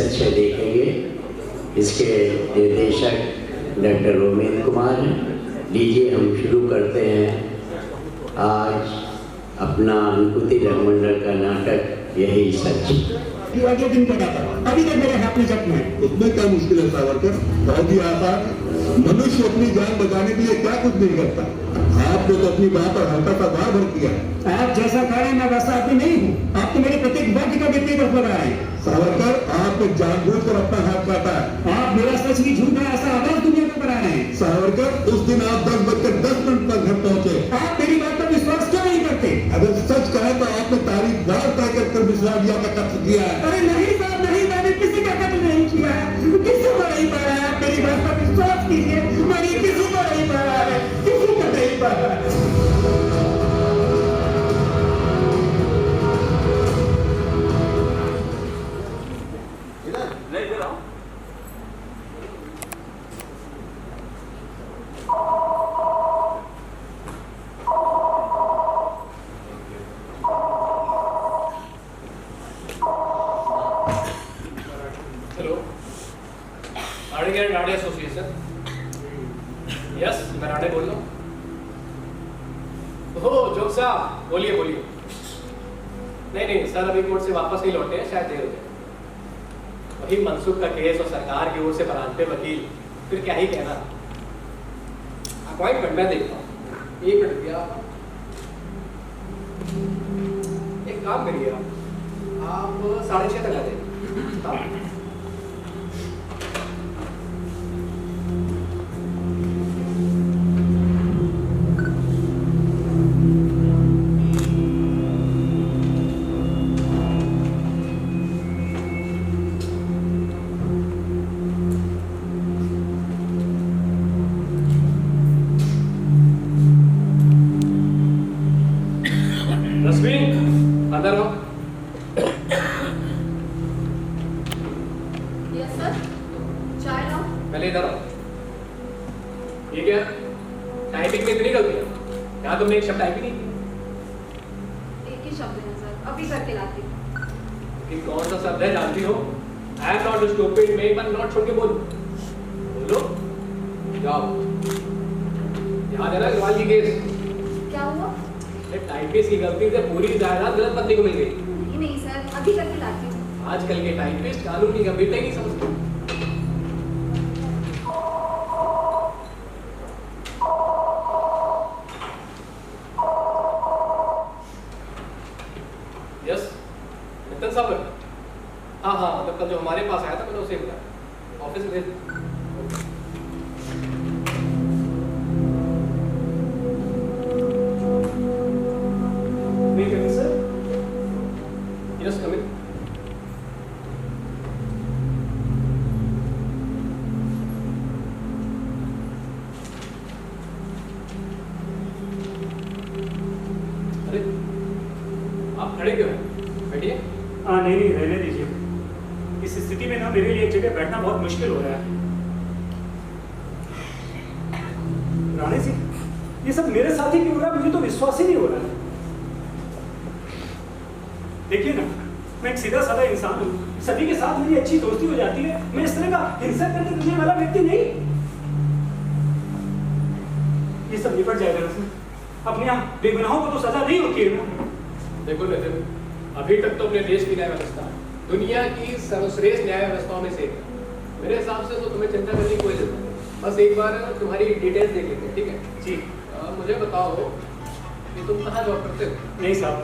सच देखेंगे। इसके निर्देशक डॉक्टर रोमेन कुमार। लीजिए हम शुरू करते हैं आज अपना अंकुति रंगमंडल का नाटक यही सच। अगले दिन पता था, अभी तक मेरे हाथ में जख्म है। उसमें क्या मुश्किल है सावरकर? बहुत ही आसान। मनुष्य अपनी जान बचाने के लिए क्या कुछ नहीं करता। आपने तो अपनी बात पर हल्का सा वार भर किया। आप जैसा कह रहे हैं मैं वैसा आदमी नहीं हूँ। आप तो मेरे प्रत्येक वाक्य का विपरीत अर्थ लगा रहे हैं। सावरकर, आपने जानबूझकर अपना हाथ काटा है। आप मेरा सच की झूठ है ऐसा आवाज दुनिया को करा रहे हैं। सावरकर, उस दिन आप 10:10 पर घर पहुंचे। आप मेरी बात पर विश्वास क्यों नहीं करते? अगर सच कहे तो आपने तारीख बार तय कर विश्रामिया का कत्ल किया है। अरे नहीं साहब नहीं, मैंने किसी का कत्ल नहीं किया है। किसी को नहीं पाया है। आप मेरी बात पर विश्वास कीजिए, मैंने किसी को नहीं पाया है, किसी को नहीं पाया है। एसोसिएशन। यस, मैं राणे बोल रहा हूँ। ओह जोग साहब, बोलिए बोलिए। नहीं सर, अभी कोर्ट से वापस नहीं लौटे हैं, शायद देर हो जाए। वही मनसुख का केस और सरकार की ओर से बरानते वकील, फिर क्या ही कहना। अपॉइंटमेंट मैं देखता हूँ। 1 मिनट दिया। एक काम करिए, आप 6:30 तक आ जाइए। आजकल के टाइपिस्ट कानूनी गंभीरता नहीं समझते। यस नितिन साहब, हाँ मतलब कल जो हमारे पास आया था मैंने उसे बताया, ऑफिस में सर। यस कम इन। नहीं रहने दीजिए। इस स्थिति में ना मेरे लिए एक जगह बैठना बहुत मुश्किल हो रहा है। राणे जी, ये सब मेरे साथ ही क्यों हो रहा है? मुझे तो विश्वास ही नहीं हो रहा है। देखिए ना, मैं एक सीधा साधा इंसान हूँ, सभी के साथ मेरी अच्छी दोस्ती हो जाती है। मैं इस तरह का हिंसा करने वाला व्यक्ति नहीं। ये सब निपट जाएगा ना। अपने यहाँ बेगुनाहों को तो सजा नहीं होती है ना। देखो नितिन, अभी तक तो अपने देश की न्याय व्यवस्था दुनिया की सर्वश्रेष्ठ न्याय व्यवस्थाओं में से एक है। मेरे हिसाब से तो तुम्हें चिंता करने की कोई जरूरत नहीं। बस एक बार तुम्हारी डिटेल्स देख लेते हैं, ठीक है? जी। मुझे बताओ कि तुम कहाँ जॉब करते हो? नहीं साहब,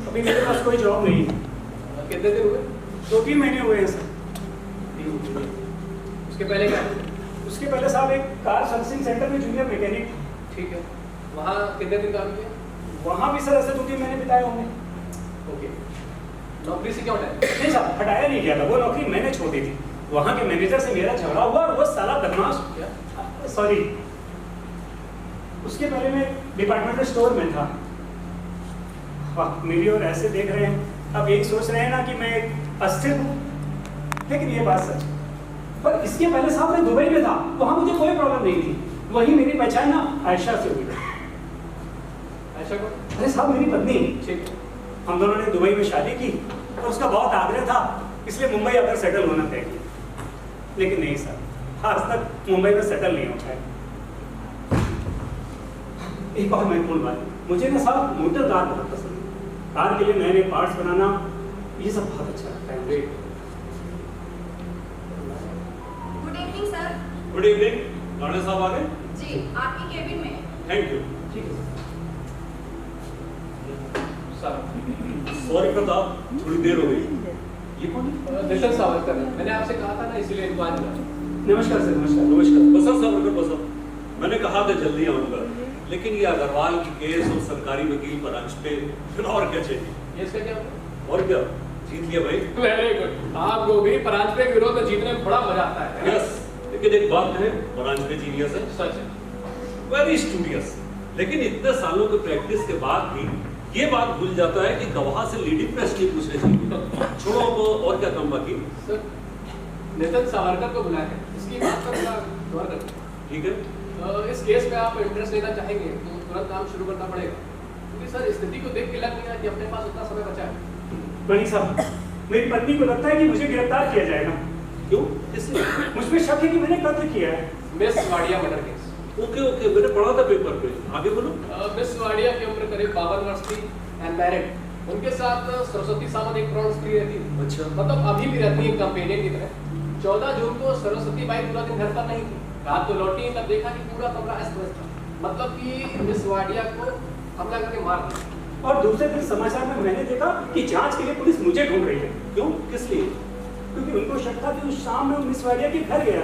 अभी मेरे पास कोई जॉब नहीं है। कितने दिन हुए? 2-3 महीने हुए हैं सर। उसके पहले क्या? उसके पहले साहब एक कार सर्विसिंग सेंटर में जूनियर मैकेनिक। ठीक है, वहाँ कितने दिन काम किया? वहाँ भी सर ऐसे 2-3 महीने बिताए होंगे। ओके, नौकरी से क्या हटाया? नहीं साहब, हटाया नहीं गया था, वो नौकरी मैंने छोड़ी थी। वहाँ के मैनेजर से मेरा झगड़ा हुआ और वो साला बदमाश। क्या? सॉरी, उसके पहले मैं डिपार्टमेंटल स्टोर में था। वाह, मेरी ओर ऐसे देख रहे हैं, अब यही सोच रहे हैं ना कि मैं अस्थिर हूँ। लेकिन ये बात सच। पर इसके पहले साहब मैं दुबई में था, वहाँ मुझे कोई प्रॉब्लम नहीं थी। वहीं मेरी पहचान ना आयशा से हुई। आयशा को? अरे साहब, मेरी पत्नी। ठीक है। हम दोनों ने दुबई में शादी की और उसका बहुत आग्रह था इसलिए मुंबई आकर सेटल होना तय किया। लेकिन नहीं सर, आज तक मुंबई में सेटल नहीं हो पाया। एक और महत्वपूर्ण बात, मुझे ना साहब मोटर कार बहुत पसंद है। कार के लिए नए नए पार्ट्स बनाना, ये सब बहुत अच्छा लगता है। Good evening sir. Good evening. Rana साहब आ गए? जी, आपकी केबिन में। Thank you. ठीक है सॉरी प्रताप, थोड़ी देर हो गई। ये कौन है? नितिन सावरकर, मैंने आपसे कहा था ना, इसीलिए इनको आज बुलाया। नमस्कार सर। नमस्कार। नमस्कार। बसो सावरकर बसो। मैंने कहा था जल्दी आऊंगा, लेकिन ये अग्रवाल की केस और सरकारी वकील पर अंश पे फिर और क्या चाहिए? ये इसका क्या होगा? और क्या, जीत लिया भाई। Very good. आपको भी परांजपे के विरोध में जीतने में बड़ा मजा आता है। यस, लेकिन एक बात है, परांजपे जीनियस है, सच है। Very studious. लेकिन इतने सालों की प्रैक्टिस के बाद भी ये बात भूल जाता है कि गवाह से लीडिंग प्रश्न पूछने चाहिए। छोड़ो, अब और क्या काम बाकी? सर, नितिन सावरकर को बुलाया है, इसकी बात पर थोड़ा गौर करते हैं। ठीक है। इस केस में आप इंटरेस्ट लेना चाहेंगे तो तुरंत काम शुरू करना पड़ेगा, क्योंकि सर स्थिति को देख के लग नहीं रहा कि अपने पास उतना समय बचा है। बड़ी साहब, मेरी पत्नी को लगता है कि मुझे गिरफ्तार किया जाएगा। क्यों? किसने? मुझमें शक है कि मैंने कत्ल किया है। Miss Wadia murder case. Okay okay, मैंने पढ़ा था पेपर पे। आगे बोलो। मिस वाडिया की उम्र करीब 52 वर्ष थी एंड मैरिड। उनके साथ सरस्वती सावंत एक प्रौढ़ स्त्री रहती थी। अच्छा। मतलब अभी भी रहती है कंपेनियन की तरह। 14 जून को सरस्वती बाई पूरा दिन घर पर नहीं थी, रात को लौटी तब देखा कि पूरा कमरा अस्त-व्यस्त था। मतलब कि मिस वाडिया को हमला करके मार दिया। और दूसरे दिन समाचार में मैंने देखा कि जांच के लिए पुलिस मुझे ढूंढ रही है। क्यों? किस लिए? क्योंकि उनको शक था कि उस शाम में मिस वाडिया के घर गया।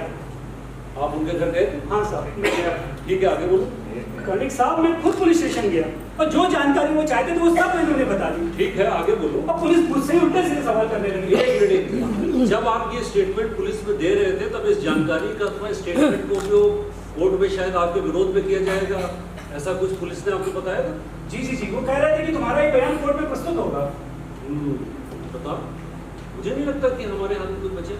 आप उनके घर गए थे? हाँ साहब, मैं गया। ठीक है, आगे बोलो। कर्णिक साहब, मैं खुद पुलिस स्टेशन गया और जो जानकारी वो चाहते थे वो सब मैंने उन्हें बता दी। ठीक है, आगे बोलो। अब पुलिस मुझसे उल्टे सीधे सवाल करने लगी। एक मिनट, जब आप ये स्टेटमेंट पुलिस में दे रहे थे तब इस जानकारी का अथवा स्टेटमेंट को जो कोर्ट में शायद आपके विरोध में किया जाएगा, ऐसा कुछ पुलिस ने आपको बताया था? जी, वो कह रहे थे कि तुम्हारा ये बयान कोर्ट में प्रस्तुत होगा। बताओ, मुझे नहीं लगता कि हमारे हाथ में कुछ बचे।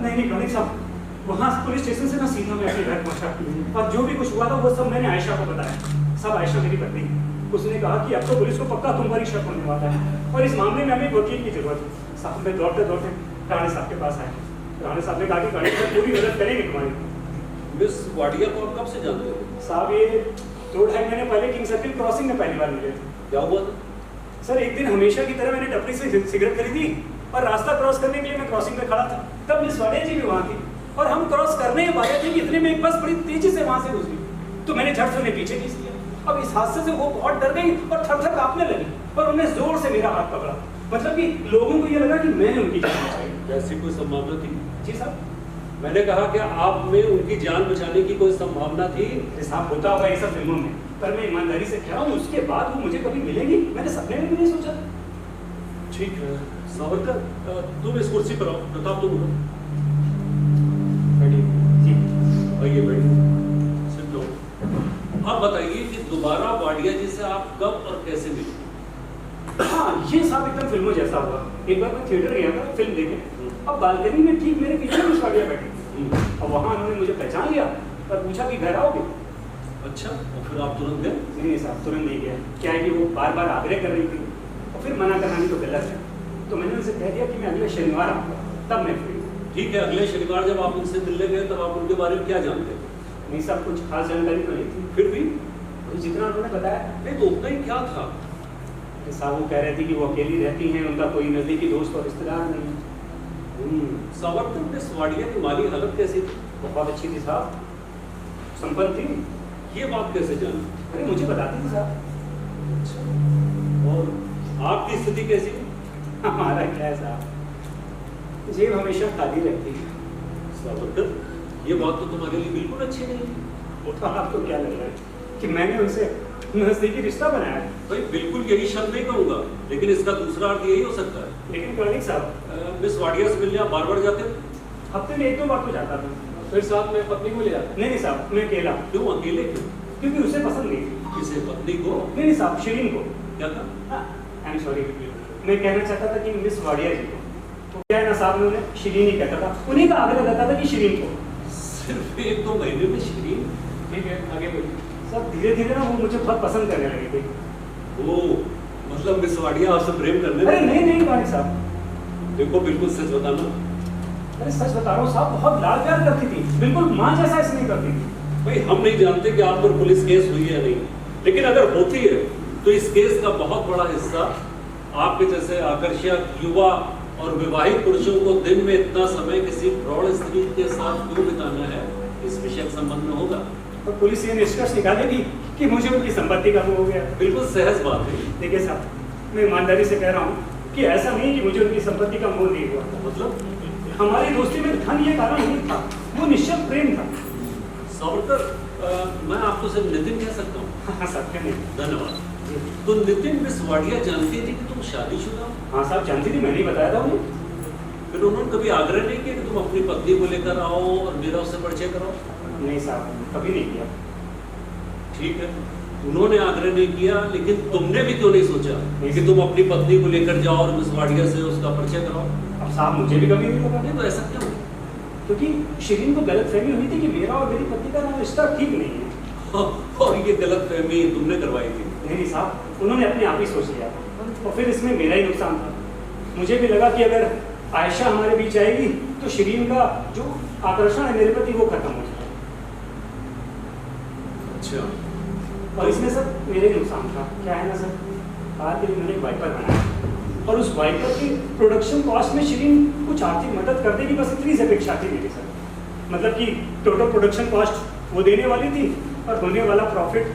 नहीं कर्णिक साहब, वहाँ पुलिस स्टेशन से ना सीधा मैं अपने घर पहुंचा और जो भी कुछ हुआ था वो सब मैंने आयशा को बताया। सब आयशा मेरी पत्नी, उसने कहा कि अब तो पुलिस को पक्का तुम पर ही शक होने वाला है और इस मामले में हमें वकील की जरूरत है। साहब, मैं दौड़ते दौड़ते राणे साहब के पास आया। राणे साहब ने कहा कि कर्णिक साहब पूरी मदद करेंगे तुम्हारी। मिस वाडिया को आप कब से जानते हो? साहब, ये 2-2.5 महीने पहले किंग सर्किल क्रॉसिंग में पहली बार मिले थे। क्या हुआ था? सर, एक दिन हमेशा की तरह मैंने टपरी से सिगरेट खरीदी और रास्ता क्रॉस करने के लिए मैं क्रॉसिंग में खड़ा था। तब मिस वाडिया जी भी वहाँ थी और हम क्रॉस करने वाले थे कि इतने में एक बस बड़ी तेजी से वहाँ से गुजरी, तो मैंने झट से उन्हें पीछे खींच लिया। अब इस हादसे से वो बहुत डर गई और थर-थर कांपने लगी, पर उन्हें जोर से मेरा हाथ पकड़ा। मतलब कि लोगों को ये लगा कि मैंने उनकी जान बचाई। ऐसी कोई संभावना थी? जी साहब। मैंने कहा कि आप में उनकी जान बचाने की कोई संभावना थी? साहब, होता होगा ये सब फिल्मों में, पर मैं ईमानदारी से कह रहा हूँ, उसके बाद वो मुझे कभी मिलेगी मैंने सपने में भी नहीं सोचा। ठीक है सावरकर, तुम इस कुर्सी पर आओ। प्रताप, तुम उठो। जी। आइए बैठिए, सिट डाउन। आप बताइए कि दोबारा वाडिया जी से आप कब और कैसे मिले? हाँ, ये साहब एकदम फिल्मों जैसा हुआ। एक बार मैं थिएटर गया था फिल्म देखने। अब बालकनी में ठीक मेरे पीछे मिस वाडिया बैठी और वहाँ उन्होंने मुझे पहचान लिया और पूछा कि घर आओगे। अच्छा, और फिर आप तुरंत गए? नहीं साहब, तुरंत नहीं गया। क्या है कि वो बार बार आग्रह कर रही थी और फिर मना करना भी तो गलत है, तो मैंने उनसे कह दिया कि मैं अगले शनिवार आऊँगा, तब मैं फ्री हूँ। ठीक है, अगले शनिवार जब आप उनसे मिलने गए तब आप उनके बारे में क्या जानते थे? नहीं साहब, कुछ खास जानकारी तो नहीं थी, फिर भी जितना उन्होंने बताया। नहीं तो उतना ही क्या था? साहब, वो कह रहे थे कि वो अकेली रहती हैं, उनका कोई नज़दीकी दोस्त और रिश्तेदार नहीं। सावरकर, मिस वाडिया की माली हालत कैसी थी? बहुत अच्छी थी साहब, संपन्न थी। ये बात कैसे जानी? अरे मुझे बताती थी साहब। और आपकी स्थिति कैसी? हमारा क्या है साहब, जेब हमेशा खाली रहती है। सावरकर, ये बात तो तुम्हारे लिए बिल्कुल अच्छी नहीं थी। तो आपको क्या लग रहा है कि मैंने उनसे नजदीकी रिश्ता बनाया है? भाई बिल्कुल यही शब्द नहीं कहूँगा, लेकिन इसका दूसरा अर्थ यही हो सकता है। लेकिन कर्णिक साहब, मिस वाडिया से मिलने आप बार बार जाते थे? हफ्ते में 1-2 बार तो जाता था। फिर साथ में पत्नी को ले जाते? नहीं साहब, मैं अकेला। क्यों अकेले? क्यों? क्योंकि उसे पसंद नहीं थी। किसे? पत्नी को? नहीं साहब, शिरीन को। क्या कहा? आई एम सॉरी, मैं कहना चाहता था कि मिस वाडिया जी को। तो क्या है ना साहब, मैं उन्हें शिरीन ही कहता था, उन्हीं का आग्रह करता था कि शिरीन को। सिर्फ 1-2 महीने में शिरीन? ठीक है, आगे बोलिए। सब धीरे धीरे ना वो मुझे बहुत पसंद करने लगे थे। ओ, मतलब मिस वाडिया आपसे प्रेम करने अरे लगी? नहीं कर्णिक साहब, देखो बिल्कुल सच बताना। अरे सच बता रहा हूँ साहब, बहुत लाड प्यार करती थी, बिल्कुल माँ जैसा इसलिए करती थी। भाई हम नहीं जानते कि आप पर पुलिस केस हुई है या नहीं, लेकिन अगर होती है तो इस केस का बहुत बड़ा हिस्सा आपके जैसे आकर्षक युवा और विवाहित पुरुषों को दिन में इतना समय किसी प्रौढ़ स्त्री के साथ क्यों बिताना है, इस विषय के संबंध में होगा। और पुलिस ये निष्कर्ष निकालेगी कि मुझे उनकी संपत्ति का मोह हो गया। बिल्कुल सहज बात है। देखिए साहब, मैं ईमानदारी से कह रहा हूँ कि ऐसा नहीं कि मुझे उनकी संपत्ति का मोह नहीं हुआ। मतलब हमारी दोस्ती में धन ये कारण नहीं था, वो निश्चल प्रेम था। सावरकर, मैं आपको सिर्फ नितिन कह सकता हूँ। हाँ साहब, क्या नहीं। धन्यवाद। तो नितिन मिस वाडिया जानती थी कि तुम शादीशुदा हो? हाँ साहब जानती थी, मैंने ही बताया था उन्हें। फिर उन्होंने कभी आग्रह नहीं किया कि तुम अपनी पत्नी को लेकर आओ और मेरा उससे परिचय कराओ? नहीं साहब, कभी नहीं किया। ठीक है, उन्होंने आग्रह नहीं किया, लेकिन तुमने भी क्यों नहीं सोचा कि तुम अपनी पत्नी को लेकर जाओ और मिस वाडिया से उसका परिचय कराओ? अब साहब मुझे भी कभी नहीं लगा, नहीं तो ऐसा क्यों? क्योंकि शिरीन को गलतफहमी हुई थी कि मेरा और मेरी पत्नी का रिश्ता ठीक नहीं है। और ये गलतफहमी तुमने करवाई थी? नहीं साहब, उन्होंने अपने आप ही सोच लिया और फिर इसमें मेरा ही नुकसान था। मुझे भी लगा कि अगर आयशा हमारे बीच आएगी तो शिरीन का जो आकर्षण है मेरे प्रति वो खत्म हो जाएगा। अच्छा। और इसमें सर मेरे ही नुकसान था। क्या है ना सर, कार के लिए मैंने एक वाइपर बनाया और उस वाइपर की प्रोडक्शन कॉस्ट में शिरीन कुछ आर्थिक मदद कर देगी, बस इतनी सी अपेक्षा थी मेरी सर। मतलब कि टोटल प्रोडक्शन कॉस्ट वो देने वाली थी और होने वाला प्रॉफिट।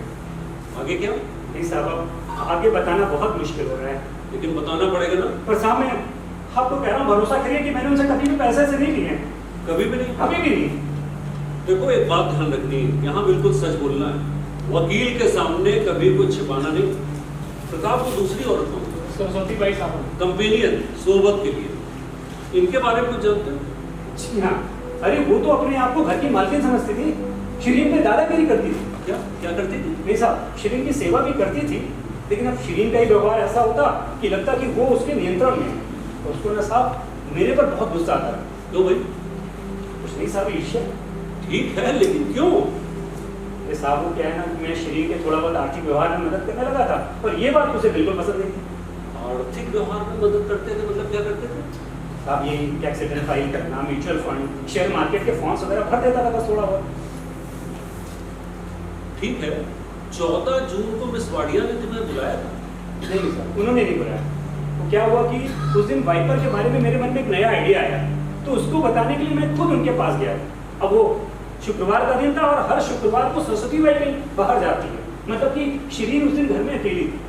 आगे क्या? नहीं साहब, अब आगे बताना बहुत मुश्किल हो रहा है। लेकिन बताना पड़ेगा ना। पर साहब मैं आपको कह रहा हूँ, भरोसा करिए कि मैंने उनसे कभी भी पैसे से नहीं लिए। कभी भी नहीं? कभी भी नहीं। देखो एक बात ध्यान रखनी है, यहाँ बिल्कुल सच बोलना है। वकील के सामने कभी कुछ छिपाना नहीं। प्रताप को दूसरी औरत हो, सरस्वती बाई साहब, कंपेनियन, सोबत के लिए, इनके बारे में कुछ जानते हो? जी हाँ, अरे वो तो अपने आप को घर की मालकिन समझती थी। शिरीन पे दादागिरी करती थी। क्या क्या करती थी? नहीं साहब, शिरीन की सेवा भी करती थी, लेकिन अब शिरीन का ही व्यवहार ऐसा होता कि लगता कि वो उसके नियंत्रण में है। तो उसको ना साहब मेरे पर बहुत गुस्सा आता है। क्यों भाई? कुछ नहीं साहब, ईर्ष्या। ठीक है, लेकिन क्यों? ये साहब वो क्या है ना कि मैं शिरीन के थोड़ा बहुत आर्थिक व्यवहार में मदद करने लगा था, और ये बात उसे बिल्कुल पसंद नहीं थी। आर्थिक व्यवहार में मदद करते थे मतलब क्या करते थे? साहब ये टैक्स रिटर्न फाइल करना, म्यूचुअल फंड, शेयर मार्केट के फॉर्म्स वगैरह भर देता था बस थोड़ा बहुत। ठीक है, 14 जून को मिस वाडिया ने तुम्हें बुलाया था? नहीं सर, उन्होंने नहीं बुलाया। तो क्या हुआ कि उस दिन वाइपर के बारे में मेरे मन में एक नया आइडिया आया, तो उसको बताने के लिए मैं खुद उनके पास गया। अब वो शुक्रवार का दिन था और हर शुक्रवार को सरस्वती बाई कहीं बाहर जाती है, मतलब कि शिरीन उस दिन घर में अकेली थी।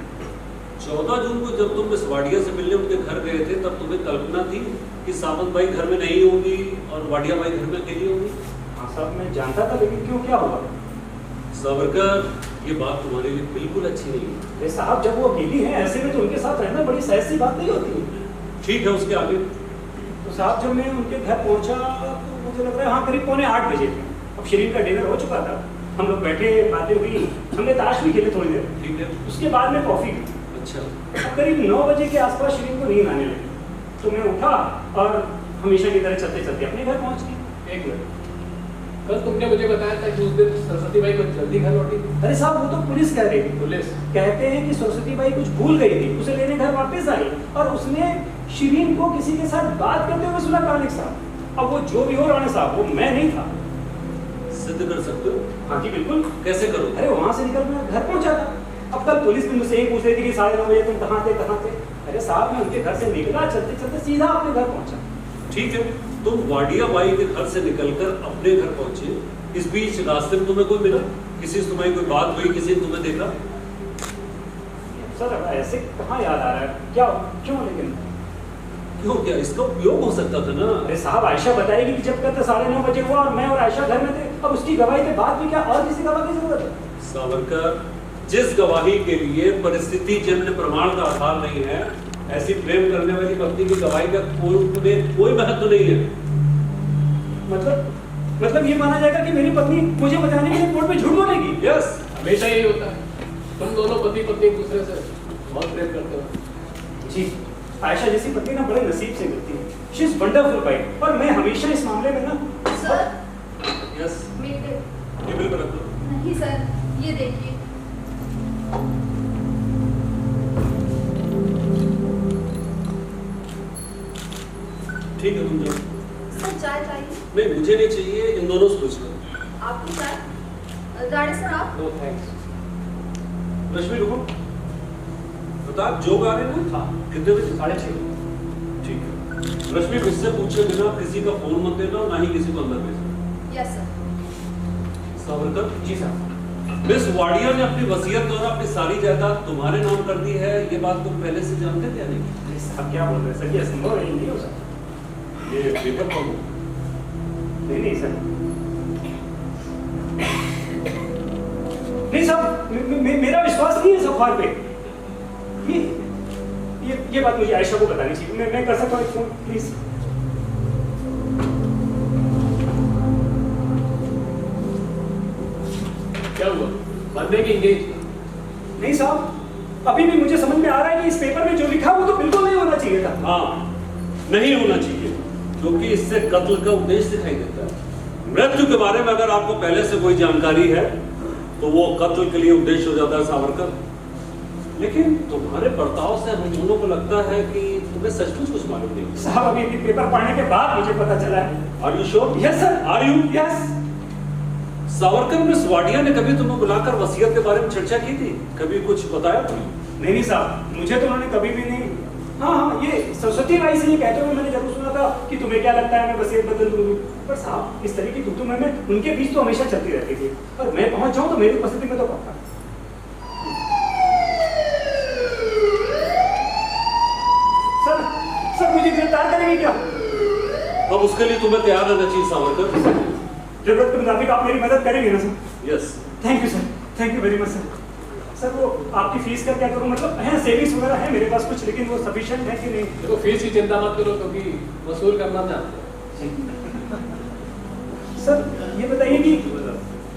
14 जून को जब तुम मिस वाडिया से मिलने उनके घर गए थे, तब तुम्हें कल्पना थी कि सावंत बाई घर में नहीं होगी और वाडिया बाई घर में अकेली होगी? हाँ साहब मैं जानता था, लेकिन क्यों, क्या हुआ? सावरकर, ये बात तुम्हारे लिए बिल्कुल अच्छी नहीं है। अरे साहब जब वो अकेली है ऐसे में तो उनके साथ रहना बड़ी सहज सी बात नहीं होती। ठीक है, उसके आगे? तो साहब जब मैं उनके घर पहुंचा तो मुझे लग रहा है हाँ करीब 7:45 बजे थे। अब शिरीन का डिनर हो चुका था, हम लोग बैठे, बातें हुई, हमने ताश भी खेले थोड़ी देर। ठीक है। उसके बाद में कॉफी पी। अच्छा। अब करीब 9 बजे के आसपास शिरीन को नींद आने लगी, तो मैं उठा और हमेशा की तरह चलते चलते अपने घर पहुंच गई। एक मिनट, कल तुमने मुझे बताया था कि उस दिन सरस्वती बाई कुछ जल्दी घर लौटी थी। अरे साहब वो तो पुलिस कह रही थी। पुलिस कहते हैं कि सरस्वती बाई कुछ भूल गई थी, उसे लेने घर वापस आई और उसने शिरीन को किसी के साथ बात करते हुए सुना। कालिक साहब अब वो जो भी हो राणा साहब, वो मैं नहीं था। सिद्ध कर सकते हो? हाँ जी बिल्कुल। कैसे करो? अरे वहां से निकल मैं घर पहुंचा था। अब कल पुलिस भी मुझसे यही पूछ रही थी कि 9:30 बजे तुम कहाँ थे, कहाँ थे? अरे साहब मैं उनके घर से निकला, चलते चलते सीधा अपने घर पहुंचा। ठीक है, तुम वाडिया बाई के घर से निकलकर अपने घर पहुंचे, इस बीच रास्ते में तुम्हें कोई मिला? किसी से तुम्हारी कोई बात हुई, किसी ने तुम्हें देखा? सर ऐसे कहाँ याद आ रहा है, क्या क्यों? लेकिन क्यों, क्या इसका उपयोग हो सकता था ना? अरे साहब आयशा बताएगी कि जब कल 9:30 बजे हुआ और मैं और आयशा घर में थे, अब उसकी गवाही के बाद भी क्या और किसी गवाह की जरूरत है? सावरकर, जिस गवाही के लिए परिस्थिति जन्य प्रमाण का आधार नहीं है, ऐसी प्रेम करने वाली पत्नी की गवाही का कोई महत्व नहीं है। मतलब ये माना जाएगा कि मेरी पत्नी मुझे बचाने के लिए कोर्ट में झूठ बोलेगी? यस, हमेशा यही होता है। तुम दोनों पति पत्नी एक दूसरे से बहुत प्रेम करते हो। जी, आयशा जैसी पत्नी ना बड़े नसीब से मिलती है। शी इज वंडरफुल वाइफ, और मैं हमेशा इस मामले में ना सर यस, मेरे टेबल पर रख दो। नहीं सर, ये देखिए। ठीक है, तुम जाओ। सर चाय चाहिए? नहीं, मुझे नहीं चाहिए, इन दोनों से पूछ लो। आपको चाय? गाड़ी सर आप? No thanks. रश्मि रुको, प्रताप जोग आ रहे हैं ना? हाँ। कितने बजे? 6:30। ठीक है। रश्मि मुझसे पूछे बिना किसी का फोन मत देना, ना ही किसी को अंदर भेजना। Yes sir. सावरकर, जी सर। मिस वाडिया ने अपनी वसीयत और अपनी सारी जायदाद तुम्हारे नाम कर दी है, ये बात तुम पहले से जानते थे या नहीं? अरे साहब क्या बोल रहे हैं सर, ये असंभव है, ये नहीं हो सकता। ये पेपर पढ़ो। नहीं नहीं सर, नहीं साहब, मेरा विश्वास नहीं है इस अखबार पे। ये बात मुझे आयशा को बतानी चाहिए। मैं कर सकता हूँ एक फोन प्लीज? क्या हुआ? बंदे की इंगेज? नहीं साहब, अभी भी मुझे समझ में आ रहा है कि इस पेपर में जो लिखा वो तो बिल्कुल नहीं होना चाहिए था। हाँ, नहीं होना चाहिए, क्योंकि इससे कत्ल का उद्देश्य दिखाई देता है। मृत्यु के बारे में अगर आपको पहले से कोई जानकारी है तो वो कत्ल के लिए उद्देश्य हो जाता है सावरकर। लेकिन तुम्हारे बर्ताव से हम दोनों को लगता है कि तुम्हें सचमुच कुछ मालूम नहीं। साहब अभी पेपर पढ़ने के बाद मुझे पता चला है। Are you sure? Yes sir. Are you? Yes. Savarkar, miss Wadia ने कभी तुम्हें बुलाकर वसीयत के बारे में चर्चा की थी? कभी कुछ बताया तुम्हें? नहीं साहब, मुझे तो उन्होंने कभी भी नहीं। हाँ, ये सरस्वती राय से ये कहते हुए मैंने जरूर सुना था कि तुम्हें क्या लगता है मैं वसीयत बदल दूंगी। पर साहब इस तरह की गुफ्तगू में उनके बीच तो हमेशा चलती रहती थी, और मैं पहुंच जाऊं तो मेरी उपस्थिति में तो पक्का। सर मुझे गिरफ्तार करेंगे क्या? अब उसके लिए तुम्हें तैयार रहना चाहिए सावरकर। जरूरत के मुताबिक आप मेरी मदद करेंगे ना sir? Yes. Thank you sir, thank you very much sir. Sir वो आपकी फीस का क्या करूं? मतलब है सेविंग्स वगैरह है मेरे पास कुछ, लेकिन वो सफिशिएंट है कि नहीं? देखो, फीस की चिंता मत करो, क्योंकि वसूल करना चाहते हैं। सर ये बताइए कि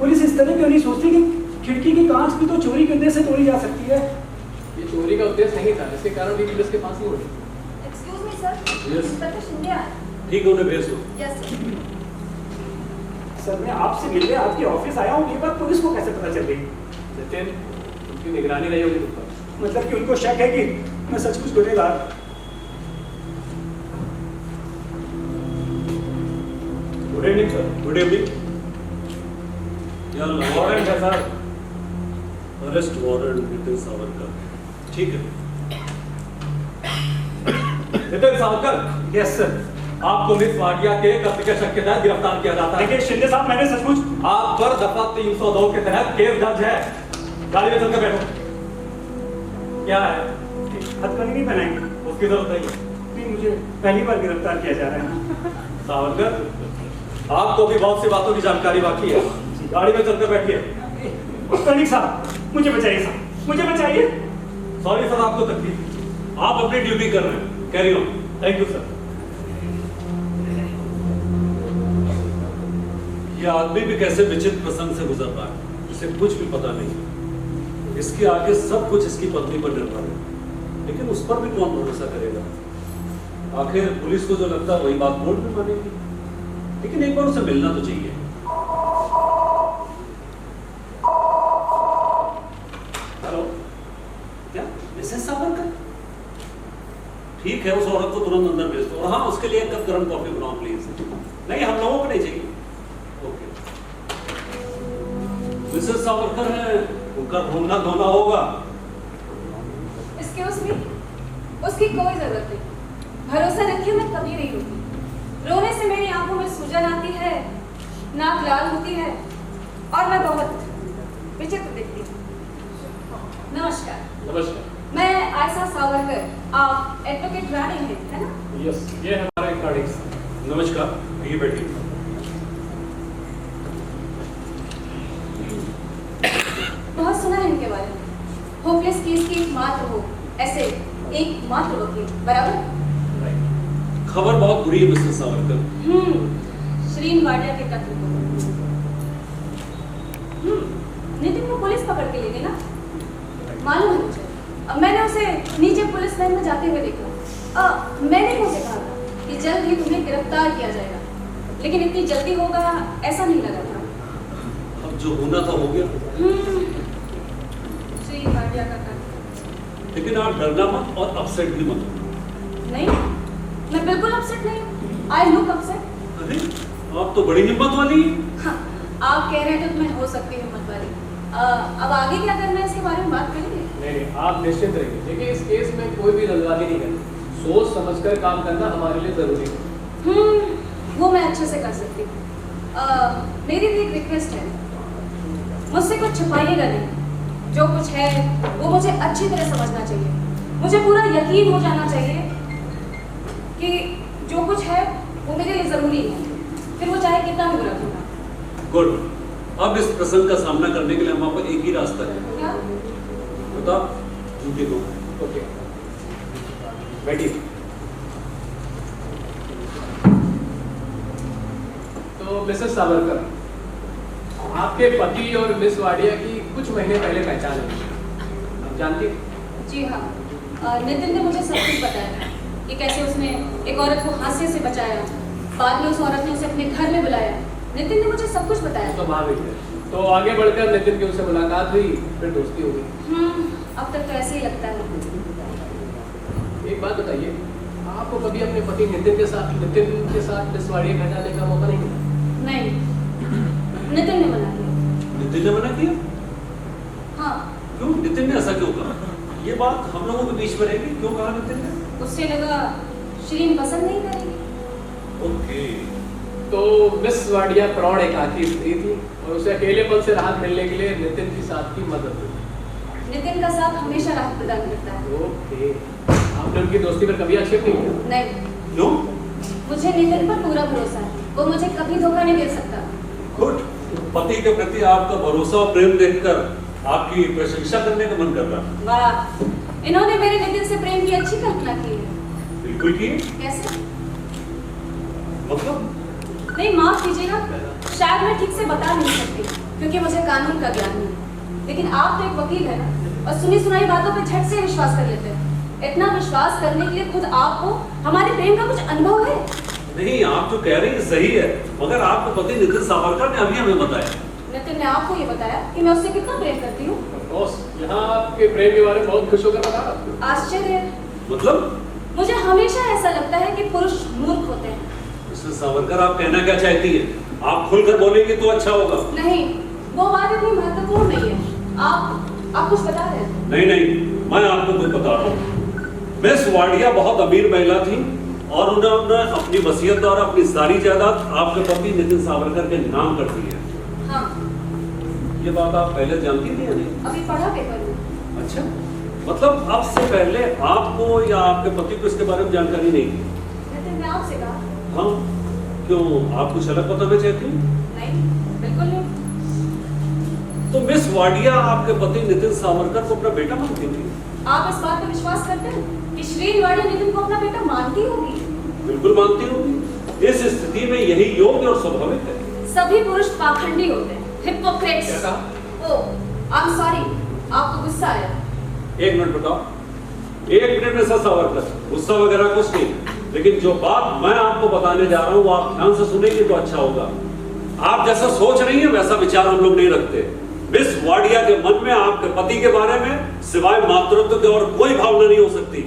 पुलिस इस तरह क्यों नहीं सोचती कि खिड़की की कांच भी तो चोरी के उद्देश्य से तोड़ी जा सकती है? ये चोरी का उद्देश्य नहीं था, इसके कारण भी पुलिस के पास नहीं उठी। Excuse me sir, Yes. Inspector Shinde आए। ठीक है, उन्हें भेज दो। Yes sir. सर मैं आपसे मिलने आपके ऑफिस आया हूँ, ये बात पुलिस को कैसे पता चल गई? नितिन, उनकी निगरानी नहीं होगी तुम पर। मतलब कि उनको शक है कि मैं सच कुछ गुनहगार। Good evening sir. Good evening. Warrant है sir. Arrest warrant Nitin Savarkar. ठीक है। Nitin Savarkar, yes sir. आपको मिस वाडिया के कत्ल के शक के तहत गिरफ्तार किया जाता है। देखिए शिंदे साहब, मैंने सचमुच आप पर दफा 302 के तहत केस दर्ज है। गाड़ी में चलकर बैठो। क्या है? हथकड़ी नहीं पहनाएंगे? उसकी जरूरत नहीं है। नहीं, मुझे पहली बार गिरफ्तार किया जा रहा है। सावरकर, आपको भी बहुत सी बातों की जानकारी बाकी है। गाड़ी में चलकर बैठिए। कर्णिक साहब मुझे बचाइए साहब, मुझे बचाइए। सॉरी सर, आपको तकलीफ। आप अपनी ड्यूटी कर रहे हैं, carry on. Thank you sir. ये आदमी भी कैसे विचित्र प्रसंग से गुजर रहा है, इसे कुछ भी पता नहीं। इसके आगे सब कुछ इसकी पत्नी पर निर्भर है, लेकिन उस पर भी कौन भरोसा करेगा? आखिर पुलिस को जो लगता है वही बात कोर्ट में मानेगी। लेकिन एक बार उसे मिलना तो चाहिए। हेलो, क्या मिसेस सावरकर? ठीक है, उस औरत को तुरंत अंदर भेज दो। और हाँ, उसके लिए एक कप गर्म कॉफी बनाओ प्लीज। नहीं, हम लोगों को नहीं चाहिए। ओके। मिसेस सावरकर है, उनका रोना धोना होगा। एक्सक्यूज मी, उसकी कोई जरूरत नहीं। भरोसा रखिए, मैं कभी नहीं रोती। रोने से मेरी आंखों में सूजन आती है, नाक लाल होती है, और मैं बहुत विचित्र दिखती हूँ। नमस्कार, नमस्कार। मैं आयशा सावरकर। आप एडवोकेट रानी हैं, है ना? यस, ये है हमारा एक कार्डिक्स। नमस्कार, ये बैठिए। बहुत सुना है इनके बारे में। होपलेस केस की एकमात्र हो, ऐसे एकमात्र वकील, बराबर? खबर बहुत बुरी है मिसेस सावरकर। श्रीन वाडिया के कत्ल को। नितिन को पुलिस पकड़ के ले गई ना? मालूम है मुझे। अब मैंने उसे नीचे पुलिस लाइन में जाते हुए देखा। मैंने उसे कहा था कि जल्द ही तुम्हें गिरफ्तार किया जाएगा, लेकिन इतनी जल्दी होगा ऐसा नहीं लगा था। अब जो होना था हो गया। श्रीन वाडिया का कत्ल। लेकिन आप डरना मत और अपसेट भी मत हो। नहीं, मैं बिल्कुल अपसेट नहीं हूँ। I look upset. अरे आप तो बड़ी हिम्मत वाली हैं। हाँ, आप कह रहे हैं तो मैं हो सकती हूँ हिम्मत वाली। अब आगे क्या करना है इसके बारे में बात करेंगे? नहीं, आप निश्चिंत रहिए। देखिए, इस केस में कोई भी जल्दबाजी नहीं करनी, सोच समझकर काम करना हमारे लिए जरूरी है। वो मैं अच्छे से कर सकती हूँ। मेरी भी एक रिक्वेस्ट है, मुझसे कुछ छुपाइएगा नहीं। जो कुछ है वो मुझे अच्छी तरह समझना चाहिए। मुझे पूरा यकीन हो जाना चाहिए कि जो कुछ है वो मेरे लिए ज़रूरी है, फिर वो चाहे कितना भी गलत होगा। गुड। अब इस प्रसंग का सामना करने के लिए हमारे पास एक ही रास्ता है। क्या? बताओ, जूते दो। ओके, बैठिए। तो मिसेस सावरकर, आपके पति और मिस वाडिया की कुछ महीने पहले पहचान हुई, आप जानती हैं? जी हाँ, नितिन ने मुझे सब कुछ बताया कि कैसे उसने एक औरत को हादसे से बचाया, बाद में उस औरत ने उसे अपने घर में बुलाया। नितिन ने मुझे सब कुछ बताया। स्वाभाविक है। तो आगे बढ़कर नितिन की उससे मुलाकात हुई, फिर दोस्ती हो गई। अब तक तो ऐसे ही लगता है। एक बात बताइए, आपको कभी अपने पति नितिन के साथ मिस वाडिया घर जाने का मौका नहीं मिला? नहीं, नितिन ने मना किया। नितिन ने मना किया? हाँ, क्यों? नितिन ने ऐसा क्यों कहा? ये बात हम लोगों के बीच में रहेगी। क्यों कहा नितिन ने? उससे लगा श्रीन पसंद नहीं करेगी। ओके। तो मिस वाडिया प्रौढ़ एकाकी स्त्री थी और उसे अकेलेपन से राहत मिलने के लिए नितिन के साथ की मदद हुई। नितिन का साथ हमेशा राहत प्रदान करता है। ओके, आपने उनकी दोस्ती पर कभी आक्षेप नहीं किया? नहीं, क्यों? मुझे नितिन पर पूरा भरोसा है। वो मुझे कभी धोखा नहीं दे सकता। गुड। पति के प्रति आपका भरोसा और प्रेम देखकर आपकी प्रशंसा करने का मन कर रहा है। वाह, इन्होंने मेरे नितिन से प्रेम की अच्छी कल्पना की है। बिल्कुल की। कैसे? मतलब? नहीं, माफ कीजिएगा, शायद मैं ठीक से बता नहीं सकती क्योंकि मुझे कानून का ज्ञान नहीं है। लेकिन आप तो एक वकील है ना, और सुनी सुनाई बातों पे झट से विश्वास कर लेते हैं। इतना विश्वास करने के लिए खुद आपको हमारे प्रेम का कुछ अनुभव है? नहीं, आप जो कह रही हैं सही है, मगर आपके पति नितिन सावरकर ने अभी हमें बताया। नितिन ने आपको ये बताया कि मैं उससे कितना प्रेम करती हूँ? बॉस, यहाँ आपके प्रेम के बारे में बहुत खुश होकर बता रहा। आश्चर्य है। मतलब? मुझे हमेशा ऐसा लगता है कि पुरुष मूर्ख होते हैं। मिस्टर सावरकर, आप कहना क्या चाहती हैं? आप खुलकर बोलेंगे तो अच्छा होगा। नहीं, वो बात इतनी महत्वपूर्ण नहीं है। आप कुछ बता रहे हैं? नहीं नहीं, मैं आपको कुछ बता रहा हूँ। मिस वाडिया बहुत अमीर महिला थी और उन्होंने अपनी वसीयत और अपनी सारी जायदाद आपके पति नितिन सावरकर के नाम कर दी है। हाँ। ये बात आप पहले जानती थी या नहीं? अभी पढ़ा पेपर में। अच्छा, मतलब अब से पहले आपको या आपके पति को इसके बारे में जानकारी नहीं थी? नितिन ने आपसे कहा? हाँ। क्यों, आप कुछ अलग बताना चाहती हैं? नहीं, बिल्कुल नहीं। तो मिस वाडिया आपके पति नितिन सावरकर को अपना बेटा मानती थी? आप इस बात पर विश्वास करते हैं कि श्रीन वाडिया नितिन को अपना बेटा मानती होगी? बिल्कुल मानती होगी। इस स्थिति में यही योग्य और स्वाभाविक है। सभी पुरुष पाखंडी होते हैं, हिपोक्रेट्स। क्या कहा? ओह, आई एम सॉरी, आपको गुस्सा आया। एक मिनट बताओ, एक मिनट में सर सावरकर, गुस्सा वगैरह कुछ नहीं, लेकिन जो बात मैं आपको बताने जा रहा हूँ वो आप ध्यान से सुनेंगे तो अच्छा होगा। आप जैसा सोच रही हैं वैसा विचार हम लोग नहीं रखते। मिस वाडिया के मन में आपके पति के बारे में सिवाय मातृत्व के और कोई भावना नहीं हो सकती।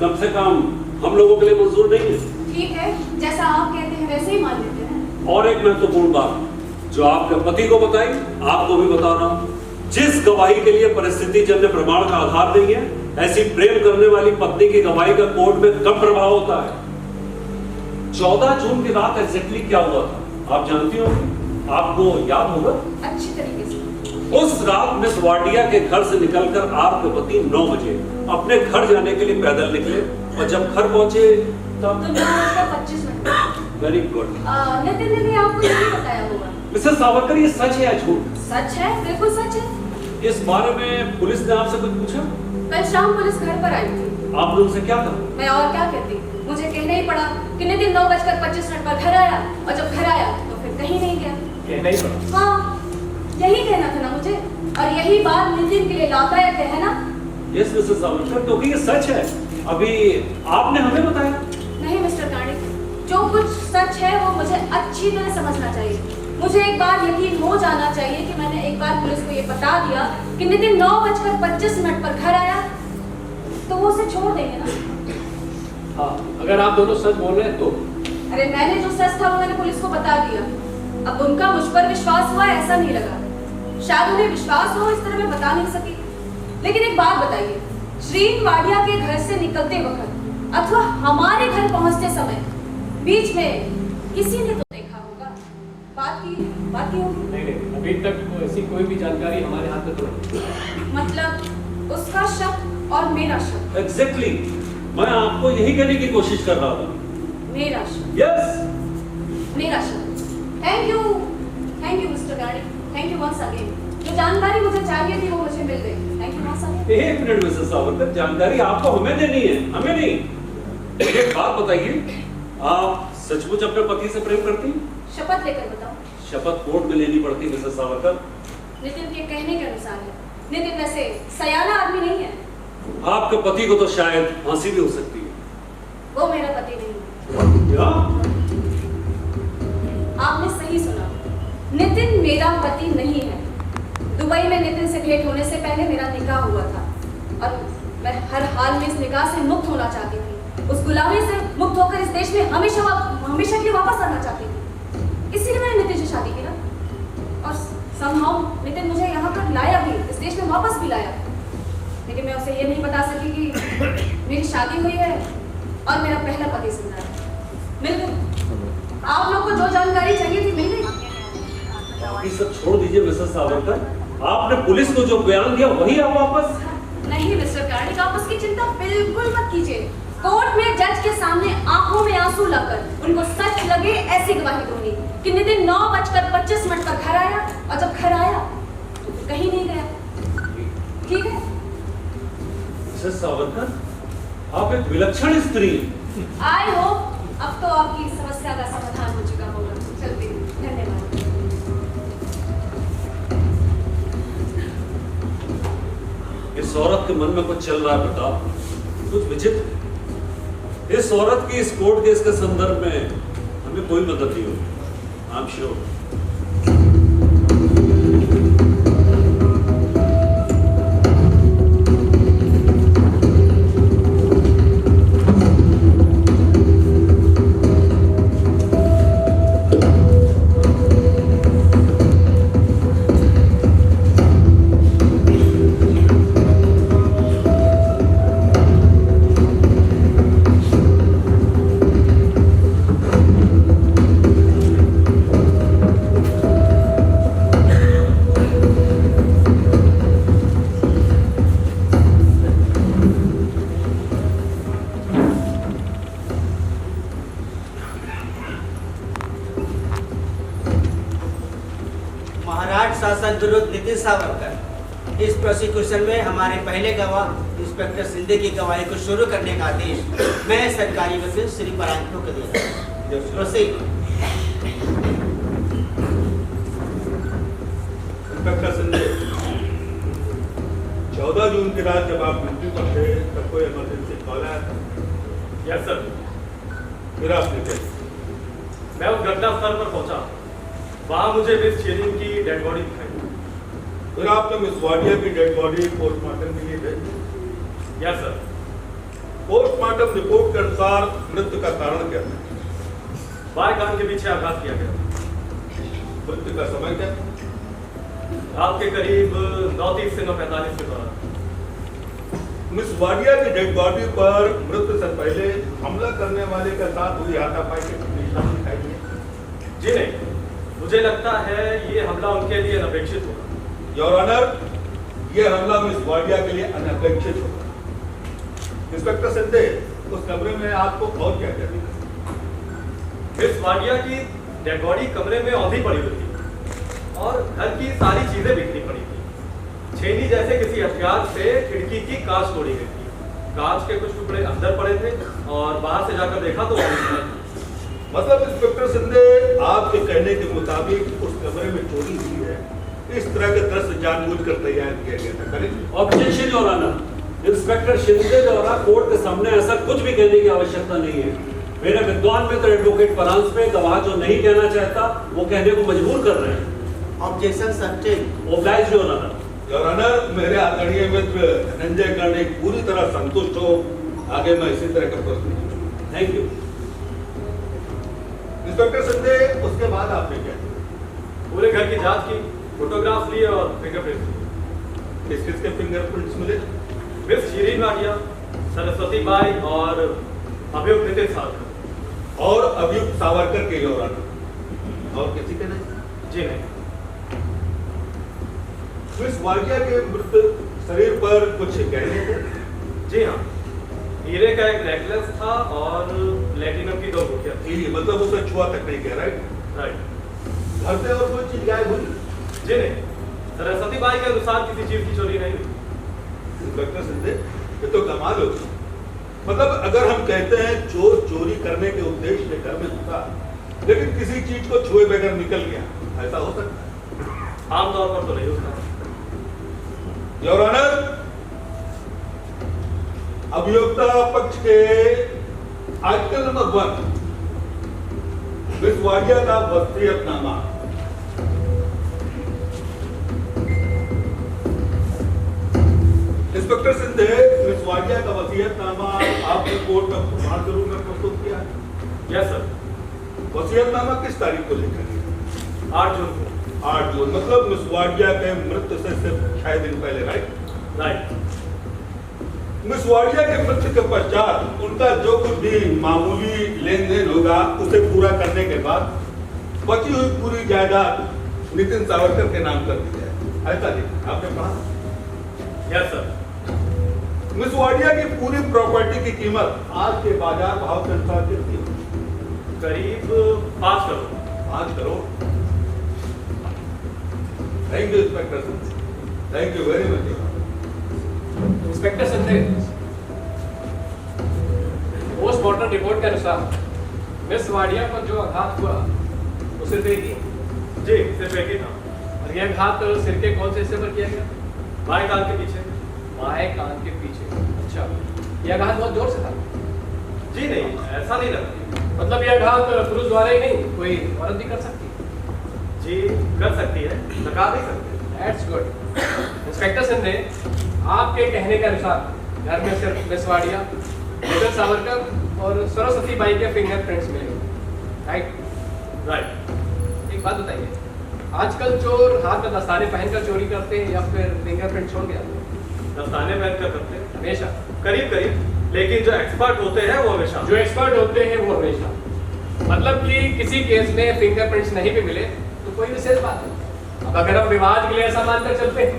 कम से कम हम लोगों के लिए मंजूर नहीं है। ठीक है, जैसा आप कहते हैं वैसे ही मान लेते हैं। और एक महत्वपूर्ण बात जो आपके पति को बताई, आपको भी बता रहा हूँ। जिस गवाही के लिए परिस्थिति जन्य प्रमाण का आधार नहीं है, ऐसी प्रेम करने वाली पत्नी की गवाही का कोर्ट में कम प्रभाव होता है। 14 जून की रात एग्जैक्टली क्या हुआ था आप जानती होंगी? आपको याद होगा? अच्छी तरीके से। उस रात मिस वाडिया के घर से निकलकर आपके पति 9 बजे अपने घर जाने के लिए पैदल निकले और जब घर पहुंचे तब तो 9:25। Very good. नितिन ने भी आपको यही बताया होगा। मिसेस सावरकर, ये सच है या झूठ? सच है, बिल्कुल सच है। इस बारे में पुलिस ने आपसे कुछ पूछा? कल शाम पुलिस घर पर आई थी। आपने उनसे क्या कहा? मैं और क्या कहती, मुझे कहना ही पड़ा कि नितिन 9:25 पर घर आया और जब घर आया तो फिर कहीं नहीं गया। कहना ही पड़ा? हाँ, यही कहना था ना मुझे, और यही बात नितिन के लिए लाभदायक है ना? यस मिसेस सावरकर, क्योंकि ये सच है। अभी आपने हमें बताया। नहीं मिस्टर कार्निक, जो कुछ सच है वो मुझे अच्छी तरह समझना चाहिए। मुझे एक बार यकीन हो जाना चाहिए कि मैंने एक बार पुलिस को ये बता दिया कि नितिन 9:25 पर घर आया तो वो उसे छोड़ देंगे ना। हाँ, अगर आप दोनों सच बोल रहे हैं तो अरे मैंने जो सच था वो मैंने पुलिस को बता दिया। अब उनका मुझ पर विश्वास हुआ ऐसा नहीं लगा, शायद उन्हें विश्वास हो इस तरह मैं बता नहीं सकी। लेकिन एक बात बताइए, श्रीन वाडिया के घर से निकलते वक्त अथवा हमारे घर पहुंचते समय बीच में किसी ने तो देखा होगा, बात की होगी। नहीं, अभी तक ऐसी कोई भी जानकारी हमारे हाथ में तो नहीं। मतलब उसका शक और मेरा शक। एग्जैक्टली, मैं आपको यही कहने की कोशिश कर रहा था। मेरा शक। यस, मेरा शक। Thank you mister Gadi, thank you once again. जो जानकारी मुझे चाहिए थी वो मुझे मिल गई। Thank you once again. एक मिनट मिसेस सावरकर, जानकारी आपको हमें देनी है, हमें नहीं। एक बात बताइए, आप सचमुच अपने पति से प्रेम करती हैं? शपथ लेकर बताओ। शपथ कोर्ट में लेनी पड़ती मिसेस सावरकर। नितिन के कहने के अनुसार है। नितिन वैसे सयाना आदमी नहीं है। आपके पति को तो शायद फांसी भी हो सकती है। वो मेरा पति नहीं है। क्या? आपने सही सुना, नितिन मेरा पति नहीं है। दुबई में नितिन से भेंट होने से पहले मेरा निकाह हुआ था और मैं हर हाल में इस निकाह से मुक्त होना चाहती थी। उस गुलामी से मुक्त होकर इस देश में हमेशा के लिए वापस आना चाहती थी। इसीलिए मैंने नितिन से शादी की ना, और समहाउ नितिन मुझे यहाँ पर लाया भी, इस देश में वापस भी लाया। लेकिन मैं उसे ये नहीं बता सकी कि मेरी शादी हुई है और मेरा पहला पति जिंदा है। मिल गई आप लोग को जो जानकारी चाहिए थी, मिल गई। बाकी सब छोड़ दीजिए मिसेस सावरकर, आपने पुलिस को जो बयान दिया वही आप वापस। नहीं मिस्टर कार्निक, आप उसकी चिंता बिल्कुल मत कीजिए। कोर्ट में जज के सामने आंखों में आंसू लाकर उनको सच लगे ऐसी गवाही दूंगी कि नितिन 9:25 पर घर आया, और जब घर आया तो कहीं नहीं गया। ठीक है मिसेस सावरकर, आप एक विलक्षण स्त्री हैं। आई होप अब तो आपकी समस्या का समाधान हो चुका होगा। चलती हूँ, धन्यवाद। इस औरत के मन में कुछ चल रहा है बेटा, कुछ विचित्र। इस औरत की इस कोर्ट केस के संदर्भ में हमें कोई मदद नहीं होगी, आई एम श्योर। शासन विरुद्ध नितिन सावरकर। इस प्रोसिक्यूशन में हमारे पहले गवाह इंस्पेक्टर सिंधे की गवाही को शुरू करने का आदेश मैं सरकारी वकील श्री पराग को दे रहा हूं। प्रोसीड। इंस्पेक्टर सिंधे, 14 जून की रात जब आप ड्यूटी पर थे तब कोई इमरजेंसी कॉल आया था? Yes sir. फिर आपने क्या? मैं उस घटनास्थल पर पहुंचा, वहां मुझे मिस चेरिंग की डेड बॉडी दिखाई। फिर आपने मिस वाडिया की डेड बॉडी पोस्टमार्टम के लिए भेजी? Yes sir. पोस्टमार्टम रिपोर्ट के अनुसार मृत्यु का कारण क्या था? बाएं कान के पीछे आघात किया गया। मृत्यु का समय क्या था? रात के करीब 9:30 से 9:45 के दौरान। मिस वाडिया की डेड बॉडी पर मृत्यु से पहले हमला करने वाले के साथ हुई हाथापाई के कुछ निशान दिखाई दिए? जी नहीं, मुझे लगता है ये हमला उनके लिए अनपेक्षित होगा। योर ऑनर, ये हमला मिस वाडिया के लिए अनपेक्षित होगा। इंस्पेक्टर सिंधे, उस कमरे में आपको और क्या क्या दिखा? मिस वाडिया की डेड बॉडी कमरे में औंधी पड़ी हुई थी और घर की सारी चीजें बिखरी पड़ी थी। छेनी जैसे किसी हथियार से खिड़की की कांच तोड़ी गई थी। कांच के कुछ टुकड़े अंदर पड़े थे और बाहर से जाकर देखा तो मतलब इंस्पेक्टर सिंधे, आपके कहने के मुताबिक उस कमरे में चोरी हुई है, इस तरह के दृश्य जानबूझकर तैयार किया गया था, correct? Objection your honour, inspector Shinde द्वारा कोर्ट के सामने ऐसा कुछ भी कहने की आवश्यकता नहीं है। मेरे विद्वान मित्र एडवोकेट परांस में गवाह जो नहीं कहना चाहता वो कहने को मजबूर कर रहे हैं। Objection sustain. Obliged your honour. Your honour, मेरे आदरणीय मित्र धनंजय कर्णिक पूरी तरह संतुष्ट हो, आगे मैं इसी तरह का प्रश्न। Thank you. इंस्पेक्टर संजय, उसके बाद आपने क्या किया? पूरे घर की जांच की, फोटोग्राफ लिए और फिंगरप्रिंट्स लिए। किस किस के फिंगरप्रिंट्स मिले? मिस शिरीन वाडिया, सरस्वती बाई और अभियुक्त नितिन सावरकर। और अभियुक्त सावरकर के योर ऑनर, और किसी के नहीं? जी नहीं। मिस वाडिया के मृत शरीर पर कुछ गहने थे? जी हाँ, हीरे का एक नेकलेस था और प्लेटिनम की 2 अंगूठियां थी। मतलब उसे छुआ तक नहीं कह, राइट? राइट। घर से और कोई चीज गायब हुई? जी नहीं, सरस्वती बाई के अनुसार किसी चीज की चोरी नहीं हुई। इंस्पेक्टर संजय, ये तो कमाल हो गई। मतलब अगर हम कहते हैं चोर चोरी करने के उद्देश्य से घर में घुसा, लेकिन किसी चीज को छुए बगैर निकल गया, ऐसा हो सकता है? आमतौर पर तो नहीं होता। योर ऑनर, अभियोक्ता पक्ष के आर्टिकल नंबर 1, मिस वाडिया का वसीयतनामा। इंस्पेक्टर संजय, मिस वाडिया का वसीयतनामा आपने कोर्ट में प्रमाण के रूप में प्रस्तुत किया है? Yes sir. वसीयतनामा किस तारीख को लिखा गया? 8 जून को। 8 जून, मतलब मिस वाडिया के मृत्यु से सिर्फ 6 दिन पहले, राइट? राइट। मिस वाडिया के मृत्यु के पश्चात उनका जो कुछ भी मामूली लेन देन होगा, उसे पूरा करने के बाद बची हुई पूरी जायदाद नितिन सावरकर के नाम कर दी जाए, ऐसा लिखा आपने पढ़ा? Yes sir. मिस वाडिया की पूरी प्रॉपर्टी की कीमत आज के बाजार भाव के अनुसार कितनी होगी? करीब 5 crore. 5 crore. Thank you inspector Sanjay, thank you very much. Inspector Sanjay, postmortem report के अनुसार मिस वाडिया पर जो आघात हुआ वो सिर्फ एक ही? जी, सिर्फ एक ही था। और यह आघात सिर के कौन से हिस्से पर किया गया? बाएं कान के पीछे। बाएं कान के पीछे। अच्छा, यह आघात बहुत जोर से था? जी नहीं, ऐसा नहीं लगा। मतलब यह आघात पुरुष द्वारा ही नहीं, कोई औरत भी कर सकती? जी कर सकती है, लगा नहीं सकते। That's good. इंस्पेक्टर संजय, आपके कहने के अनुसार घर में सिर्फ मिस वाडिया, नितिन सावरकर और सरस्वती बाई के फिंगरप्रिंट्स मिले, राइट? राइट। एक बात बताइए, आजकल चोर हाथ में दस्ताने पहनकर चोरी करते हैं या फिर फिंगरप्रिंट छोड़ के जाते हैं? दस्ताने पहनकर करते हैं हमेशा? करीब करीब, लेकिन जो एक्सपर्ट होते हैं वो हमेशा। जो एक्सपर्ट होते हैं वो हमेशा। मतलब कि किसी केस में फिंगरप्रिंट्स नहीं भी मिले तो कोई विशेष बात नहीं। अब अगर हम विवाद के लिए ऐसा मानकर चलते हैं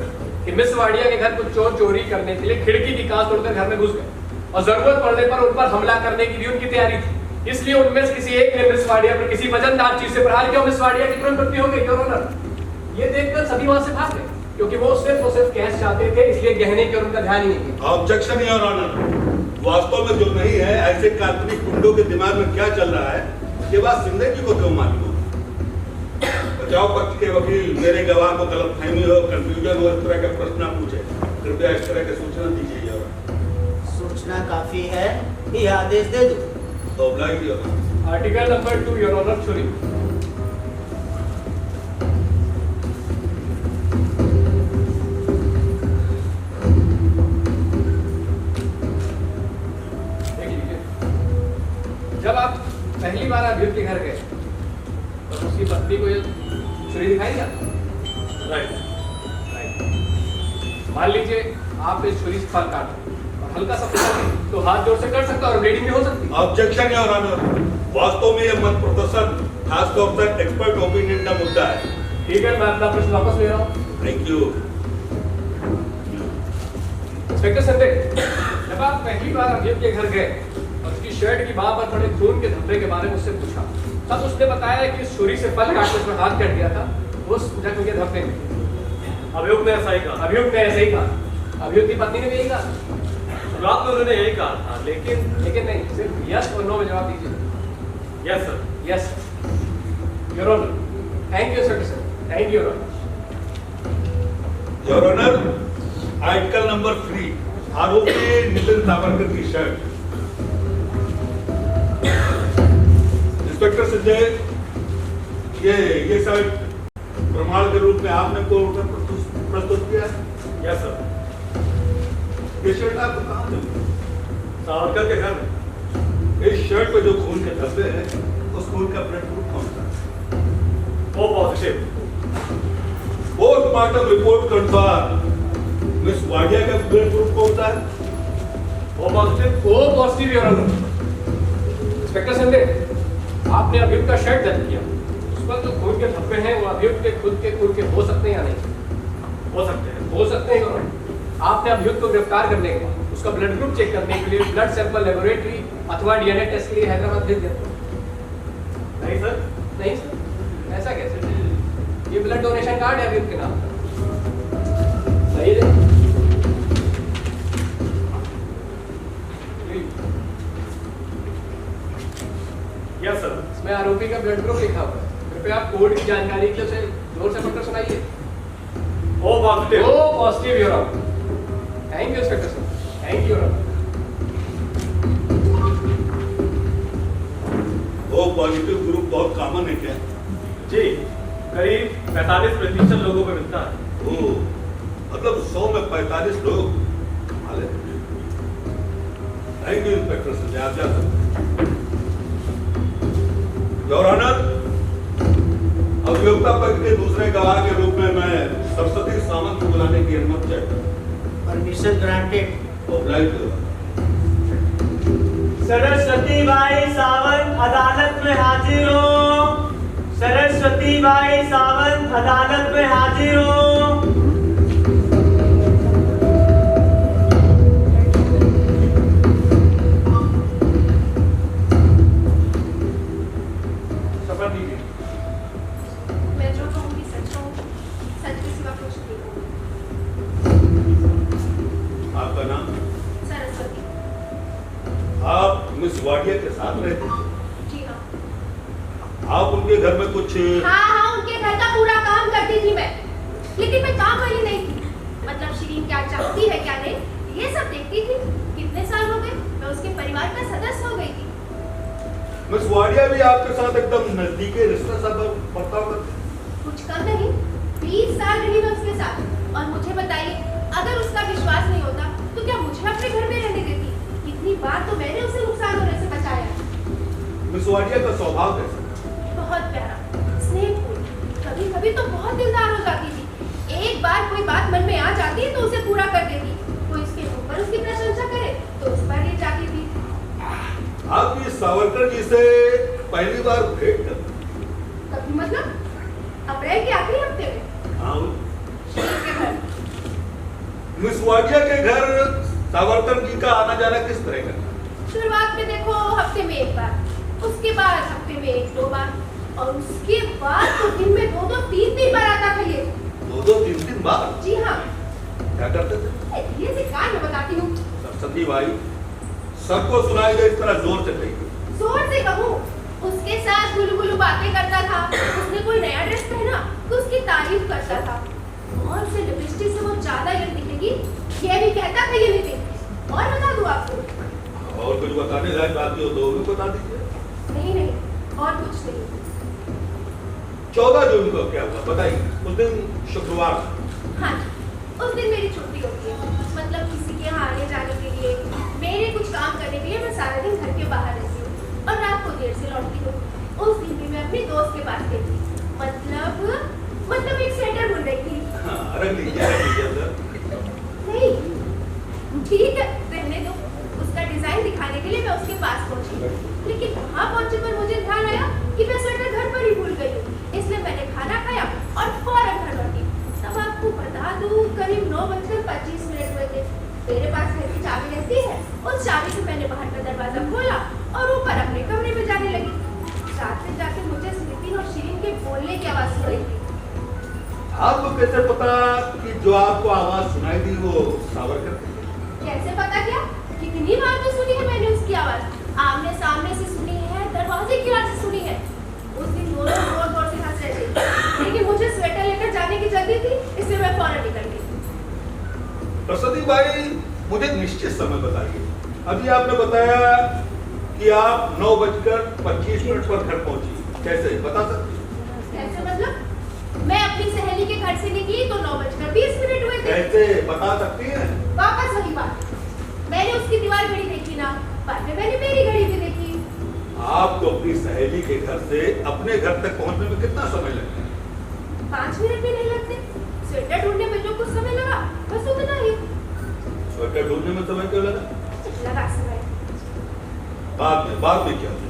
कि मिस वाडिया के घर कुछ चोर चोरी करने के लिए खिड़की की कांच तोड़कर घर में घुस गए और जरूरत पड़ने पर उन पर हमला करने की भी उनकी तैयारी थी, इसलिए उनमें से किसी एक ने मिस वाडिया पर किसी वजनदार चीज से प्रहार किया, मिस वाडिया की तुरंत मृत्यु हो गई, योर ऑनर। ये देखकर सभी वहां से भाग गए क्योंकि वो सिर्फ कैश चाहते थे, इसलिए गहने की और उनका ध्यान ही नहीं किया। ऑब्जेक्शन योर ऑनर, वास्तव में जो नहीं है, ऐसे काल्पनिक गुंडों के दिमाग में क्या चल रहा है, ये बात जिंदगी को क्यों मालूम हो? बचाव पक्ष के वकील मेरे गवाह को गलतफहमी हो, कंफ्यूजन हो, इस तरह के प्रश्न पूछे, कृपया इस तरह की सूचना दीजिए। सूचना काफी है, ये आदेश दे दो। तो oblige your honour. Article number 2, your honour, चोरी। जब आप पहली बार अभियुक्त के घर गए तो उसकी पत्नी को ये छुरी दिखाई दिया? राइट। मान लीजिए आप इस छुरी से फल काट और हल्का सा फुला तो हाथ जोर से कट सकता और ब्लीडिंग भी हो सकती। ऑब्जेक्शन योर ऑनर, वास्तव में यह मत प्रदर्शन खासतौर पर एक्सपर्ट ओपिनियन का मुद्दा है। ठीक है, मैं अपना प्रश्न वापस ले रहा हूँ। Thank you. इंस्पेक्टर संजय, जब आप पहली बार अभियुक्त के घर गए और उसकी शर्ट की बाह पर पड़े खून के धब्बे के बारे में उससे पूछा, तब उसने बताया कि इस छुरी से फल काटने में हाथ कट गया था उस जख्म के धब्बे में। अभियुक्त ने ऐसा ही कहा। अभियुक्त ने ऐसे ही कहा। अभियुक्त की पत्नी ने भी यही कहा। शुरुआत में उन्होंने यही कहा था, लेकिन नहीं, सिर्फ यस और नो में जवाब दीजिए। Yes sir. Yes your honour. Thank you sir. Thank you your honour, article number 3, आरोपी नितिन सावरकर की शर्ट। इंस्पेक्टर संजय, ये शर्ट प्रमाण के रूप में आपने कोर्ट में प्रस्तुत किया है? Yes sir. ये शर्ट आपको कहाँ से? सावरकर के घर में। इस शर्ट पे जो खून के धब्बे हैं, उसको खून का ब्लड ग्रुप कौन सा? O positive. पोस्टमार्टम रिपोर्ट के अनुसार मिस वाडिया का ब्लड ग्रुप कौन सा है? O positive. O positive your honour. Inspector Sande, आपने अभियुक्त का शर्ट दर्ज किया, उस पर जो खून के धब्बे हैं वो अभियुक्त के खुद के खून के हो सकते हैं या नहीं? हो सकते हैं। हो सकते हैं योर ऑनर। आपने अभियुक्त को गिरफ्तार करने के बाद उसका ब्लड ग्रुप चेक करने के लिए ब्लड सैंपल लेबोरेटरी अथवा डीएनए टेस्ट के लिए हैदराबाद भेज दिया? नहीं सर। नहीं सर, ऐसा कैसे? ये ब्लड डोनेशन कार्ड है अभियुक्त के नाम पर। सही है। Yes sir. इसमें आरोपी का ब्लड ग्रुप लिखा हुआ है। कृपया आप कोर्ट की जानकारी के लिए उसे जोर से पढ़कर सुनाइए। O positive. O positive your honour. Thank you inspector sir, thank you your honour. O positive group बहुत कॉमन है क्या? जी, करीब 45% लोगों को मिलता है। ओ, मतलब 100 में 45 लोग। कमाल है। थैंक यू इंस्पेक्टर संजय, आप जा सकते हैं। योर ऑनर, अभियोक्ता पक्ष के दूसरे गवाह के रूप में मैं सरस्वती सावंत को बुलाने की अनुमति चाहता हूं। Permission granted. Oblige. Saraswati Bai Sawant अदालत में हाजिर हो। सरस्वती बाई सावंत अदालत में हाजिर हो। शपथ दीजिए। मैं जो कहूँगी सच कहूँगी, सच के सिवा कुछ नहीं कहूँगी। आपका नाम? सरस्वती। आप मिस वाडिया के साथ रहते थे? जी हाँ। आप उनके घर में कुछ? हाँ, उनके घर का पूरा काम करती थी मैं, लेकिन मैं काम वाली नहीं थी। मतलब शिरीन क्या चाहती है क्या नहीं, ये सब देखती थी। कितने साल हो गए मैं उसके परिवार का सदस्य हो गई थी। मिस वाडिया भी आपके साथ एकदम नजदीकी रिश्ता सा बर्ताव करती? कुछ कम नहीं, 20 साल रही मैं उसके साथ। और मुझे बताइए, अगर उसका विश्वास नहीं होता तो क्या मुझे अपने घर में रहने देती? कितनी बार तो मैंने उसे नुकसान होने से बचाया। मिस वाडिया का स्वभाव कैसा? बहुत प्यारा, स्नेहपूर्ण, कभी कभी तो बहुत दिलदार हो जाती थी। एक बार कोई बात मन में आ जाती तो उसे पूरा कर देती। कोई उसके ऊपर उसकी प्रशंसा करे तो उस पर ले जाती थी। आप इस सावरकर जी से पहली बार भेंट कर? कभी मतलब अप्रैल के आखिरी हफ्ते में। हाँ। शिरीन के घर। मिस वाडिया के घर सावरकर जी का आना जाना किस तरह का? शुरुआत में देखो हफ्ते में एक बार, उसके बाद हफ्ते में 1-2 बार, और उसके बाद तो दिन में 2-2, 3-3 बार आता था ये। 2-2, 3-3 बार? जी हाँ। क्या करते थे? ये से कान में बताती हूँ। सरस्वती भाई, सबको सुनाई दे, इस तरह जोर से कहिए। जोर से कहूँ, उसके साथ गुलगुलू बातें करता था। उसने कोई नया ड्रेस पहना तो उसकी तारीफ करता था, और उसे लिपस्टिक से वो ज्यादा यंग दिखेगी ये भी कहता था। ये मीटिंग और बता दूँ आपको? और कुछ बताने लायक बात हो तो भी बता दीजिए। नहीं नहीं, और कुछ नहीं। 14 जून को क्या हुआ बताइए? उस दिन शुक्रवार। हाँ, उस दिन मेरी छुट्टी होती है। मतलब किसी के यहाँ आने जाने के लिए, मेरे कुछ काम करने के लिए मैं सारा दिन घर के बाहर रहती हूँ और रात को देर से लौटती हूँ। उस दिन भी मैं अपनी दोस्त के पास गई थी। मतलब एक स्वेटर बुन रही थी। हाँ, रख लीजिए सर। नहीं, ठीक है, रहने दो। उसका डिजाइन दिखाने के लिए मैं उसके पास पहुंची, लेकिन वहाँ पहुंचे पर मुझे ध्यान आया कि मैं स्वेटर घर पर ही भूल गई हूँ। इसलिए मैंने खाना खाया और फौरन घर लौटी। तब आपको बता दूँ, करीब 9:25 हुए थे। मेरे पास घर की चाबी रहती है, उस चाबी से मैंने बाहर का दरवाजा खोला और ऊपर अपने कमरे में जाने लगी। रात में जाके मुझे नितिन और शिरीन के बोलने की आवाज सुन रही थी। आपको कैसे पता कि जो आपको आवाज सुनाई दी वो सावरकर थी? कैसे पता क्या? कितनी बार तो सुनी है मैंने उसकी आवाज। आमने सामने से सुनी है, दरवाजे की ओर से सुनी है। उस दिन दोनों जोर जोर से हंस रहे थे, लेकिन मुझे स्वेटर लेकर जाने की जल्दी थी, इसलिए मैं फौरन निकल गई। सरस्वती भाई, मुझे निश्चित समय बताइए। अभी आपने बताया कि आप 9:25 पर घर पहुंची, कैसे बता सकते? कैसे मतलब? मैं अपनी सहेली के घर से निकली तो 9:20 हुए थे। कैसे बता सकती हैं? वापस वही बात, मैंने उसकी दीवार घड़ी देखी ना, बाद में मैंने मेरी घड़ी भी देखी। आपको अपनी सहेली के घर से अपने घर तक पहुंचने में कितना समय लगता है? 5 मिनट भी नहीं लगते। स्वेटर ढूंढने में जो कुछ समय लगा बस उतना ही। स्वेटर ढूंढने में समय क्यों लगा? लगा समय। बाद में क्या हुआ?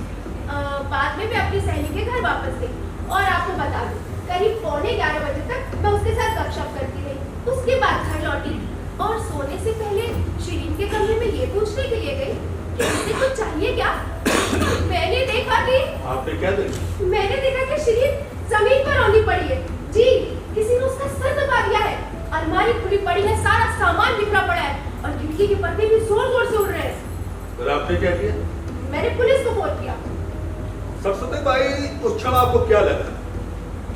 बाद में मैं अपनी सहेली के घर वापस गई और आपको बता दूं करीब 11:15 बजे तक मैं उसके साथ गपशप करती रही। उसके बाद घर लौटी और सोने से पहले शिरीन के कमरे में ये पूछने के लिए गई कि उसे कुछ चाहिए क्या। मैंने देखा कि आपने क्या देखा? मैंने देखा कि शिरीन जमीन पर रोनी पड़ी है। जी, किसी ने उसका सर दबा दिया है। अलमारी खुली पड़ी है, सारा सामान बिखरा पड़ा है और खिड़की के पर्दे भी जोर-जोर से उड़ रहे हैं। फिर आपने क्या किया? मैंने पुलिस को फोन किया। सरस्वती बाई, उस क्षण आपको क्या लगा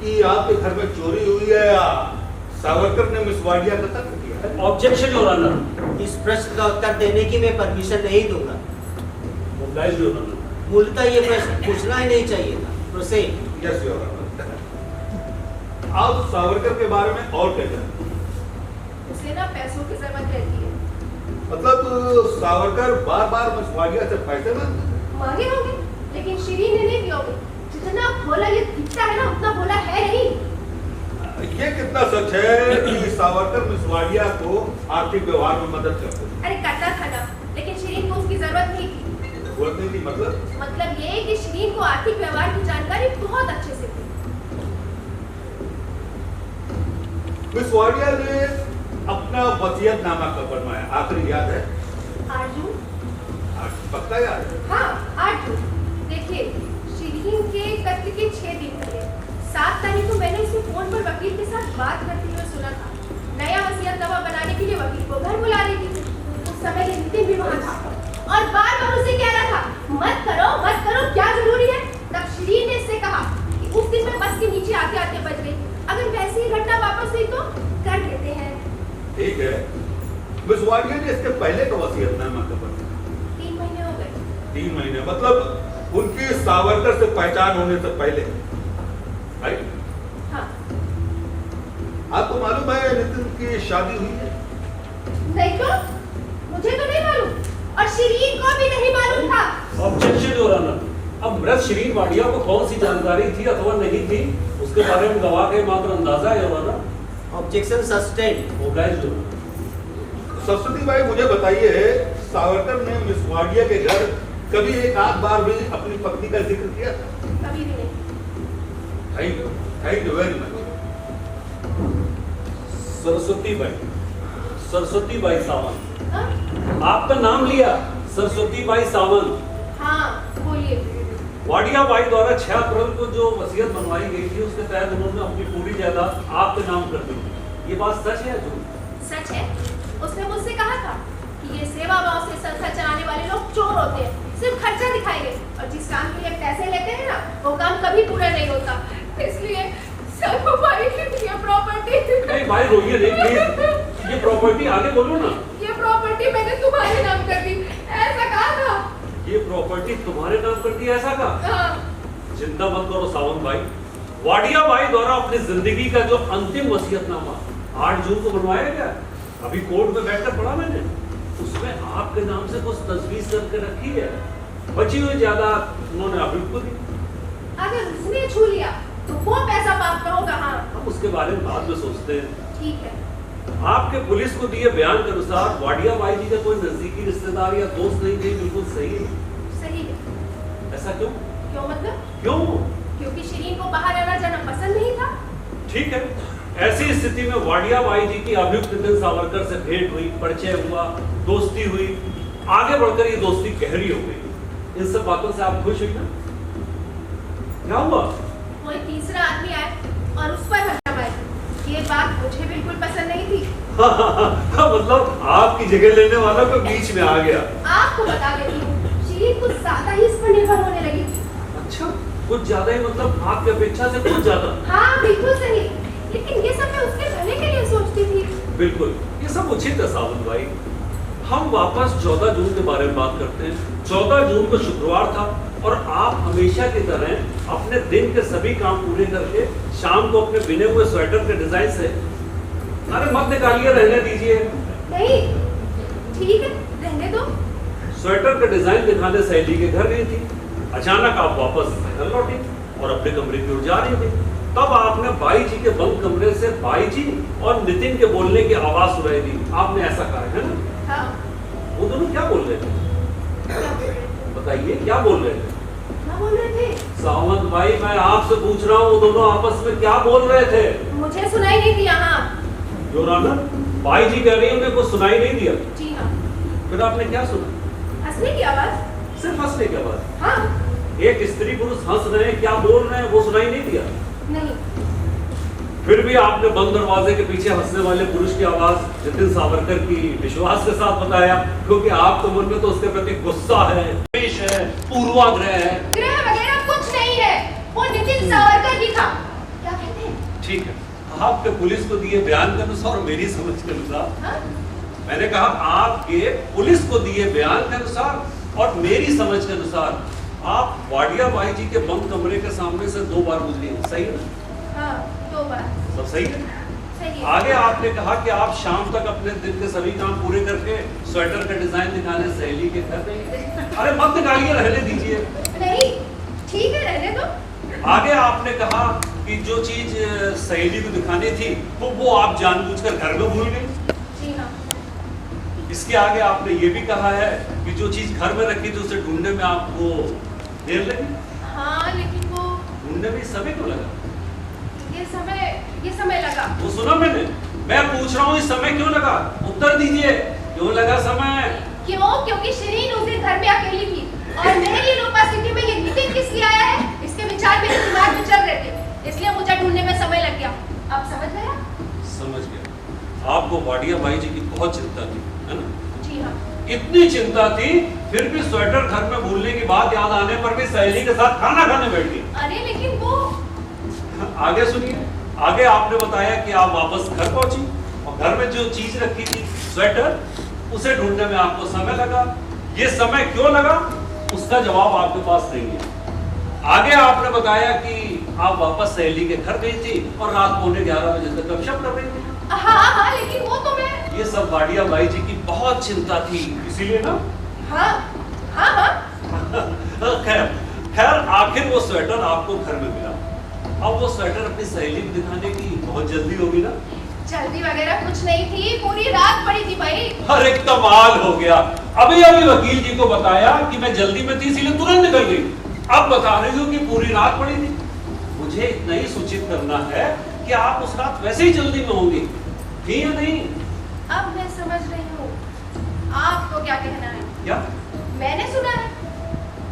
कि आपके घर में चोरी हुई है या सावरकर ने मिस वाडिया का कत्ल किया है? Objection your honour. इस प्रश्न का उत्तर देने की मैं परमिशन नहीं दूंगा। Mobile your honour. मूलतः ये प्रश्न पूछना ही नहीं चाहिए था। प्रोसीड। Yes your honour. आप सावरकर के बारे में और क्या जानते हैं? उसे ना पैसों की जरूरत रहती है। मतलब सावरकर बार-बार मिस वाडिया से पैसे मांगे होंगे, लेकिन शिरीन ने नहीं दिए होंगे। जितना भोला ये दिखता है ना उतना भोला है नहीं। ये कितना सच है कि सावरकर मिस वाडिया को आर्थिक व्यवहार में मदद करते थे? अरे करता था ना, लेकिन शिरीन को उसकी जरूरत नहीं थी। जरूरत नहीं थी मतलब ये कि शिरीन को आर्थिक व्यवहार की जानकारी बहुत अच्छे से थी। मिस वाडिया ने अपना वसीयतनामा कब बनवाया, आखिरी याद है? 8 जून। पक्का याद है? हाँ, 8 जून। देखिए, शिरीन के कत्ल के 6 दिन पहले 7 तारीख को मैंने उसे फोन पर वकील के साथ बात करते हुए सुना था। नया वसीयतनामा बनाने के लिए वकील को घर बुला रही थी। उस समय नितिन भी वहाँ था और बार-बार उसे कह रहा था, मत करो, क्या जरूरी है? तब शिरीन ने इससे कहा कि उस दिन मैं बस के नीचे आते-आते बच गई। अगर वैसी ही घटना वापस हुई तो कर देते हैं। ठीक है। मिस वाडिया ने इसके पहले का वसीयतनामा कब बनवाया? 3 महीने हो गए। 3 महीने मतलब उनकी सावरकर से पहचान होने से पहले, राइट? हाँ। आपको मालूम है नितिन की शादी हुई है? नहीं तो मुझे तो नहीं मालूम और शिरीन को भी नहीं मालूम था। Objection your honour. अब मृत शिरीन वाडिया को कौन सी जानकारी थी अथवा नहीं थी, उसके बारे में गवाह के मात्र अंदाजा है your honour. Objection sustained. Mobile your honour. Saraswati Bai, मुझे बताइए, सावरकर ने मिस वाडिया के घर कभी एक आध बार भी अपनी पत्नी का जिक्र किया था? कभी भी नहीं। Thank you very much. Saraswati Bai Sawant. हाँ? आपका नाम लिया, सरस्वती बाई सावंत। हाँ, बोलिए। वाडिया बाई द्वारा 6 अप्रैल को जो वसीयत बनवाई गई थी उसके तहत उन्होंने अपनी पूरी जायदाद आपके नाम कर दी। ये बात सच है? झूठ? सच है। उसने मुझसे कहा था कि ये सेवा भाव से संस्था चलाने वाले लोग चोर होते हैं, सिर्फ खर्चा दिखाएंगे और जिस काम के लिए पैसे लेते हैं ना वो काम कभी पूरा नहीं होता। इसलिए सबको भाई ये प्रॉपर्टी। नहीं भाई रोइए नहीं प्लीज। ये प्रॉपर्टी आगे बोलो ना। ये प्रॉपर्टी मैंने तुम्हारे नाम कर दी, ऐसा कहा था। ये प्रॉपर्टी तुम्हारे नाम कर दी, ऐसा कहा? हाँ। चिंता मत करो सावंत भाई। वाडिया बाई द्वारा अपनी जिंदगी का जो अंतिम वसीयतनामा 8 जून को बनवाया गया, अभी कोर्ट में बैठकर पढ़ा मैंने, उसमें आपके नाम से कुछ तजवीज करके रखी है। बची हुई जायदाद उन्होंने अभी को दी। अगर उसने छू लिया तो वो पैसा प्राप्त होगा। हाँ, हम उसके बारे में बाद में सोचते हैं। ठीक है। आपके पुलिस को दिए बयान के अनुसार वाडिया बाई जी का कोई नजदीकी रिश्तेदार या दोस्त नहीं थे, बिल्कुल सही है? सही है। ऐसा क्यों? क्यों मतलब? क्यों? क्योंकि शिरीन को बाहर आना जाना पसंद नहीं था। ठीक है। ऐसी स्थिति में वाडिया बाई जी की अभियुक्त नितिन सावरकर से भेंट हुई, परिचय हुआ, दोस्ती हुई, आगे बढ़कर ये दोस्ती गहरी हो गई। इन सब बातों से आप खुश हुई ना? क्या हुआ? कोई तीसरा आदमी आए और उस पर हल्ला मारे, ये बात मुझे बिल्कुल पसंद नहीं थी। मतलब आपकी जगह लेने वाला कोई बीच में आ गया। आपको बता देती हूँ, शिरीन कुछ ज्यादा ही इस पर निर्भर होने लगी थी। अच्छा, कुछ ज्यादा ही मतलब आपकी अपेक्षा से कुछ ज्यादा? हाँ, बिल्कुल सही। लेकिन ये सब मैं उसके भले के लिए सोचती थी। बिल्कुल, ये सब उचित है सावंत भाई। हम वापस 14 जून के बारे में बात करते हैं। 14 जून को शुक्रवार था और आप हमेशा की तरह अपने दिन के सभी काम पूरे करके शाम को अपने बिने हुए स्वेटर के डिजाइन से, अरे मत निकालिए, रहने दीजिए। नहीं, ठीक है, रहने दो। स्वेटर का डिजाइन दिखाने सहेली के घर गई थी। अचानक आप वापस घर लौटे और अपने कमरे की ओर जा रहे थे। तब आपने बाई जी के बंद कमरे से बाई जी और नितिन के बोलने की आवाज सुनाई दी। आपने ऐसा कहा है ना? हाँ। वो दोनों क्या बोल रहे थे? बताइए क्या बोल रहे थे? क्या बोल रहे थे? सावंत भाई, मैं आपसे पूछ रहा हूँ वो दोनों आपस में क्या बोल रहे थे? मुझे सुनाई नहीं दिया। हाँ योर ऑनर, बाई जी कह रही है उन्हें कुछ सुनाई नहीं दिया। जी हाँ। फिर आपने क्या सुना? हंसने की आवाज। सिर्फ हंसने की आवाज? हाँ। एक स्त्री पुरुष हंस रहे हैं, क्या बोल रहे हैं वो सुनाई नहीं दिया? नहीं। फिर भी आपने बंद दरवाजे के पीछे हंसने वाले पुरुष की आवाज नितिन सावरकर की विश्वास के साथ बताया, क्योंकि आपके मन में तो उसके प्रति गुस्सा है, द्वेष है, पूर्वाग्रह है। ग्रह वगैरह कुछ नहीं है, वो नितिन सावरकर ही था। क्या कहते हैं? ठीक है, आपके पुलिस को दिए बयान के अनुसार और मेरी समझ के अनुसार, हाँ? मैंने कहा आपके पुलिस को दिए बयान के अनुसार और मेरी समझ के अनुसार आप वाडिया बाई जी के बंद कमरे के सामने से 2 बार गुजरी, सही है ना? हाँ, 2 बार। सब सही है? सही है। आगे आपने कहा कि आप शाम तक अपने दिन के सभी काम पूरे करके स्वेटर का डिजाइन दिखाने सहेली के घर गए। अरे मत निकालिए, रहने दीजिए। नहीं, ठीक है, रहने दो। आगे आपने कहा कि जो चीज सहेली को दिखानी थी वो आप जानबूझकर घर में भूल गई। जी हाँ। इसके आगे आपने ये भी कहा है कि जो चीज घर में रखी थी उसे ढूंढने में आपको देर लगी। हाँ, लेकिन वो ढूंढने में समय क्यों लगा? ये समय लगा। वो सुना मैंने, मैं पूछ रहा हूँ इस समय क्यों लगा? उत्तर दीजिए, क्यों लगा समय? क्यों? क्योंकि शिरीन उस दिन घर में अकेली थी और मेरी उपस्थिति में ये नितिन किस लिए आया है, इसके विचार मेरे दिमाग में चल रहे थे, इसलिए मुझे ढूंढने में समय लग गया। आप समझ गए? समझ गया। आपको वाडिया बाई जी की बहुत चिंता थी, है ना? जी हाँ। इतनी चिंता थी, फिर भी स्वेटर घर में भूलने की बात याद आने पर भी सहेली के साथ खाना खाने बैठ गई। अरे लेकिन वो आगे सुनिए। आगे आपने बताया कि आप वापस घर पहुंची और घर में जो चीज रखी थी स्वेटर, उसे ढूंढने में आपको समय लगा। ये समय क्यों लगा उसका जवाब आपके पास नहीं है। आगे आपने बताया कि आप वापस सहेली के घर गई थी और रात 11:15 बजे तक गपशप कर रही थी। हाँ, लेकिन वो तो मैं ये सब वाडिया बाई जी की बहुत चिंता थी, इसीलिए ना? हाँ। खैर आखिर वो स्वेटर आपको घर में मिला। अब वो स्वेटर अपनी सहेली को दिखाने की बहुत जल्दी होगी ना? जल्दी वगैरह कुछ नहीं थी, पूरी रात पड़ी थी भाई। अरे कमाल हो गया। अभी वकील जी को बताया कि मैं जल्दी में थी इसीलिए तुरंत निकल गई। अब बता रही हूँ कि पूरी रात पड़ी थी। मुझे इतना ही सूचित करना है कि आप उस रात वैसे ही जल्दी में होंगी, थी या नहीं? अब मैं समझ रही हूँ आपको क्या कहना है। क्या? मैंने सुना है।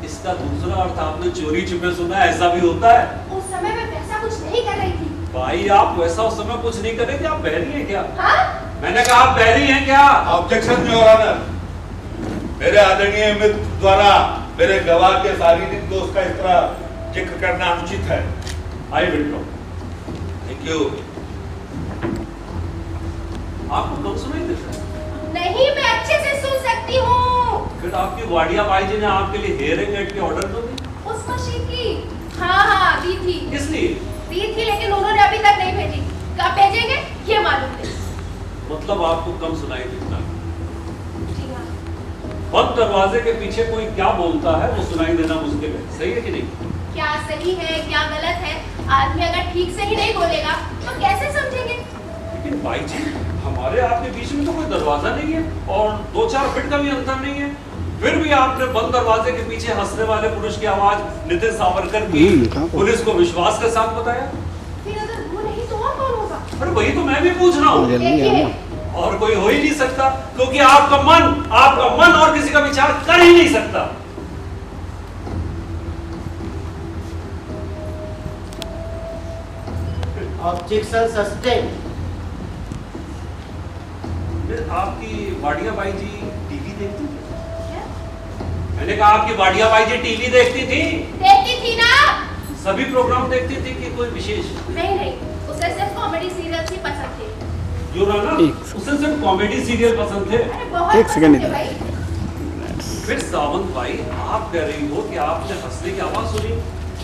इसका दूसरा अर्थ आपने चोरी छुपे सुना है, ऐसा भी होता है? उस समय मैं वैसा कुछ नहीं कर रही थी। भाई आप वैसा उस समय कुछ नहीं कर रहे थे, आप बहरी हैं क्या? हाँ? मैंने कहा आप बहरी हैं क्या? ऑब्जेक्शन योर ऑनर, मेरे आदरणीय मित्र द्वारा मेरे गवाह के शारीरिक दोष का इस तरह जिक्र करना अनुचित है। I will talk. Thank you. आपको कब सुनाई देता है? नहीं, मैं अच्छे से सुन सकती हूँ। फिर आपकी वाडिया बाई जी ने आपके लिए हेयरिंग एड की ऑर्डर तो दी? उस मशीन की हाँ दी थी। किस लिए? दी थी, लेकिन उन्होंने अभी तक नहीं भेजी। कब भेजेंगे ये मालूम नहीं। मतलब आपको कम सुनाई देता है? जी हाँ। बंद दरवाजे के पीछे कोई क्या बोलता है वो सुनाई देना मुश्किल है, सही है कि नहीं? क्या सही है क्या गलत है, आदमी अगर ठीक से ही नहीं बोलेगा तो कैसे समझेंगे? लेकिन भाई जी, हमारे आपके बीच में तो कोई दरवाजा नहीं है और 2-4 फीट का भी अंतर नहीं है, फिर भी आपने बंद दरवाजे के पीछे हंसने वाले पुरुष की आवाज नितिन सावरकर की पुलिस को विश्वास के साथ बताया। फिर अगर वो नहीं तो और कौन होगा? अरे वही तो मैं भी पूछ रहा हूँ। देखिए, और कोई हो ही नहीं सकता, क्योंकि आपका मन और किसी का विचार कर ही नहीं सकता। Objection sustain. आपकी वाडिया बाई जी टीवी देखती थी? क्या? मैंने कहा आपकी वाडिया बाई जी टीवी देखती थी? देखती थी ना। सभी प्रोग्राम देखती थी कि कोई विशेष? नहीं, उसे सिर्फ कॉमेडी सीरियल्स ही पसंद थे। योर ऑनर, उसे सिर्फ कॉमेडी सीरियल पसंद थे? अरे बहुत पसंद थे भाई। फिर सावंत भाई, आप कह रही हो कि आपने हंसने की आवाज सुनी,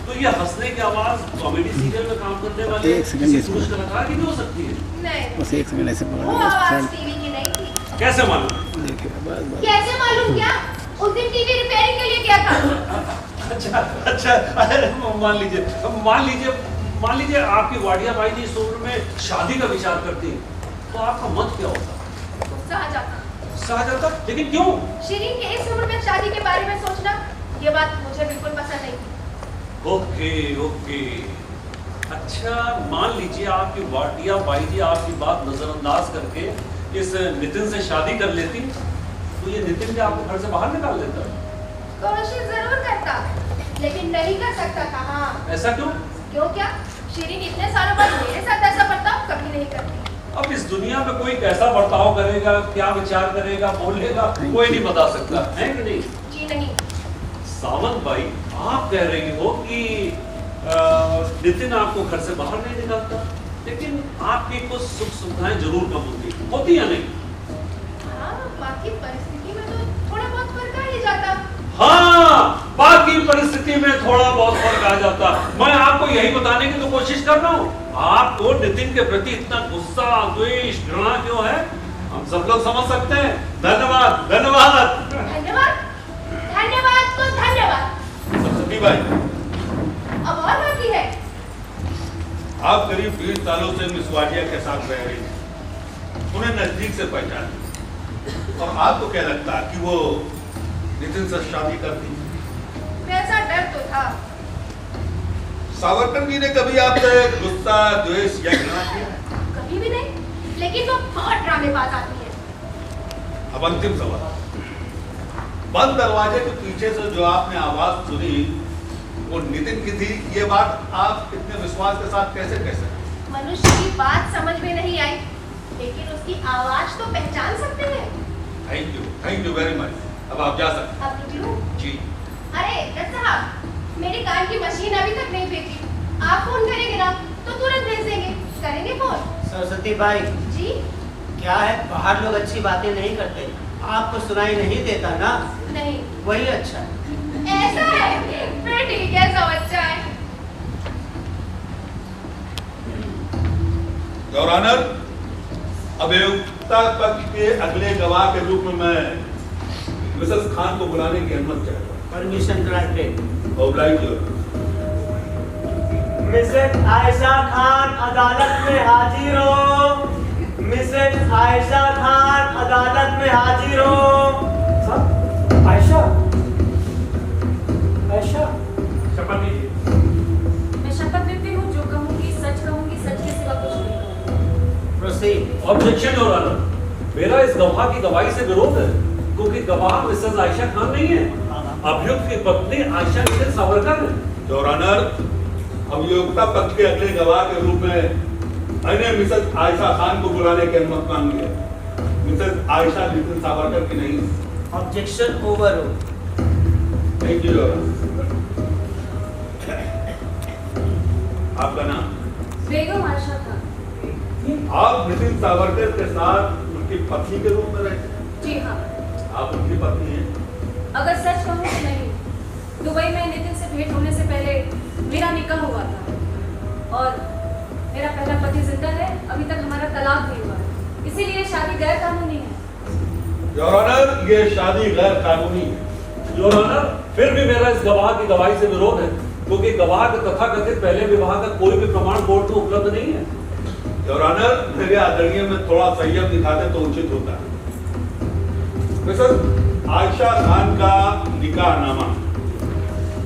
तो ये हंसने की आवाज कॉमेडी सीरियल में काम करने वाले किसी पुरुष कलाकार की भी हो सकती है? नहीं, बस एक सेकंड ऐसे वो पकड़ आवाज टीवी की नहीं थी। कैसे मालूम? देखिए बस कैसे मालूम? क्या उस दिन टीवी रिपेयरिंग के लिए गया था। अच्छा, मान लीजिए आपकी वाडिया बाई जी इस उम्र में शादी का विचार करती है, तो आपका मत क्या होता? शाहजादा? लेकिन क्यों? शिरीन के इस उम्र में शादी के बारे में सोचना, ये बात मुझे बिल्कुल पसंद नहीं। ओके। अच्छा, मान लीजिए आपकी वाडिया बाई जी आपकी बात नजरअंदाज करके इस नितिन से शादी कर लेती, तो ये नितिन भी आपको घर से बाहर निकाल देता? कोशिश जरूर करता, लेकिन नहीं कर सकता था। हाँ। ऐसा क्यों? क्यों क्या? शिरीन इतने सालों बाद मेरे साथ ऐसा बर्ताव कभी नहीं करती। अब इस दुनिया में कोई कैसा बर्ताव करेगा, क्या विचार करेगा, बोलेगा, कोई नहीं बता सकता, है कि नहीं? जी नहीं। सावंत भाई, आप कह रही हो कि नितिन आपको घर से बाहर नहीं निकालता, लेकिन आपकी कुछ सुख सुविधाएं जरूर कम होती या नहीं? हाँ, बाकी परिस्थिति में तो थोड़ा बहुत फर्क आ ही जाता। हाँ, बाकी परिस्थिति में थोड़ा बहुत फर्क आ जाता। मैं आपको यही बताने की तो कोशिश कर रहा हूँ, आपको नितिन के प्रति इतना गुस्सा, द्वेष, घृणा क्यों है, हम सब लोग समझ सकते हैं। धन्यवाद। तो धन्यवाद। सरस्वती बाई, अब और बाकी है। आप करीब 20 सालों से मिस वाडिया के साथ रह रही हैं, उन्हें नजदीक से पहचान, और आपको क्या लगता कि वो नितिन से शादी करती? वैसा डर तो था। सावरकर जी ने कभी आपसे गुस्सा, द्वेष या घृणा किया? कभी भी नहीं, लेकिन वो बहुत ड्रामेबाज आती है। अब अंतिम सवाल, बंद दरवाजे के पीछे से जो आपने आवाज सुनी वो नितिन की थी, ये बात आप इतने विश्वास के साथ कैसे कह सकते? मनुष्य की बात समझ में नहीं आई, लेकिन उसकी आवाज तो पहचान सकते हैं। Thank you very much. अब आप जा सकते हैं। अब निकलूं? जी। अरे दत्त साहब, मेरी कार की मशीन अभी तक नहीं भेजी। आप फोन करेंगे ना तो तुरंत भेज देंगे। करेंगे फोन? सरस्वती बाई जी। क्या है, बाहर लोग अच्छी बातें नहीं करते, आपको सुनाई नहीं देता ना? नहीं। वही अच्छा है। ऐसा है, फिर ठीक है, सब अच्छा है। योर ऑनर, अभियुक्ता पक्ष के अगले गवाह के रूप में मैं मिसेस खान को बुलाने की अनुमति चाहता हूँ। Permission granted. Oblige your. Mrs Ayesha Khan अदालत में हाजिर हो। मिसेस आयशा खान अदालत में हाजिर हो। आयशा, शपथ लीजिए। मैं शपथ लेती हूँ, जो कहूँगी सच कहूँगी, सच के सिवा कुछ नहीं कहूँगी। प्रोसीड। ऑब्जेक्शन योर ऑनर, मेरा इस गवाह की गवाही से विरोध है, क्योंकि गवाह मिसेस आयशा खान नहीं है, अभियुक्त की पत्नी आयशा नितिन सावरकर है। योर ऑनर, अभियुक्ता पक्ष के अगले गवाह के रूप में मैंने मिसेस आयशा खान को बुलाने की अनुमति मांगी है, मिसेस आयशा नितिन सावरकर की नहीं। Objection over. Thank you your honour. आपका नाम? बेगम आयशा खान। आप नितिन सावरकर के साथ उनकी पत्नी के रूप में रहते हैं? जी हाँ। आप उनकी पत्नी हैं? अगर सच कहूँ तो नहीं। दुबई में नितिन से भेंट होने से पहले मेरा निकाह हुआ था, और मेरा पहला पति जिंदा है, अभी तक हमारा तलाक नहीं हुआ है, इसीलिए शादी गैर कानूनी है। योर ऑनर, ये शादी गैर कानूनी है। योर ऑनर, फिर भी मेरा इस गवाह की गवाही से विरोध है, क्योंकि गवाह का तथाकथित पहले विवाह का कोई भी प्रमाण कोर्ट में उपलब्ध नहीं है। योर ऑनर, मेरे आदरणीय में थोड़ा संयम दिखाते तो उचित होता है। मिसेस आयशा खान का निकाहनामा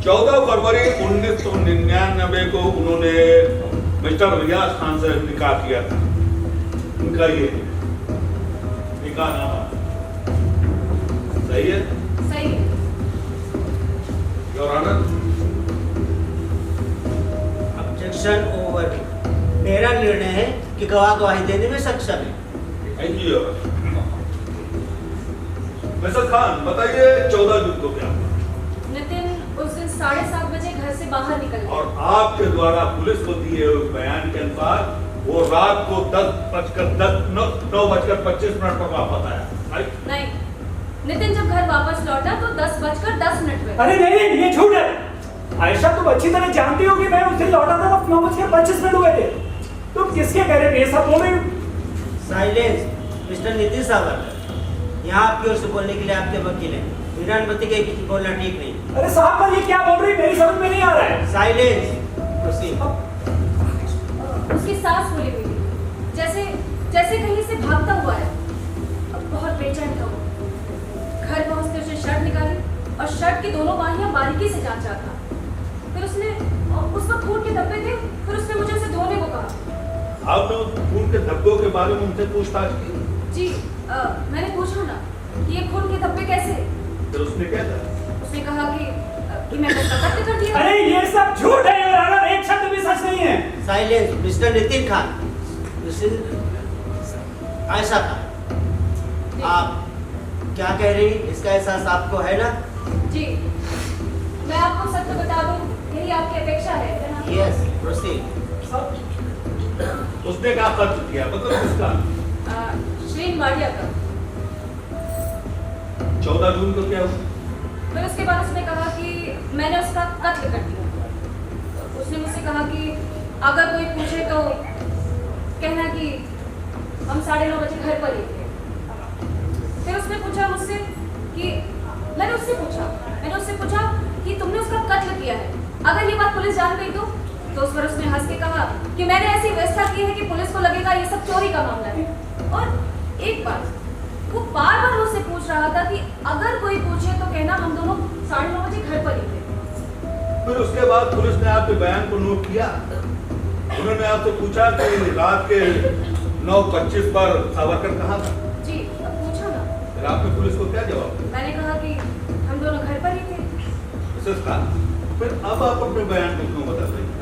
14 फरवरी 1999 को उन्होंने मिस्टर रियाज खान से निकाह किया था। उनका ये निकाहनामा सही है? सही है। Your honour, objection over. मेरा निर्णय है कि गवाह गवाही देने में सक्षम है। Thank you your honour. Mrs Khan, बताइए 14 जून को क्या हुआ? नितिन उस दिन 7:30 बजे घर से बाहर निकल गया। और आपके द्वारा पुलिस को दिए हुए बयान के अनुसार वो रात को 9:25 पर वापस आया, राइट? नहीं, नितिन जब घर वापस लौटा तो 10:10 पे। अरे नहीं, ये झूठ है। आयशा, तुम अच्छी तरह जानती हो कि मैं उस दिन लौटा था, 9:25 हुए थे। तुम किसके कह रहे थे, सब बोल रही हो? साइलेंस। मिस्टर नितिन सावरकर, यहाँ आपकी ओर से बोलने के लिए आपके वकील हैं, हीरानपति के बीच बोलना ठीक नहीं। अरे साहब पर ये क्या बोल रही है, मेरी समझ में नहीं आ रहा है। Silence, proceed. उसकी सांस फूली हुई थी, जैसे जैसे कहीं से भागता हुआ है। बहुत बेचैन था वो। घर पहुंचते उसने शर्ट निकाली और शर्ट की दोनों बाहियां बारीकी से जांचा था। फिर उसने उसका खून के धब्बे थे, फिर उसने मुझे उसे धोने को कहा। आपने उस खून के धब्बों के बारे में उनसे पूछताछ की? जी मैंने पूछा ना कि ये खून के धब्बे कैसे। फिर उसने क्या कहा? उसने कहा कि मैंने उसका कत्ल कर दिया। अरे ये सब झूठ है योर ऑनर, एक शब्द भी सच नहीं है। Silence, mister Nitin Khan. आयशा खान, आप क्या कह रही, इसका एहसास आपको है ना? जी मैं आपको सत्य बता दूं, यही आपकी अपेक्षा है ना? Yes, proceed. उसने क्या कत्ल किया, मतलब किसका? श्रीन वाडिया का। 14 जून को क्या हुआ? फिर उसके बाद उसने कहा कि मैंने उसका कत्ल कर दिया। उसने मुझसे कहा कि अगर कोई पूछे तो कहना कि हम 9:30 बजे घर पर ही थे। फिर उसने पूछा मुझसे कि मैंने उससे पूछा कि तुमने उसका कत्ल किया है, अगर ये बात पुलिस जान गई तो उस पर उसने हंस के कहा कि मैंने ऐसी व्यवस्था की है कि पुलिस को लगेगा ये सब चोरी का मामला है। और एक बात, वो बार बार मुझसे पूछ रहा था कि अगर कोई पूछे तो कहना हम दोनों 9:30 बजे घर पर ही थे। फिर उसके बाद पुलिस ने आपके बयान को नोट किया। उन्होंने आपसे पूछा कि रात के 9:25 पर सावरकर कहाँ था? जी पूछा ना। फिर आपने पुलिस को क्या जवाब दिया? मैंने कहा कि हम दोनों घर पर ही थे। मिसेस खान, फिर अब आप अपने बयान को क्यों बदल रही हैं?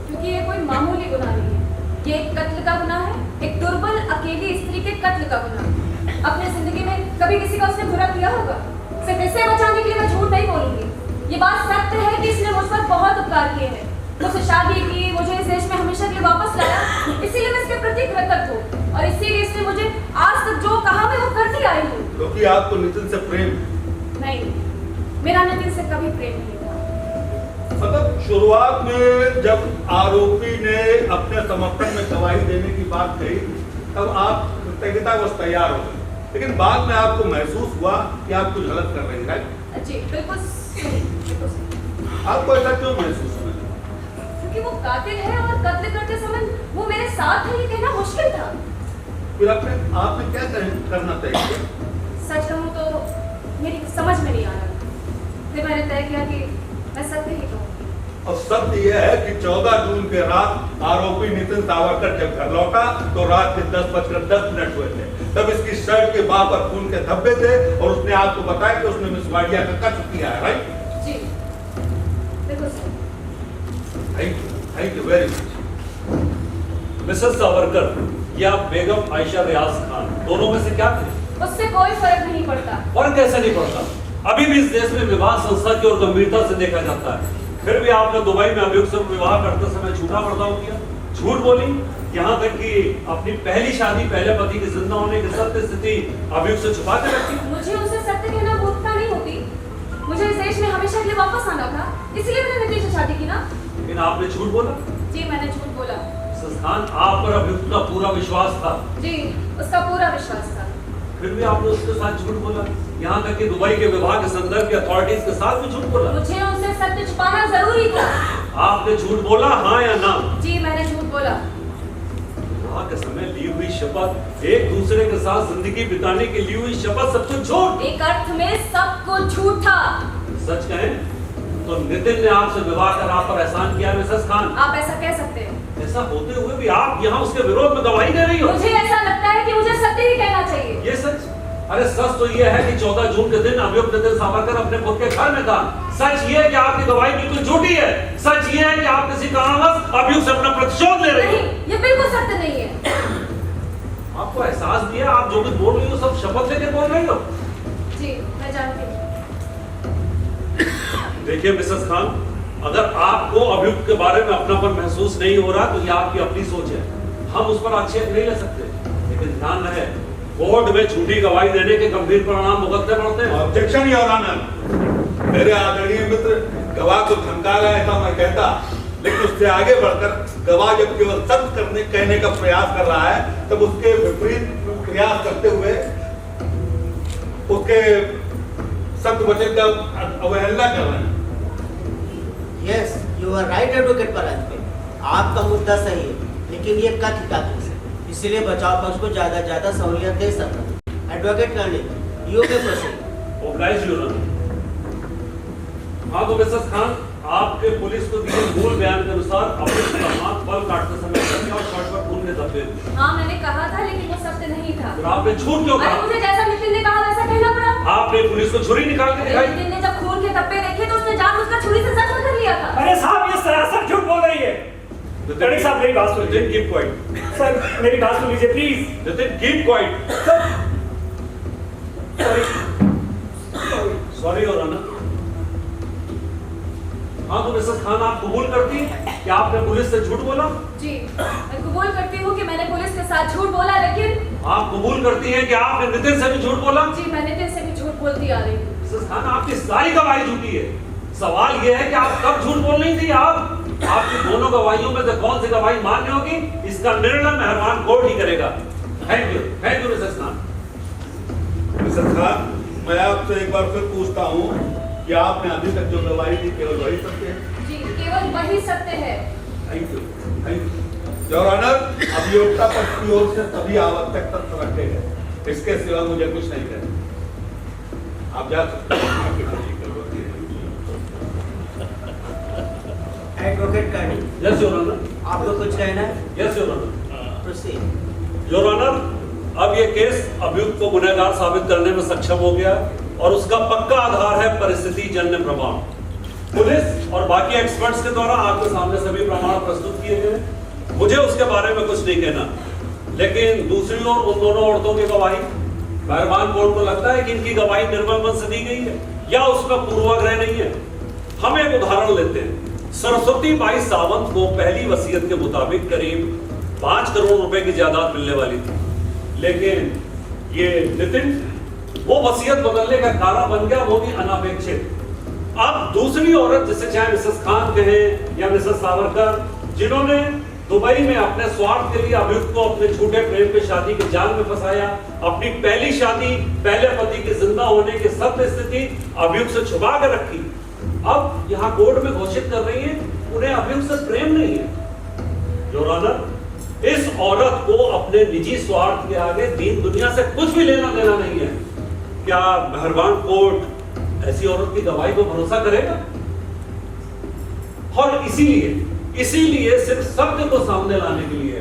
क्योंकि ये कोई मामूली गुनाह नहीं है, ये एक कत्ल का गुनाह है, एक दुर्बल अकेली स्त्री के कत्ल का गुनाह। अपने जिंदगी में कभी किसी का उसने बुरा किया होगा? सिर्फ इसे बचाने के लिए मैं झूठ नहीं बोलूंगी। ये बात सत्य है कि इसने मुझ पर बहुत उपकार किए हैं, मुझसे शादी की, मुझे इस देश में हमेशा के लिए वापस लाया, इसीलिए मैं इसके प्रति कृतज्ञ हूँ और इसीलिए इसने मुझे आज तक जो कहा मैं वो करती आई हूँ। क्योंकि आपको नितिन से प्रेम? नहीं, मेरा नितिन से कभी प्रेम नहीं था। मतलब शुरुआत में जब आरोपी ने अपने समर्थन में गवाही देने की बात कही तब आप कृतज्ञतावश तैयार हो गए, लेकिन बाद में आपको महसूस हुआ कि आप कुछ गलत कर रहे हैं। जी बिल्कुल सही, बिल्कुल सही। आपको ऐसा क्यों महसूस हुआ? क्योंकि वो कातिल है और कत्ल करते समय वो मेरे साथ है, ये कहना मुश्किल था। फिर आपने क्या करना तय किया? सच कहूँ तो मेरी समझ में नहीं आ रहा। फिर मैंने तय किया कि मैं सत्य ही कहूँगी। और सत्य यह है कि 14 जून के रात आरोपी नितिन सावरकर जब घर लौटा तो रात के 10:10 हुए थे। तब इसकी शर्ट के बाह पर खून के धब्बे थे और उसने आपको बताया कि उसने मिस वाडिया का कत्ल किया है, राइट? जी बिल्कुल सही। Thank you very much. Mrs Savarkar या बेगम आयशा रियाज खान, दोनों में से क्या थे? उससे कोई फर्क नहीं पड़ता। फर्क कैसे नहीं पड़ता? अभी भी इस देश में विवाह संस्था की ओर गंभीरता से देखा जाता है, फिर भी आपने दुबई में अभियुक्त से विवाह करते समय झूठा बर्ताव किया, झूठ बोली, यहाँ तक कि अपनी पहली शादी पहले पति की जिंदा होने की सत्य स्थिति अभियुक्त से छुपा के रखी। मुझे उसे सत्य कहना मूर्खता नहीं होती, मुझे इस देश में हमेशा के लिए वापस आना था, इसलिए मैंने नितिन से शादी की ना। लेकिन आपने झूठ बोला। जी मैंने झूठ बोला। खान, आप पर अभियुक्त का पूरा विश्वास था। जी उसका पूरा विश्वास था। फिर भी आपने उसके साथ झूठ बोला, यहाँ तक कि दुबई के विभाग के संदर्भ के अथॉरिटीज के साथ भी झूठ बोला। मुझे उनसे सत्य छुपाना जरूरी था। आपने झूठ बोला, हाँ या ना? जी मैंने झूठ बोला। विवाह के समय ली हुई शपथ, एक दूसरे के साथ जिंदगी बिताने की ली हुई शपथ, सब कुछ झूठ। एक अर्थ में सब कुछ झूठ था। सच कहें तो नितिन ने आपसे विवाह कर आप पर एहसान किया मिसेस खान। आप ऐसा कह सकते हैं। ऐसा होते हुए भी आप यहाँ उसके विरोध में गवाही दे रही हो। मुझे ऐसा लगता है कि मुझे सत्य ही कहना चाहिए। ये सच? अरे सच तो ये है कि 14 जून के दिन अभियुक्त नितिन सावरकर अपने खुद के घर में था। सच ये है कि आपकी गवाही बिल्कुल झूठी है। सच ये है कि आप किसी कारणवश अभियुक्त से अपना प्रतिशोध ले रही हो। नहीं, ये बिल्कुल सत्य नहीं है। आपको एहसास भी है आप जो कुछ बोल रही हो सब शपथ लेके बोल रही हो? जी मैं जानती हूँ। देखिए मिसेस खान, अगर आपको अभियुक्त के बारे में अपनापन महसूस नहीं हो रहा तो ये आपकी अपनी सोच है, हम उस पर आक्षेप नहीं ले सकते, लेकिन ध्यान रहे कोर्ट में झूठी गवाही देने के गंभीर परिणाम भुगतने पड़ते हैं। Objection your honour. मेरे आदरणीय मित्र गवाह को धमका रहा है ऐसा मैं कहता, लेकिन उससे आगे बढ़कर गवाह जब केवल सत्य कहने का प्रयास कर रहा है तब उसके विपरीत प्रयास करते हुए उसके सख्त वचन का अवहेलना कर रहे हैं। Yes, you are right advocate Paranjpe, आपका मुद्दा सही है, लेकिन ये कथित है, इसलिए बचाव पक्ष को ज्यादा सहूलियत दे सकता। एडवोकेट करने यू के प्रोसीड। Oblige your honour. हाँ तो मिसेस खान, आपके पुलिस को दिए मूल बयान के अनुसार अपने हाथ बल काटते समय कटी और शर्ट पर खून के धब्बे। हाँ मैंने कहा था, लेकिन वो सत्य नहीं था। फिर आपने झूठ क्यों अरे कहा? मुझे जैसा नितिन ने कहा वैसा कहना पड़ा। आपने पुलिस को छुरी निकाल के दिखाई? नितिन ने जब खून के धब्बे देखे तो उसने जानबूझकर छुरी से जख्म कर लिया था। अरे साहब, ये सरासर झूठ बोल रही है। कड़े साहब मेरी बात सुनिए। Nitin keep quite. सर मेरी बात सुन लीजिए please. Nitin keep quiet. Sorry your honour. हाँ तो मिसेस खान, आप कबूल करती हैं कि आपने पुलिस से झूठ बोला? जी, मैं कबूल करती हूँ कि मैंने पुलिस के साथ झूठ बोला, लेकिन आप कबूल करती हैं कि आपने नितिन से भी झूठ बोला? जी, मैं नितिन से भी झूठ बोलती आ रही हूँ। मिसेस खान, आपकी सारी गवाही झूठी है। सवाल यह है कि आप कब झूठ बोल रही थी? आपकी दोनों गवाहियों में से कौन सी गवाही मान्य होगी, इसका निर्णय मेहरबान कोर्ट ही करेगा। Thank you Mrs Khan. Mrs Khan, मैं आपसे एक बार फिर पूछता हूँ कि आपने अभी तक जो गवाही दी केवल वही सत्य है? जी, केवल वही सत्य है। Thank you your honour. अभियोक्ता पक्ष की ओर से सभी आवश्यक तथ्य रखे गए, इसके सिवा मुझे कुछ नहीं कहना। आप जा सकते हैं। Advocate Karni. Yes your honour. आपको कुछ कहना है? Yes your honour. Proceed. Your honour, अब ये केस अभियुक्त को गुनहगार साबित करने में सक्षम हो गया और उसका पक्का आधार है परिस्थिति जन्य प्रमाण। पुलिस और बाकी एक्सपर्ट्स के द्वारा आपके सामने सभी प्रमाण प्रस्तुत किए गए। मुझे उसके बारे में कुछ नहीं कहना, लेकिन दूसरी ओर उन दोनों औरतों की गवाही, मेहरबान कोर्ट को लगता है कि इनकी गवाही निर्मल मन से दी गई है या उसमें पूर्वाग्रह नहीं है। हम एक उदाहरण लेते हैं। सरस्वती बाई सावंत को पहली वसीयत के मुताबिक करीब 5 करोड़ रुपए की जायदाद मिलने वाली थी, लेकिन ये नितिन वो वसीयत बदलने का कारण बन गया, वो भी अनापेक्षित। अब दूसरी औरत, जिसे चाहे मिसेस खान कहें या मिसेस सावरकर, जिन्होंने दुबई में अपने स्वार्थ के लिए अभियुक्त को अपने झूठे प्रेम की शादी के जाल में फंसाया, अपनी पहली शादी पहले पति के जिंदा होने की सत्य स्थिति अभियुक्त से छुपा कर रखी, अब यहाँ कोर्ट में घोषित कर रही है उन्हें अभियुक्त से प्रेम नहीं है। योर ऑनर, इस औरत को अपने निजी स्वार्थ के आगे दीन दुनिया से कुछ भी लेना देना नहीं है। क्या मेहरबान कोर्ट ऐसी औरत की गवाही को भरोसा करेगा? और इसीलिए सिर्फ सत्य को सामने लाने के लिए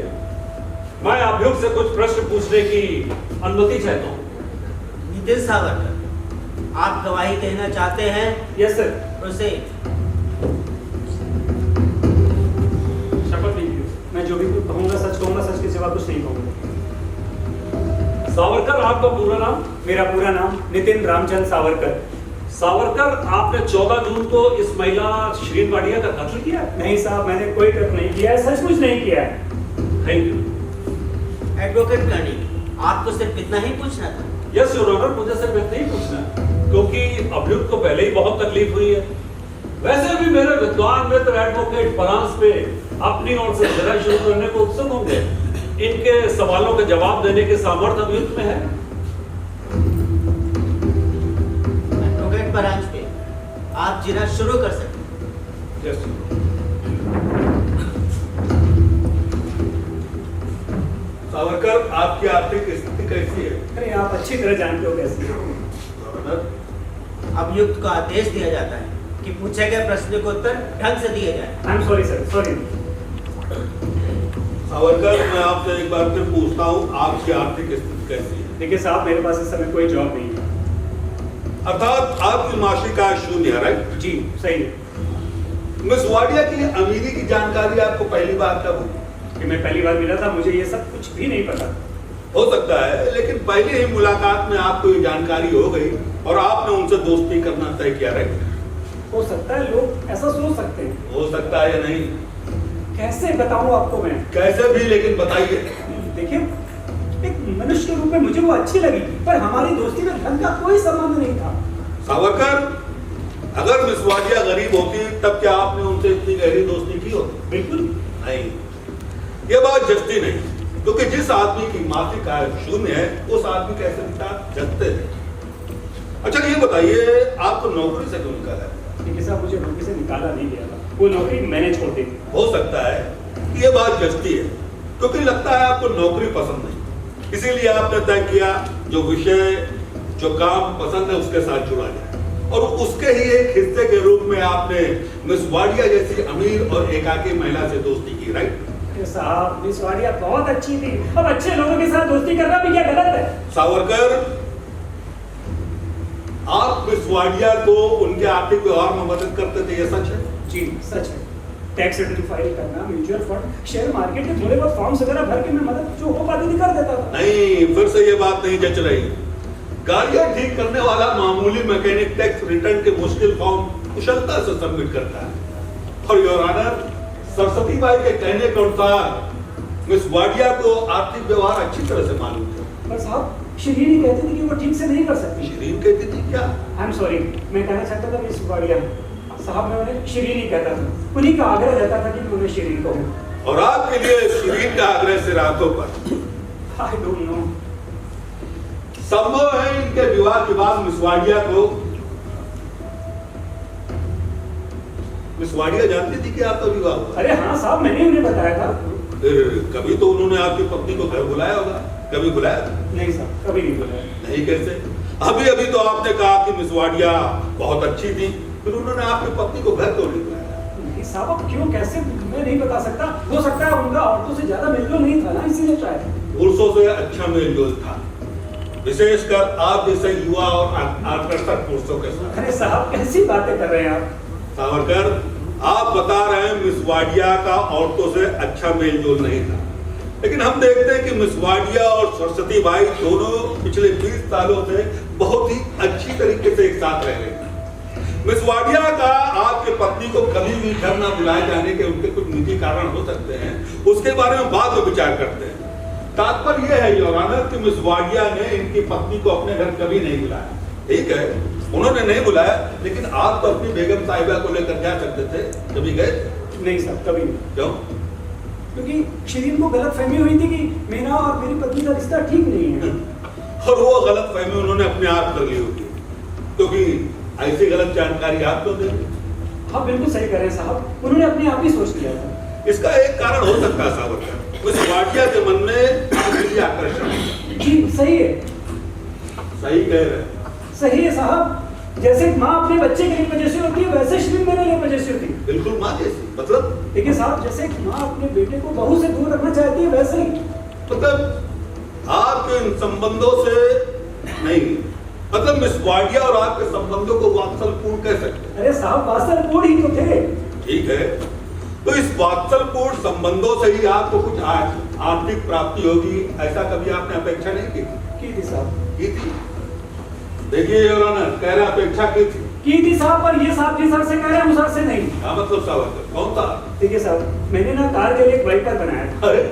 मैं अभियुक्त से कुछ प्रश्न पूछने की अनुमति चाहता हूं। नितिन सावरकर, आप गवाही देना चाहते हैं? Yes sir. प्रोसीड। शपथ लीजिए, मैं जो भी कहूंगा सच कहूंगा, सच के सिवा कुछ नहीं कहूंगा। सावरकर, आपका पूरा नाम? मेरा पूरा नाम नितिन रामचंद्र सावरकर। सावरकर, आपने 14 जून को इस महिला श्रीन वाडिया का कत्ल किया? नहीं साहब, मैंने कोई कत्ल नहीं किया है, सचमुच नहीं किया है। Thank you. एडवोकेट करनी, आपको सिर्फ इतना ही पूछना था? यस योर ऑनर, मुझे सिर्फ इतना ही पूछना है, क्योंकि अभियुक्त को पहले ही बहुत तकलीफ हुई है। वैसे भी मेरे विद्वान मित्र एडवोकेट परांस पे अपनी ओर से जरा शुरू करने को उत्सुक होंगे। इनके सवालों के जवाब देने के सामर्थ्य अभियुक्त में है। एडवोकेट परांज पे आप जिना शुरू कर सकते। यस। सावरकर, आपकी आर्थिक स्थिति कैसी है? अरे आप अच्छी तरह जानते हो कैसी है। अभियुक्त को आदेश दिया जाता है कि पूछे गए प्रश्न को उत्तर ढंग से दिए जाए। I am sorry sir, sorry. Savarkar, मैं आपसे एक बार फिर पूछता हूँ, आपकी आर्थिक स्थिति कैसी है? देखिए साहब, मेरे पास इस समय कोई जॉब नहीं है। अर्थात आपकी मासिक आय शून्य है, राइट? जी सही है। मिस वाडिया की अमीरी की जानकारी आपको पहली बार कब हुई? कि मैं पहली बार मिला था, मुझे ये सब कुछ भी नहीं पता। हो सकता है, लेकिन पहले ही मुलाकात में आपको ये जानकारी हो गई और आपने उनसे दोस्ती करना तय किया, राइट? हो सकता है, लोग ऐसा सोच सकते हैं। हो सकता है या नहीं? कैसे बताऊं आपको मैं? कैसे भी, लेकिन बताइए। देखिए, एक मनुष्य के रूप में मुझे वो अच्छी लगी, पर हमारी दोस्ती में धन का कोई संबंध नहीं था। सावरकर, अगर मिस वाडिया गरीब होती तब क्या आपने उनसे इतनी गहरी दोस्ती की होती? बिल्कुल नहीं, ये बात जचती नहीं, क्योंकि जिस आदमी की मासिक आय शून्य है, उस आदमी कैसे पिता जगते थे। अच्छा ये बताइए, आपको नौकरी से क्यों निकाला है? देखिए साहब, मुझे नौकरी से निकाला नहीं गया था, वो नौकरी मैंने छोड़ दी। हो सकता है कि ये बात जचती है, क्योंकि लगता है आपको नौकरी पसंद नहीं, इसीलिए आपने तय किया जो विषय, जो काम पसंद है उसके साथ जुड़ा जाए, और उसके ही एक हिस्से के रूप में आपने मिस वाडिया जैसी अमीर और एकाकी महिला से दोस्ती की, राइट? साहब, मिस वाडिया बहुत अच्छी थी, अब अच्छे लोगों के साथ दोस्ती करना भी क्या गलत है? सावरकर, आप मिस वाडिया को उनके आर्थिक व्यवहार में मदद करते थे, ये सच है? जी सच है। टैक्स रिटर्न फाइल करना, म्यूचुअल फंड, शेयर मार्केट के थोड़े बहुत फॉर्म्स वगैरह भर के मैं मदद जो हो पाती थी कर देता था। नहीं, फिर से ये बात नहीं जच रही। गाड़ियां ठीक करने वाला मामूली मैकेनिक टैक्स रिटर्न के मुश्किल फॉर्म कुशलता से सबमिट करता है, और योर ऑनर, सरस्वती बाई के कहने के अनुसार मिस वाडिया को आर्थिक व्यवहार अच्छी तरह से मालूम थे। पर साहब, शिरीन ही कहती थी कि वो ठीक से नहीं कर सकती। शिरीन कहती थी क्या? आई एम सॉरी, मैं कहना चाहता था मिस वाडिया साहब, मैं उन्हें शिरीन ही कहता था, उन्हीं का आग्रह रहता था कि मैं उन्हें शिरीन कहूं। और आपके लिए शिरीन का आग्रह सिर आंखों पर? I don't know. संभव है इनके विवाह के बाद मिस वाडिया को, मिस वाडिया जानती थी कि आपका विवाह हुआ? अरे हाँ साहब, मैंने उन्हें बताया था। कभी तो उन्होंने आपकी पत्नी को घर बुलाया होगा, कभी बुलाया? नहीं साहब, कभी नहीं बुलाया। नहीं, कैसे? अभी अभी तो आपने कहा कि मिस वाडिया बहुत अच्छी थी, फिर उन्होंने आपकी पत्नी को घर क्यों नहीं बुलाया? नहीं साहब, अब क्यों, कैसे, मैं नहीं बता सकता। हो सकता है उनका औरतों से ज्यादा मेलजोल नहीं था ना, इसीलिए शायद। पुरुषों से अच्छा मेलजोल था, विशेषकर आप जैसे युवा और आकर्षक पुरुषों के साथ। अरे साहब, कैसी बातें कर रहे हैं आप? सावरकर, आप बता रहे हैं मिस वाडिया का औरतों से अच्छा मेलजोल नहीं था, लेकिन हम देखते हैं कि मिस वाडिया और सरस्वती बाई दोनों पिछले 20 सालों से बहुत ही अच्छी तरीके से एक साथ रह रहे हैं। मिस वाडिया का आपके पत्नी को कभी भी घर न बुलाए जाने के उनके कुछ निजी कारण हो सकते हैं, उसके बारे में बाद में विचार करते हैं। तात्पर्य यह है योर ऑनर कि मिस वाडिया ने इनकी पत्नी को अपने घर कभी नहीं बुलाया। ठीक है, उन्होंने नहीं बुलाया, लेकिन आप तो अपनी बेगम साहिबा को लेकर जा सकते थे, कभी गए? नहीं साहब, कभी नहीं। क्यों? क्योंकि शिरीन को गलतफहमी हुई थी कि मेरा और मेरी पत्नी का रिश्ता ठीक नहीं है। और वो गलतफहमी उन्होंने अपने आप कर ली होगी, क्योंकि ऐसी गलत जानकारी आपको दे दी। हाँ बिल्कुल सही कह रहे हैं साहब, उन्होंने अपने आप ही सोच लिया था। इसका एक कारण हो सकता है सावरकर, उस वाडिया के मन में आपके लिए आकर्षण है। जी सही है। सही कह रहे हैं। सही है साहब, जैसे माँ अपने बच्चे के लिए पजेसिव होती है, वैसे शिरीन मेरे लिए पजेसिव थी। बिल्कुल माँ जैसी, मतलब? देखिए साहब, जैसे माँ अपने बेटे को बहू से दूर रखना चाहती है, वैसे ही। मतलब आपके इन संबंधों से नहीं, मतलब मिस वाडिया और आपके संबंधों को वात्सलपूर्ण कह सकते हैं। अरे साहब, वात्सलपूर्ण ही तो थे। ठीक है, तो इस वात्सलपूर्ण संबंधों से ही आपको कुछ आर्थिक प्राप्ति होगी, ऐसा कभी आपने अपेक्षा नहीं की थी साहब? की थी। देखिए योर ऑनर, कह रहे अपेक्षा की थी साहब, पर ये साहब जिस सर से कह रहे हैं उस सर से नहीं। क्या मतलब सावरकर, कौन था? देखिए साहब, मैंने ना कार के लिए एक वाइपर बनाया था। अरे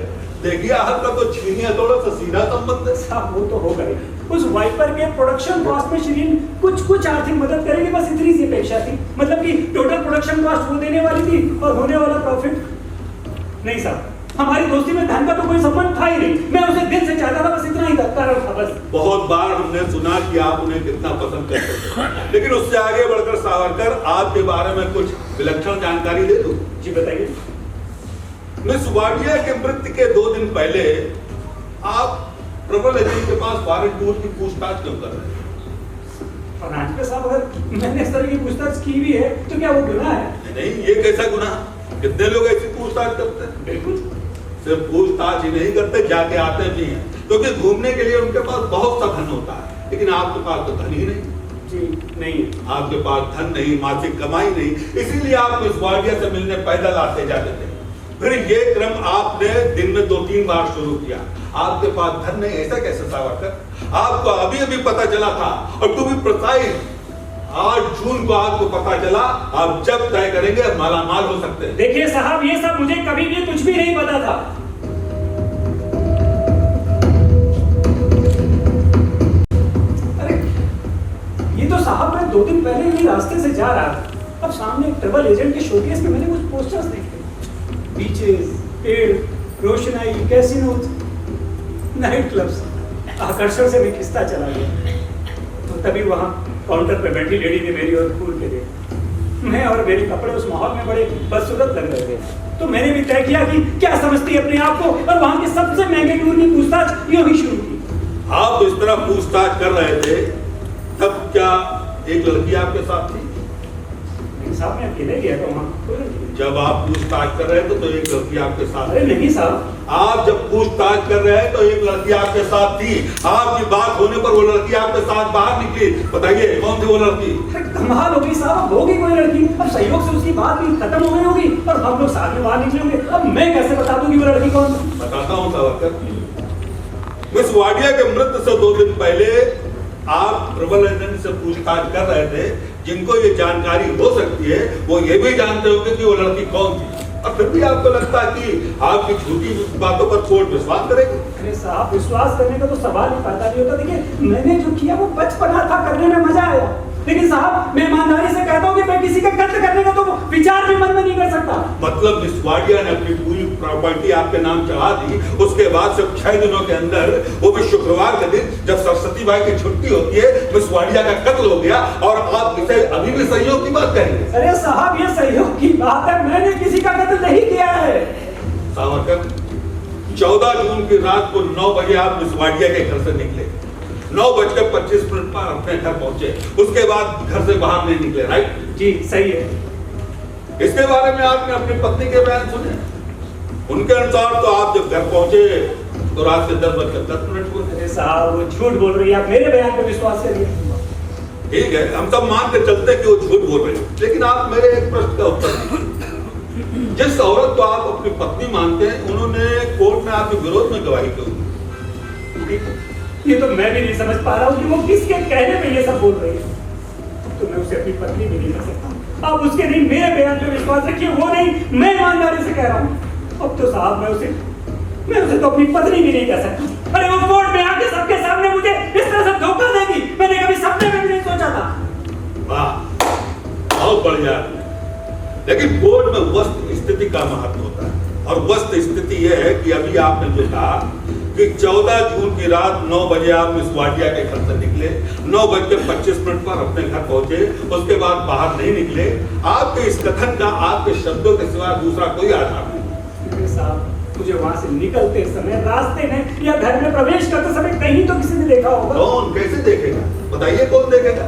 देखिए, आपका तो छीनिया थोड़ा सा सीधा संबंध है। साहब वो तो होगा ही। उस वाइपर के प्रोडक्शन कॉस्ट में शिरीन कुछ आर्थिक मदद करेगी, बस इतनी सी अपेक्षा थी। मतलब कि टोटल प्रोडक्शन कॉस्ट वो देने वाली थी और होने वाला प्रॉफिट नहीं। साहब हमारी दोस्ती में धन का तो कोई संबंध था ही नहीं, मैं उसे दिल से चाहता था, बस इतना ही कारण था बस। बहुत बार हमने सुना कि आप उन्हें कितना पसंद करते थे, लेकिन उससे आगे बढ़कर सावरकर, आपके बारे में कुछ विलक्षण जानकारी दे दूं? जी बताइए। मिस वाडिया के मृत्यु के 2 दिन पहले आप ट्रैवल एजेंट के पास फॉरेन टूर की पूछताछ क्यों कर रहे हैं? फर्नांडिस साहब, अगर मैंने इस तरह की पूछताछ की भी है तो क्या वो गुनाह है? नहीं, ये कैसा गुनाह? कितने लोग ऐसी पूछताछ करते हैं? बिल्कुल। सिर्फ पूछताछ ही नहीं करते, जाके आते भी हैं, क्योंकि घूमने के लिए उनके पास बहुत सा धन होता है, लेकिन आपके पास तो धन ही नहीं। जी नहीं, आपके पास धन नहीं, मासिक कमाई नहीं, इसीलिए आप मिस वाडिया से मिलने पैदल आते जाते थे। फिर ये क्रम आपने दिन में 2-3 बार शुरू किया। आपके पास धन नहीं, ऐसा कैसे सावरकर? आपको अभी अभी पता चला था, और टू बी प्रिसाइज 8 जून को आपको पता चला। आप जब तय करेंगे मालामाल हो सकते हैं। देखिए साहब, ये सब मुझे कभी भी कुछ भी नहीं पता था। अरे ये तो साहब, मैं 2 दिन पहले ही रास्ते से जा रहा था, अब सामने एक ट्रैवल एजेंट के शोकेस में मैंने कुछ पोस्टर्स देखे, बीचेस, पेड़, रोशनाई, कैसीनोज, नाइट क्लब्स। आकर्षण से मैं खिसता चला गया, तो तभी वहां काउंटर पे बैठी लेडी ने मेरी ओर घूर के देखा। मैं और मेरे कपड़े उस माहौल में बड़े बदसूरत लग रहे थे, तो मैंने भी तय किया कि क्या समझती है अपने आप को, और वहां के सबसे महंगे टूर की पूछताछ यूं ही शुरू की। आप इस तरह पूछताछ कर रहे थे, तब क्या एक लड़की आपके साथ थी? साहब मैं अकेले गया था वहाँ। जब आप पूछताछ कर रहे थे तो एक लड़की आपके साथ? अरे नहीं साहब, आप जब पूछताछ कर रहे हैं तो एक लड़की आपके साथ थी। आपकी बात होने पर वो लड़की आपके साथ बाहर निकली। बताइए कौन थी वो लड़की? कमाल हो गई साहब, होगी कोई लड़की। अब सहयोग से उसकी बात भी खत्म हो गई होगी और हम लोग साथ में बाहर निकले होंगे। अब मैं कैसे बता दूं कि वो लड़की कौन? बताता हूँ सावरकर। मिस वाडिया के मृत्यु से 2 दिन पहले आप ट्रैवल एजेंट से पूछताछ कर रहे थे। जिनको ये जानकारी हो सकती है वो ये भी जानते होंगे कि वो लड़की कौन थी, और फिर भी आपको लगता है कि आपकी झूठी बातों पर कोर्ट विश्वास करेगी? अरे साहब, विश्वास करने का तो सवाल ही पैदा नहीं होता। देखिए मैंने जो किया वो बचपना था, करने में मजा आया। लेकिन साहब मैं ईमानदारी से कहता हूँ कि मैं किसी का कत्ल करने का तो विचार भी मन में नहीं कर सकता। मतलब मिस वाडिया ने अपनी पूरी प्रॉपर्टी आपके नाम चढ़ा दी, उसके बाद सिर्फ 6 दिनों के अंदर, वो भी शुक्रवार के दिन जब सरस्वती बाई की छुट्टी होती है, मिस वाडिया का कत्ल हो गया, और आप इसे अभी भी सहयोग की बात करेंगे? अरे साहब ये सहयोग की बात है, मैंने किसी का कत्ल नहीं किया है। सावरकर, 14 जून की रात को 9 बजे आप मिस वाडिया के घर से निकले, 9:25 पर अपने घर पहुंचे, उसके बाद घर से बाहर नहीं निकले, राइट? जी सही है। इसके बारे में आपने अपनी पत्नी के बयान सुने? उनके अनुसार तो आप जब घर पहुंचे तो रात के 10:10 को। अरे साहब वो झूठ बोल रही है, आप मेरे बयान पे विश्वास करिए। ठीक है, हम सब मान के चलते कि वो झूठ बोल रहे हैं, लेकिन आप मेरे एक प्रश्न का उत्तर दीजिए। जिस औरत को आप अपनी पत्नी मानते हैं, उन्होंने कोर्ट में आपके विरोध में गवाही दी। ये तो मैं भी नहीं समझ पा रहा हूँ कि वो किसके कहने पे ये सब बोल रही है। तो मैं उसे अपनी पत्नी भी नहीं कर सकता। आप उसके नहीं मेरे बयान पे विश्वास रखिए, वो नहीं, मैं ईमानदारी से कह रहा हूँ। अब तो साहब मैं उसे तो अपनी पत्नी भी नहीं कह सकता। अरे वो कोर्ट में आके सबके सामने मुझे इस तरह से धोखा देगी, मैंने कभी सपने में भी नहीं सोचा था। वाह, बहुत बढ़िया। लेकिन कोर्ट में वस्तु स्थिति का महत्व होता है, और वस्तु स्थिति यह है कि अभी आपने जो कहा कि 14 जून की रात 9 बजे आप मिस वाडिया के घर से निकले, 9:25 पर अपने घर पहुंचे, उसके बाद बाहर नहीं निकले। आपके इस कथन का आपके शब्दों के सिवा दूसरा कोई आधार नहीं। साहब मुझे वहां से निकलते समय, रास्ते में या घर में प्रवेश करते समय कहीं तो किसी ने देखा होगा। कौन? कैसे देखेगा? बताइए कौन देखेगा?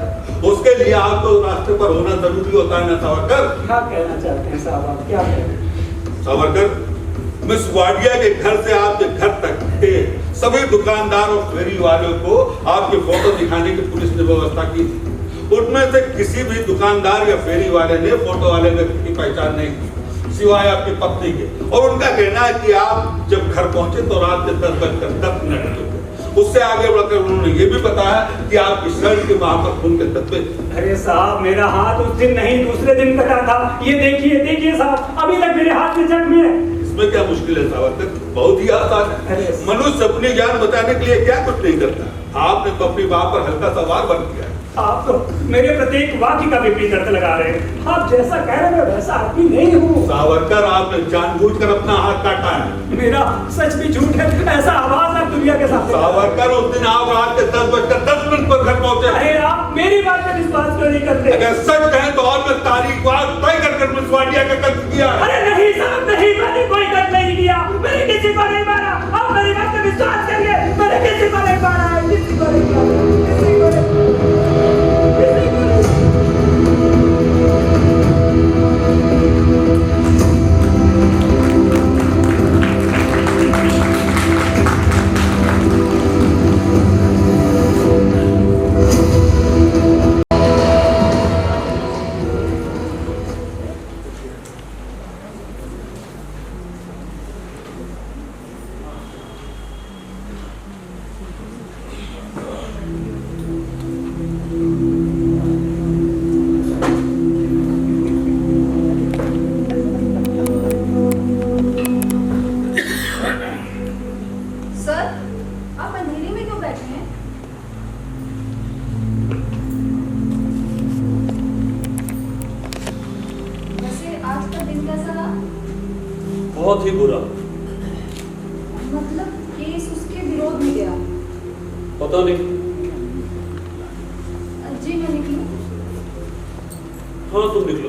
उसके लिए आपको रास्ते पर होना जरूरी होता है ना सावरकर? क्या कहना चाहते हैं साहब, आप क्या कह रहे हैं? सावरकर, मिस वाडिया के घर से आपके घर तक के सभी दुकानदार और फेरी वालों को आपकी फोटो दिखाने की पुलिस ने व्यवस्था की थी। उनमें से किसी भी दुकानदार या फेरी वाले ने फोटो वाले व्यक्ति की पहचान नहीं की, सिवाय आपकी पत्नी के। और उनका कहना है कि आप जब घर पहुंचे तो रात के 10:10 थे। उससे आगे बढ़कर उन्होंने ये भी बताया कि आपकी शर्ट के वहां पर खून के धब्बे। अरे साहब मेरा हाथ उस दिन नहीं दूसरे दिन कटा था। ये देखिए साहब, अभी तक मेरे हाथ में जख्म है। इसमें क्या मुश्किल है सावरकर? बहुत ही आसान है। मनुष्य अपनी जान बचाने के लिए क्या कुछ नहीं करता। आपने तो अपनी बात पर हल्का सा वार बंद किया। आप तो मेरे प्रत्येक वाक्य का विपरीत अर्थ लगा रहे हैं। आप जैसा कह रहे हैं वैसा आदमी नहीं हूँ। सावरकर, आपने जानबूझकर अपना हाथ काटा है। मेरा सच भी झूठ है, ऐसा आवाज आप दुनिया के साथ। सावरकर, उस दिन आप रात के 10:10 पर घर पहुंचे। अरे आप मेरी बात पर विश्वास क्यों नहीं करते? अगर सच कहें तो और मैं तारीख वार तय कर मिस वाडिया का कत्ल किया। अरे नहीं साहब नहीं, मैंने कोई कत्ल नहीं किया, मैंने किसी को नहीं मारा। आप मेरी बात पर विश्वास करिए, मैंने किसी को नहीं मारा है, किसी को नहीं मारा, किसी को नहीं। बहुत ही बुरा। मतलब केस उसके विरोध में गया? पता नहीं। जी मैं निकली हाँ तुम निकलो।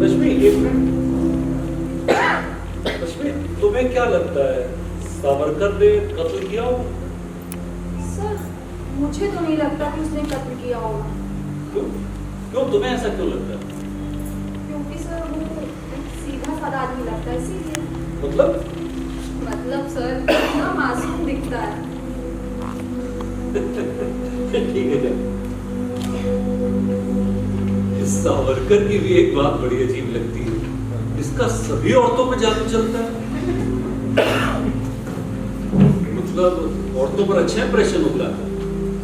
रश्मि एक मिनट। रश्मि तुम्हें क्या लगता है सावरकर ने कत्ल किया हो? सर मुझे तो नहीं लगता कि उसने कत्ल किया होगा। क्यों? क्यों तुम्हें ऐसा क्यों लगता है? क्योंकि सर वो सीधा साधा आदमी लगता है इसीलिए। मतलब सर इतना मासूम दिखता है। ठीक है जब इस सावरकर की भी एक बात बड़ी अजीब लगती है, इसका सभी औरतों पे जादू चलता है। मतलब औरतों पर अच्छा इंप्रेशन होता है।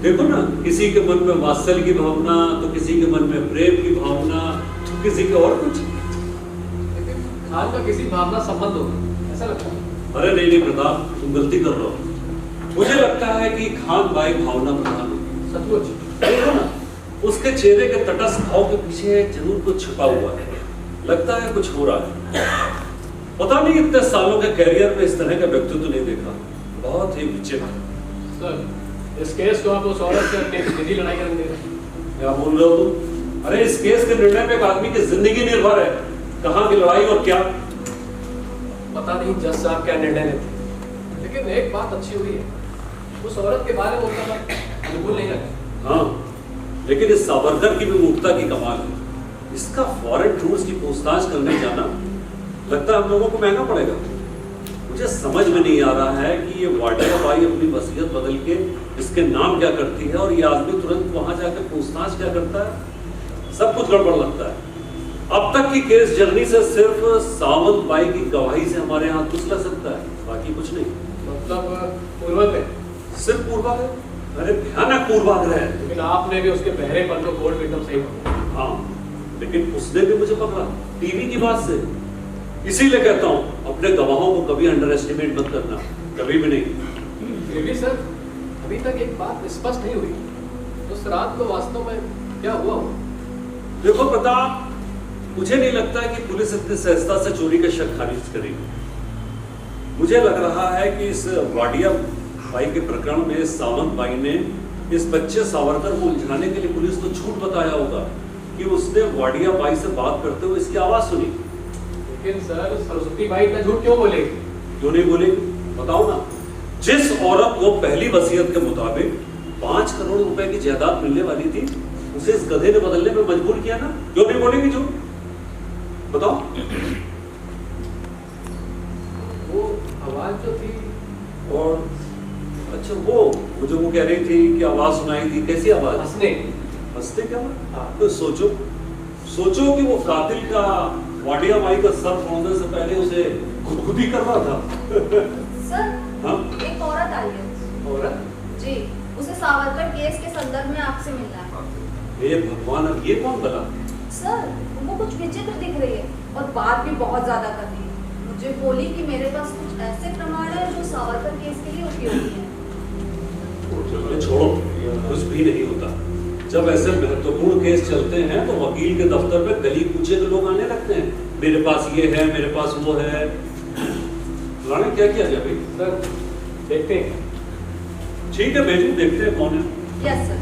देखो ना, किसी के मन में वात्सल्य की भावना, तो किसी के मन में प्रेम की भावना, तो किसी के और कुछ। खान का किसी भावना संबंध होगा ऐसा लगता है। अरे नहीं प्रताप, तुम गलती कर रहे हो। मुझे लगता है कि खान भाई भावना प्रधान होगी। सचमुच देखो ना, उसके चेहरे के तटस्थ भाव के पीछे जरूर कुछ छुपा हुआ है। लगता है कुछ हो रहा है। पता नहीं इतने सालों के कैरियर में इस तरह का व्यक्तित्व नहीं देखा। बहुत ही विचित्र। सर इस केस को आप उस औरत से सीधी लड़ाई करेंगे। क्या बोल रहे हो तुम? अरे इस केस के निर्णय पे एक आदमी की जिंदगी निर्भर है। कहाँ की लड़ाई और क्या? पता नहीं जज साहब क्या निर्णय लेते, लेकिन एक बात अच्छी हुई है, उस औरत के बारे में उनका बिल्कुल नहीं लगा। हाँ, लेकिन इस सावरकर की भी मूर्खता की कमाल है। इसका फॉरेन टूर्स की पूछताछ करने जाना लगता है हम लोगों को महंगा पड़ेगा। मुझे समझ में नहीं आ रहा है कि ये वाडिया बाई अपनी वसीयत बदल के इसके नाम क्या करती है और ये आदमी तुरंत वहां जाकर पूछताछ क्या करता है। सब कुछ गड़बड़ लगता है। अब तक की केस जर्नी से सिर्फ सावंत बाई की गवाही से हमारे यहाँ कुछ लग सकता है, बाकी कुछ नहीं। मतलब पूर्वाग्रह? सिर्फ पूर्वाग्रह? अरे भयानक पूर्वाग्रह है। लेकिन आपने भी उसके बहरेपन को कोर्ट में एकदम सही पकड़ा। हाँ, लेकिन उसने भी मुझे पकड़ा टीवी की बात से। इसीलिए कहता हूँ अपने गवाहों को कभी अंडर एस्टिमेट मत करना, कभी भी नहीं। फिर भी सर अभी तक एक बात स्पष्ट नहीं हुई, उस रात को वास्तव में क्या हुआ हो? देखो प्रताप, मुझे नहीं लगता कि पुलिस इतनी सहजता से चोरी का शक खारिज करेगी। मुझे लग रहा है कि इस वाडिया बाई के प्रकरण में सावंत बाई ने इस बच्चे सावरकर को उलझाने के लिए पुलिस को झूठ बताया होगा कि उसने वाडिया बाई से बात करते हुए इसकी आवाज सुनी। लेकिन सर सरस्वती बाई इतना झूठ क्यों बोलेगी? क्यों नहीं बोलेगी? बताओ ना। जिस औरत को पहली वसीयत के मुताबिक 5 करोड़ रुपए की जायदाद मिलने वाली थी, उसे इस गधे ने बदलने में मजबूर किया ना। क्यों नहीं बोलेगी झूठ? बताओ। वो आवाज जो थी, और अच्छा वो जो वो कह रही थी कि आवाज सुनाई थी, कैसी आवाज? हंसते क्या? हाँ। तो सोचो कि वो कातिल का वाडिया बाई का सर फोड़ने से पहले उसे खुदकुदी कर रहा था। सर हाँ? एक औरत आई है। औरत? जी, उसे सावरकर केस के संदर्भ में आपसे मिलना है। हे भगवान, अब ये कौन बना? सर वो कुछ विचित्र दिख रही है और बात भी बहुत ज्यादा कर रही है। मुझे बोली कि मेरे पास कुछ ऐसे प्रमाण है जो सावरकर केस के लिए उपयोगी है। छोड़ो, कुछ भी नहीं होता। जब ऐसे महत्वपूर्ण केस चलते हैं तो वकील के दफ्तर में गली कूचे के लोग आने लगते हैं, मेरे पास ये है, मेरे पास वो है। राणे क्या किया जाए भाई? सर देखते हैं। ठीक है भेजू, देखते हैं कौन है। Yes sir.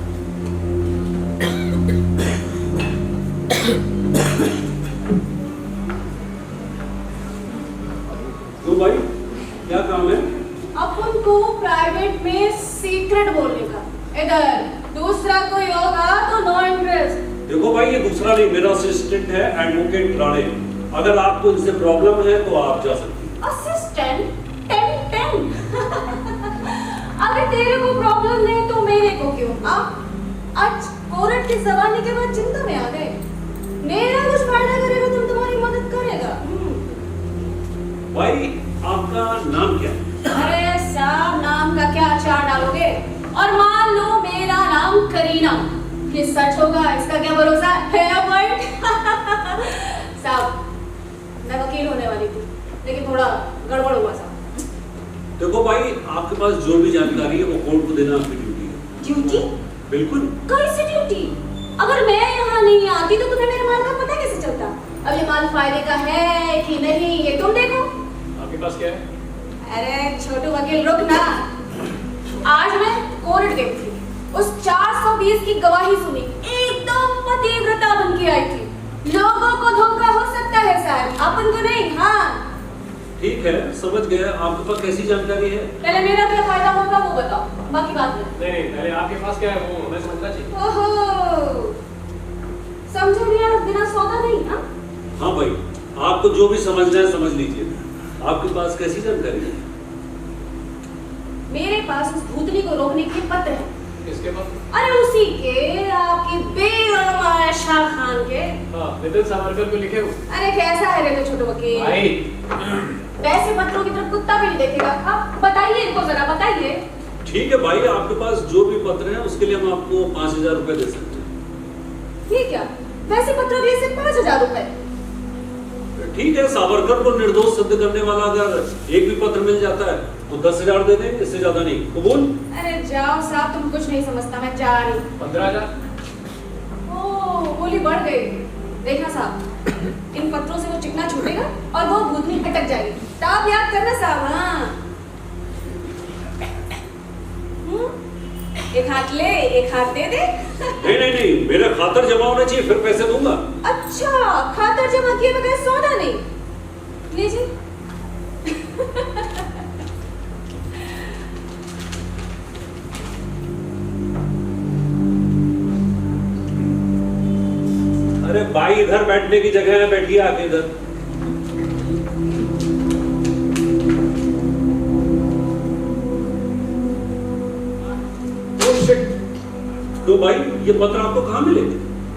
तो भाई क्या काम है? अपन को प्राइवेट में सीक्रेट बोलने का। इधर दूसरा कोई होगा तो नो इंटरेस्ट। देखो भाई, ये दूसरा नहीं, मेरा असिस्टेंट है एडवोकेट राणे। अगर आपको इनसे प्रॉब्लम है तो आप जा सकती हैं। असिस्टेंट? 10 अगर तेरे को प्रॉब्लम नहीं तो मेरे को क्यों? आज कोर्ट की जबानी के बाद चिंता में आ गए। मेरा कुछ फायदा करेगा तो तुम्हारी मदद करेगा। भाई आपका नाम क्या है? अरे साहब, नाम का क्या अचार डालोगे? और मान लो मेरा नाम करीना, ये सच होगा इसका क्या भरोसा है? साहब मैं वकील होने वाली थी, लेकिन थोड़ा गड़बड़ हुआ साहब। देखो भाई, आपके पास जो भी जानकारी है वो कोर्ट को देना आपकी ड्यूटी है। ड्यूटी? बिल्कुल। कैसी ड्यूटी? अगर मैं यहाँ नहीं आती तो तुम्हें मेरे माल का पता कैसे चलता? अब ये माल फायदे का है कि नहीं ये तुम देखो। आपके पास क्या है? अरे छोटू वकील रुक ना। आज मैं कोर्ट गई थी, उस 420 की गवाही सुनी, एकदम पतिव्रता बन के आई थी। लोगों को धोखा हो सकता है साहब, अपन को नहीं। हाँ ठीक है, समझ गए। आपके पास कैसी जानकारी है? पहले मेरा क्या फायदा होगा वो बताओ, बाकी बात में। नहीं, पहले आपके पास क्या है वो हमें समझना चाहिए। ओहो, समझो भैया, बिना सौदा नहीं। हाँ हाँ भाई, आपको जो भी समझना है समझ लीजिए। आपके पास कैसी जानकारी है? मेरे पास उस भूतनी को रोकने के पत्र हैं। किसके पास? अरे उसी के, आपके बेरहम शाह खान के। हाँ, नितिन सावरकर को लिखे हो। अरे कैसा है रे तो छोटू वकील भाई, वैसे पत्रों की तरफ कुत्ता भी नहीं देखेगा। आप बताइए इनको, जरा बताइए। ठीक है भाई, आपके पास जो भी पत्र है उसके लिए हम आपको 5,000 रुपए दे सकते हैं। ठीक है, वैसे पत्रों के लिए सिर्फ 5,000 रुपए। ठीक है, सावरकर को निर्दोष सिद्ध करने वाला अगर एक भी पत्र मिल जाता है तो 10,000 दे देंगे, इससे ज्यादा नहीं। कबूल? अरे जाओ साहब, तुम कुछ नहीं समझता, मैं जा रही। 15,000। ओ, बोली बढ़ गई। देखना साहब, इन पत्रों से वो चिकना छूटेगा और वो भूतनी भटक जाएगी। तब याद करना साहब। हाँ एक हाथ ले, एक हाथ दे दे। नहीं नहीं नहीं, मेरा खातर जमा होना चाहिए, फिर पैसे दूंगा। अच्छा, खातर जमा किए बगैर सौदा नहीं। लीजिए। अरे भाई, इधर बैठने की जगह है, बैठिए आके इधर। तो भाई, ये पत्र आपको कहाँ मिले?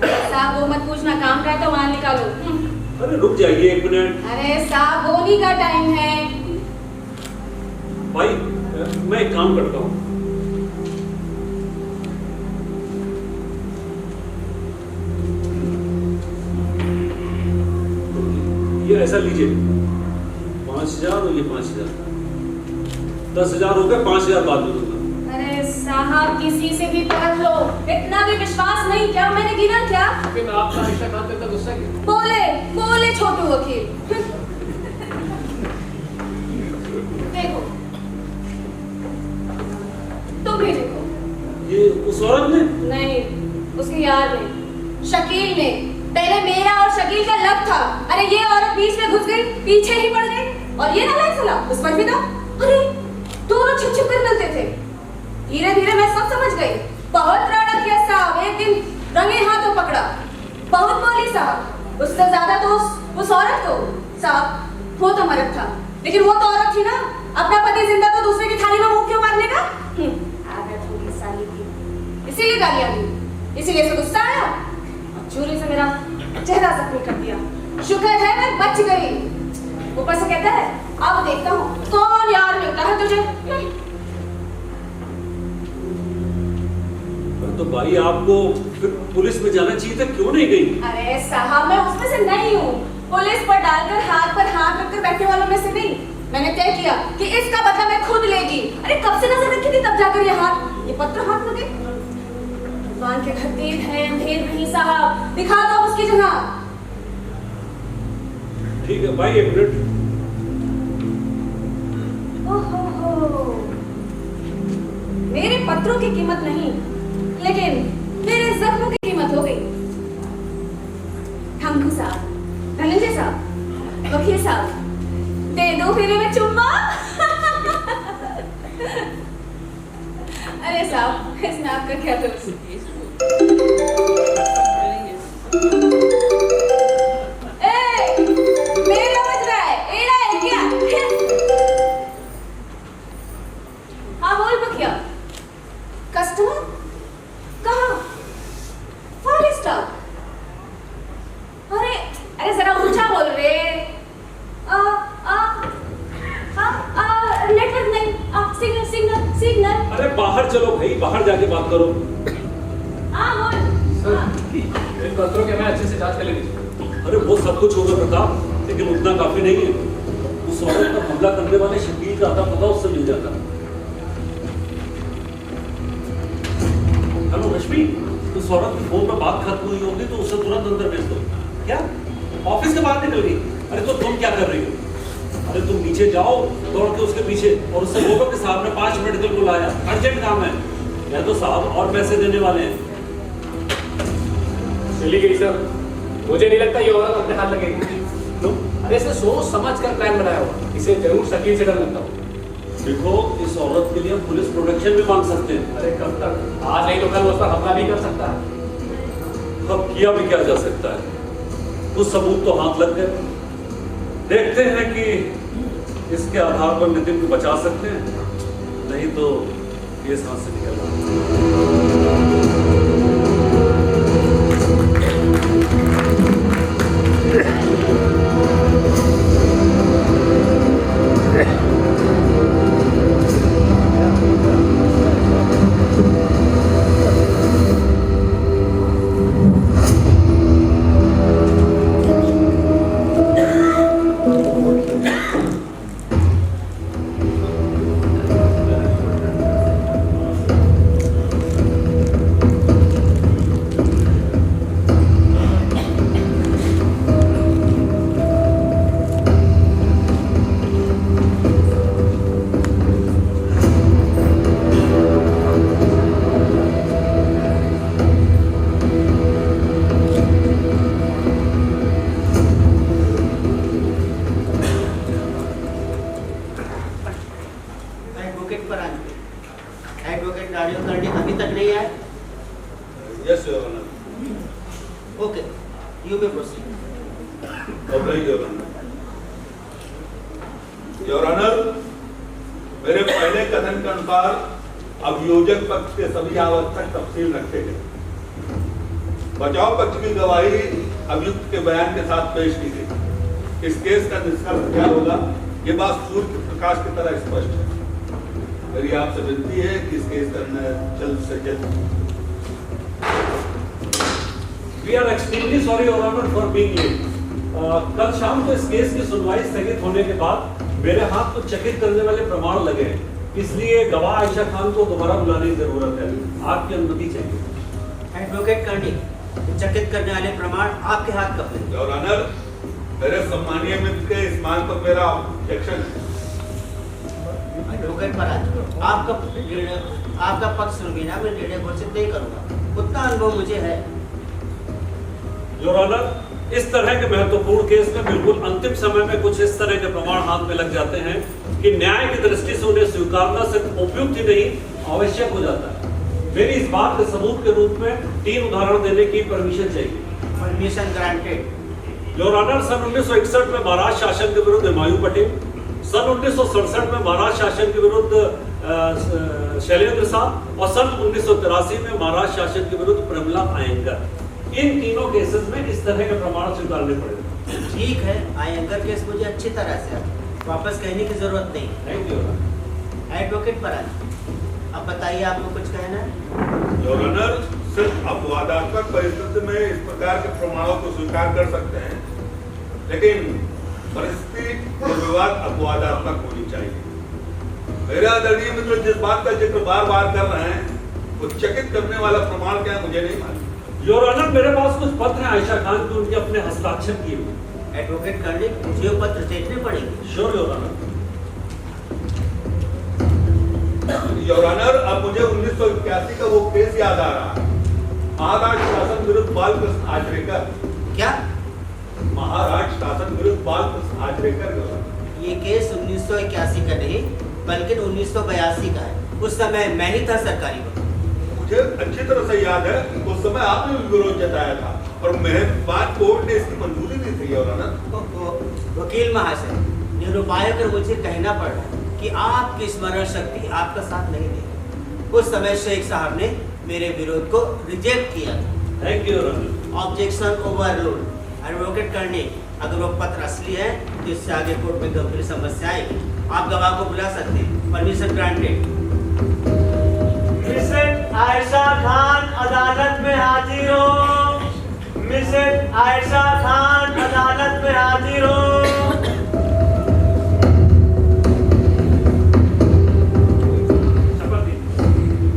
साहब वो मत पूछना, काम का है तो माल निकालो। अरे रुक जाइए 1 मिनट। अरे साहब बोनी का टाइम है। भाई, मैं एक काम करता हूँ। ये ऐसा लीजिए, 5,000 और ये 5,000, 10,000 हो गए। 5,000 बाद में दूंगा। अरे साहब किसी से भी परख लो, इतना भी विश्वास नहीं क्या? मैंने गिना क्या? फिर आपका आयशा खान पे इतना गुस्सा क्यों? बोले बोले छोटू वकील। देखो, तुम भी देखो। ये उस औरत ने? नहीं, उसके यार ने, शकील ने। पहले मेरा और शकील का लब था। अरे ये औरत बीच में घुस गई, पीछे ही पड़ गई, और ये नालायक साला उस पर फिदा। अरे दोनों छिप छिप कर मिलते थे। धीरे धीरे मैं सब समझ गई। बहुत राड़ा किया साहब, एक दिन रंगे हाथों पकड़ा, बहुत बोली साहब। उससे ज्यादा तो उस औरत को साहब, वो तो मर्द था, लेकिन वो तो औरत थी ना। अपना पति जिंदा तो दूसरे की थाली में मुंह क्यों मारने का? आदत थोड़ी साली थी, इसीलिए गालियां दी, इसीलिए से गुस्सा आया और छुरी से मेरा चेहरा जख्मी कर दिया। शुक्र है मैं बच गई। ऊपर से कहता है, अब देखता हूँ कौन यार मिलता है तुझे। तो भाई, आपको फिर पुलिस में जाना चाहिए था, क्यों नहीं गई? अरे साहब मैं उसमें से नहीं हूँ। पुलिस पर डालकर हाथ पर हाथ रखकर बैठने वालों में से नहीं। मैंने तय किया कि इसका बदला मैं खुद लेगी। अरे कब से नजर रखी थी, तब जाकर ये पत्र हाथ लगे। भगवान के घर देर है अंधेर नहीं साहब, दिखा दो उसकी जगह। ठीक है भाई, 1 मिनट। ओहो, मेरे पत्रों की कीमत नहीं, लेकिन मेरे जख्मों की कीमत हो गई। ठंकू साहब, धनंजय साहब, वकील साहब, दे दो फेरे में चुम्मा। अरे साहब, इसमें आपका क्या दोष? मेरा बज रहा है, एड़ा है क्या? हाँ बोल बकिया। कस्टमर कहाँ? 5 स्टार। अरे जरा ऊंचा बोल रे। नेटवर्क नहीं, सिग्नल। अरे बाहर चलो भाई, बाहर जाके बात करो। हाँ बोल। सर, इन पत्रों के मैं अच्छे से जांच कर लीजिए। अरे वो सब कुछ होगा प्रताप, लेकिन उतना काफी नहीं है। उस औरत पर हमला करने वाले शकील का आता पता उससे मिल जाता। हेलो रश्मि, उस औरत की फोन पर बात खत्म हुई होगी तो उसे तुरंत अंदर भेज दो। क्या? ऑफिस के बाहर निकल गई? अरे तो तुम क्या कर रही हो? अरे तुम नीचे जाओ, दौड़ के उसके पीछे, और उससे बोलो कि साहब ने 5 मेडिकल को लाया, अर्जेंट काम है। या तो साहब और पैसे देने वाले हैं। चली गई सर। मुझे नहीं लगता ये औरत अपने हाथ लगेगी। क्यों? अरे इसे सोच समझ कर प्लान बनाया होगा। इसे जरूर शकील से डर लगता हो। देखो, इस औरत के लिए हम पुलिस प्रोटेक्शन भी मांग सकते हैं। अरे कब तक? आज नहीं तो कल उस पर हमला भी कर सकता है। अब किया भी क्या जा सकता है? कुछ सबूत तो हाथ लग गए। देखते हैं कि इसके आधार पर नितिन को बचा सकते हैं, नहीं तो केस हाथ से निकल रहा। एडवोकेट गाड़ियों करने अभी तक नहीं आए? Yes your honour. Okay, you may proceed. Your honour, मेरे पहले कथन के अनुसार अभियोजक पक्ष के सभी आवश्यक तफसील रखे गए। बचाव पक्ष की गवाही अभियुक्त के बयान के साथ पेश की गई। इस केस का निष्कर्ष क्या होगा, ये बात सूर्य प्रकाश की तरह स्पष्ट है। मेरी आपसे विनती है कि इस केस का जल्द से जल्द। We are extremely sorry, Your Honor, for being late. कल शाम को इस केस की सुनवाई स्थगित होने के बाद मेरे हाथ को चकित करने वाले प्रमाण लगे हैं, इसलिए गवाह आयशा खान को दोबारा बुलाने की जरूरत है। आपकी अनुमति चाहिए। एडवोकेट कर्णी, चकित करने वाले प्रमाण आपके हाथ कब लगे? योर ऑनर, मेरे सम्मानीय मित्र के इस मांग पर मेरा ऑब्जेक्शन है। एडवोकेट पराग, आपका पक्ष सुन बिना मैं निर्णय घोषित नहीं करूंगा। उतना अनुभव मुझे है। योर ऑनर, इस तरह के महत्वपूर्ण केस में बिल्कुल अंतिम समय में कुछ इस तरह के प्रमाण हाथ में लग जाते हैं कि न्याय की दृष्टि से उन्हें स्वीकारना सिर्फ उपयुक्त ही नहीं आवश्यक हो जाता है। मेरी इस बात के सबूत के रूप में 3 उदाहरण देने की परमिशन चाहिए। Permission granted. योर ऑनर, सन 1961 में महाराष्ट्र शासन के विरुद्ध हुमायूं पटेल, सन 1967 में महाराष्ट्र शासन के विरुद्ध शैलेंद्र साहब और सन 1983 में महाराष्ट्र शासन के विरुद्ध प्रमिला अयंगर। इन तीनों केसेस में इस तरह के प्रमाण स्वीकारने पड़े। ठीक है, अयंगर केस मुझे अच्छी तरह से वापस कहने की जरूरत नहीं। Thank you. एडवोकेट पराग, अब बताइए आपको कुछ कहना है? योर ऑनर, सिर्फ अपवादात्मक परिस्थिति में इस प्रकार के प्रमाणों को स्वीकार कर सकते हैं, लेकिन परिस्थिति निर्विवाद अपवादात्मक होनी चाहिए। मेरे आदरणीय मित्र जिस बात का जिक्र बार बार कर रहे हैं, वो चकित करने वाला प्रमाण क्या है मुझे नहीं मालूम। योर ऑनर, मेरे पास कुछ पत्र हैं आयशा खान के, उनके अपने हस्ताक्षर किए हुए। एडवोकेट करने मुझे वो पत्र देखने पड़ेंगे। Sure your honour. Your honour, अब मुझे 1981 का वो केस याद आ रहा है, महाराष्ट्र शासन विरुद्ध बालकृष्ण आचरेकर। क्या? महाराष्ट्र शासन विरुद्ध बालकृष्ण आचरेकर। ये केस 1981 का नहीं बल्कि 1982 का है। उस समय मैं ही था सरकारी वकील। मुझे अच्छी तरह से याद है, उस समय आपने भी विरोध जताया था और मेहरबान कोर्ट ने इसकी मंजूरी दी थी। योर ऑनर, वकील महाशय, निरुपाय कर मुझे कहना पड़ रहा है कि आपकी स्मरण शक्ति आपका साथ नहीं दे। उस समय शेख साहब ने मेरे विरोध को रिजेक्ट किया था। Thank you your honour. Objection overruled. Advocate करने, अगर वो पत्र असली है तो इससे आगे कोर्ट में गंभीर समस्या आएगी। आप गवाह को बुला सकते हैं। Permission granted. Mrs Ayesha Khan अदालत में हाजिर हो। मिसेस आयशा खान अदालत में हाजिर हो।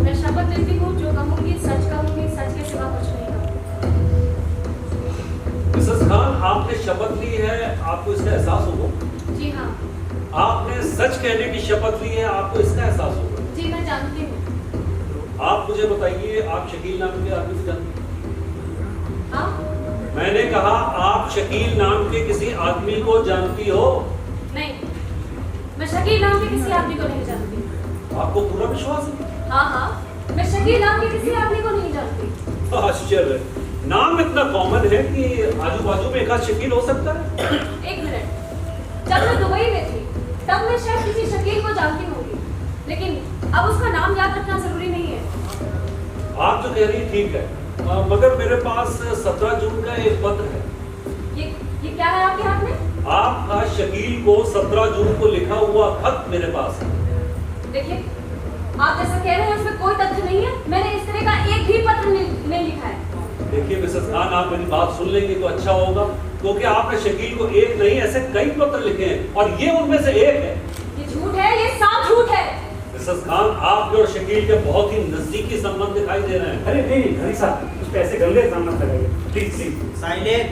मैं शपथ लेती हूँ, जो कहूँगी सच कहूँगी, सच के सिवा कुछ नहीं कहूँगी। मिसेस खान, आपने शपथ ली है, आपको इसका एहसास होगा? जी हाँ। आपने सच कहने की शपथ ली है, आपको इसका एहसास होगा? जी मैं जानती हूँ। आप मुझे बताइए, आप शकील नाम के आदमी को जानते हैं? हाँ? मैंने कहा आप शकील नाम के किसी आदमी को जानती हो? नहीं, मैं शकील नाम के किसी आदमी को नहीं जानती। आपको पूरा विश्वास है? हाँ हाँ, मैं शकील नाम के किसी आदमी को नहीं जानती। आश्चर्य, नाम इतना कॉमन है कि आजू बाजू में एक आध शकील हो सकता है। एक मिनट, जब मैं दुबई में थी तब मैं शायद किसी शकील को जानती होंगी, लेकिन अब उसका नाम याद रखना जरूरी नहीं है। आप जो कह रही ठीक है, मगर मेरे पास 17 जून का एक पत्र है। ये क्या है आपके हाथ में? आपका शकील को 17 जून को लिखा हुआ खत मेरे पास है। देखिए, आप जैसा कह रहे हैं उसमें कोई तथ्य नहीं है। मैंने इस तरह का एक भी पत्र नहीं लिखा है। देखिए मिसेस खान, आप मेरी बात सुन लेंगे तो अच्छा होगा, क्योंकि आपने शकील को एक नहीं ऐसे कई पत्र लिखे हैं और ये उनमें से एक है। ये झूठ है, ये साफ झूठ है। मिसेस खान, आपके और शकील के बहुत ही नजदीकी संबंध दिखाई दे रहे हैं। अरे नहीं घड़ी साहब, उस पे ऐसे गंदे इल्जाम मत लगाइए प्लीज। साइलेंट,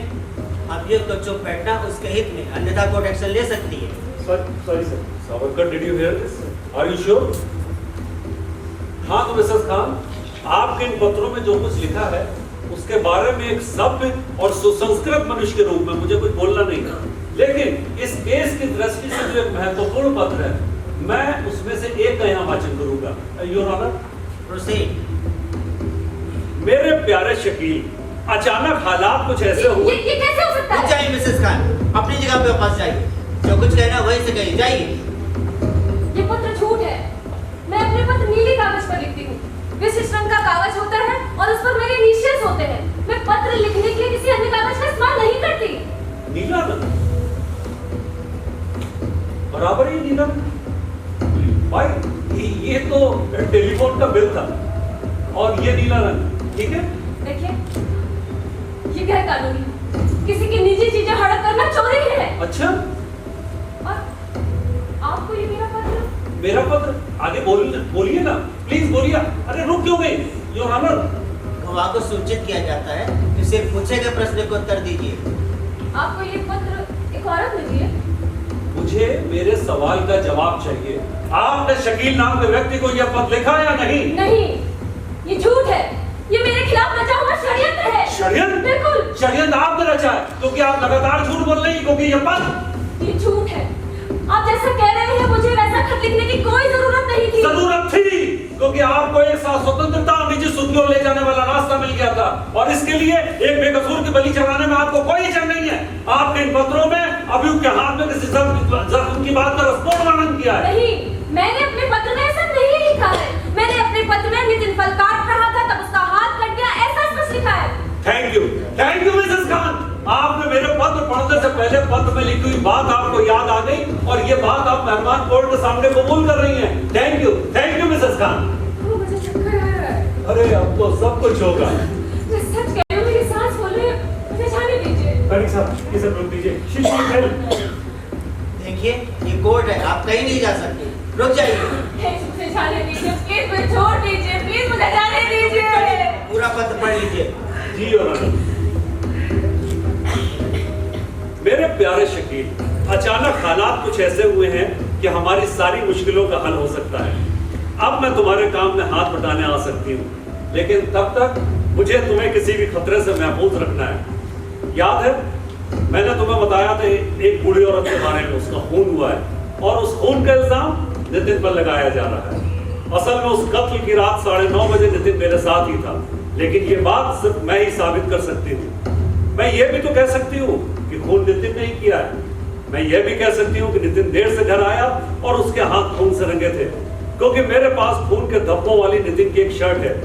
अब ये तो चुप बैठना उसके हित में, अन्यथा कोर्ट एक्शन ले सकती है। Sorry sir. Savarkar, did you hear this? Are you sure? हाँ तो मिसेस खान, आपके इन पत्रों में जो कुछ लिखा है उसके बारे में एक सभ्य और सुसंस्कृत मनुष्य के रूप में मुझे कुछ बोलना नहीं था, लेकिन इस केस की दृष्टि से जो एक महत्वपूर्ण पत्र है, मैं उसमें से एक का यहाँ वाचन करूंगा। Your honour, proceed. मेरे प्यारे शकील, अचानक हालात कुछ ऐसे हुए। ये कैसे हो सकता है? जाइए मिसेस खान, अपनी जगह पे वापस जाइए। जो कुछ कहना वहीं से कहिए, जाइए। ये पत्र झूठ है। मैं अपने पत्र नीले कागज पर लिखती हूँ। विशिष्ट रंग का कागज होता है और उस पर मेरे इनिशियल्स होते हैं। मैं पत्र लिखने के लिए किसी अन्य कागज का इस्तेमाल नहीं करती। नीला रंग, बराबर ही नीला। भाई ये तो टेलीफोन का बिल था और ये नीला रंग, ठीक है? देखिए, ये गैर कानूनी है। किसी की निजी चीजें हड़प करना चोरी है। अच्छा, और आपको ये मेरा पत्र? मेरा पत्र? आगे बोलिए ना, प्लीज बोलिए। अरे रुक क्यों गई? योर ऑनर, गवाह को सूचित किया जाता है कि सिर्फ पूछे गए प्रश्न को उत्तर दीजिए। आपको ये पत्र एक औरत ने दिया? मुझे मेरे सवाल का जवाब चाहिए। आपने शकील नाम के व्यक्ति को यह पत्र लिखा या नहीं? नहीं, ये झूठ है। ये मेरे खिलाफ रचा हुआ षड्यंत्र है। षड्यंत्र? बिल्कुल। षड्यंत्र आपने रचा है, क्योंकि आप लगातार झूठ बोल रही हैं, क्योंकि यह पत्र। ये झूठ है। आप जैसा कह रहे हैं, मुझे वैसा खत लिखने की कोई जरूरत नहीं थी। जरूरत थी, क्योंकि आपको एक साथ स्वतंत्रता और निजी सुख की ओर ले जाने वाला रास्ता मिल गया था, और इसके लिए एक बेकसूर की बलि चढ़ाने में आपको कोई इच्छा नहीं है। आपने इन पत्रों में अभियुक्त के हाथ में किसी जख्म की बात का रसपूर्ण वर्णन किया है। नहीं, मैंने अपने पत्र में ऐसा नहीं लिखा है। मैंने अपने पत्र में नितिन फल काट रहा था तब उसका हाथ कट गया, ऐसा स्पष्ट लिखा है। Thank you Mrs Khan. आपने मेरे पत्र पढ़ने से पहले पत्र में लिखी हुई बात आपको याद आ गई, और ये बात आप मेहमान कोर्ट के सामने कबूल कर रही हैं। Thank you Mrs Khan. मुझे चक्कर आ रहा है। अरे अब तो सब कुछ होगा। मैं सच कह रही हूँ, मेरी सांस फूल रही है। मुझे जाने दीजिए। घड़ी साहब, ये सब रोक दीजिए। देखिए, ये कोर्ट है, आप कहीं नहीं जा सकते। रुक जाइए। मुझे जाने दीजिए, प्लीज मुझे छोड़ दीजिए, प्लीज मुझे जाने दीजिए। पूरा पत्र पढ़ लीजिए। जी योर ऑनर। मेरे प्यारे शकील, अचानक हालात कुछ ऐसे हुए हैं कि हमारी सारी मुश्किलों का हल हो सकता है। अब मैं तुम्हारे काम में हाथ बटाने आ सकती हूँ, लेकिन तब तक मुझे तुम्हें किसी भी खतरे से महफूज रखना है। याद है मैंने तुम्हें बताया था एक बूढ़ी औरत के बारे में, उसका खून हुआ है और उस खून का इल्जाम नितिन पर लगाया जा रहा है। असल में उस कत्ल की रात 9:30 बजे नितिन मेरे साथ ही था, लेकिन ये बात सिर्फ मैं ही साबित कर सकती हूँ। मैं ये भी तो कह सकती हूँ कि खून नितिन ने ही किया है। मैं ये भी कह सकती हूँ कि नितिन देर से घर आया और उसके हाथ खून से रंगे थे, क्योंकि मेरे पास खून के धब्बों वाली नितिन की एक शर्ट है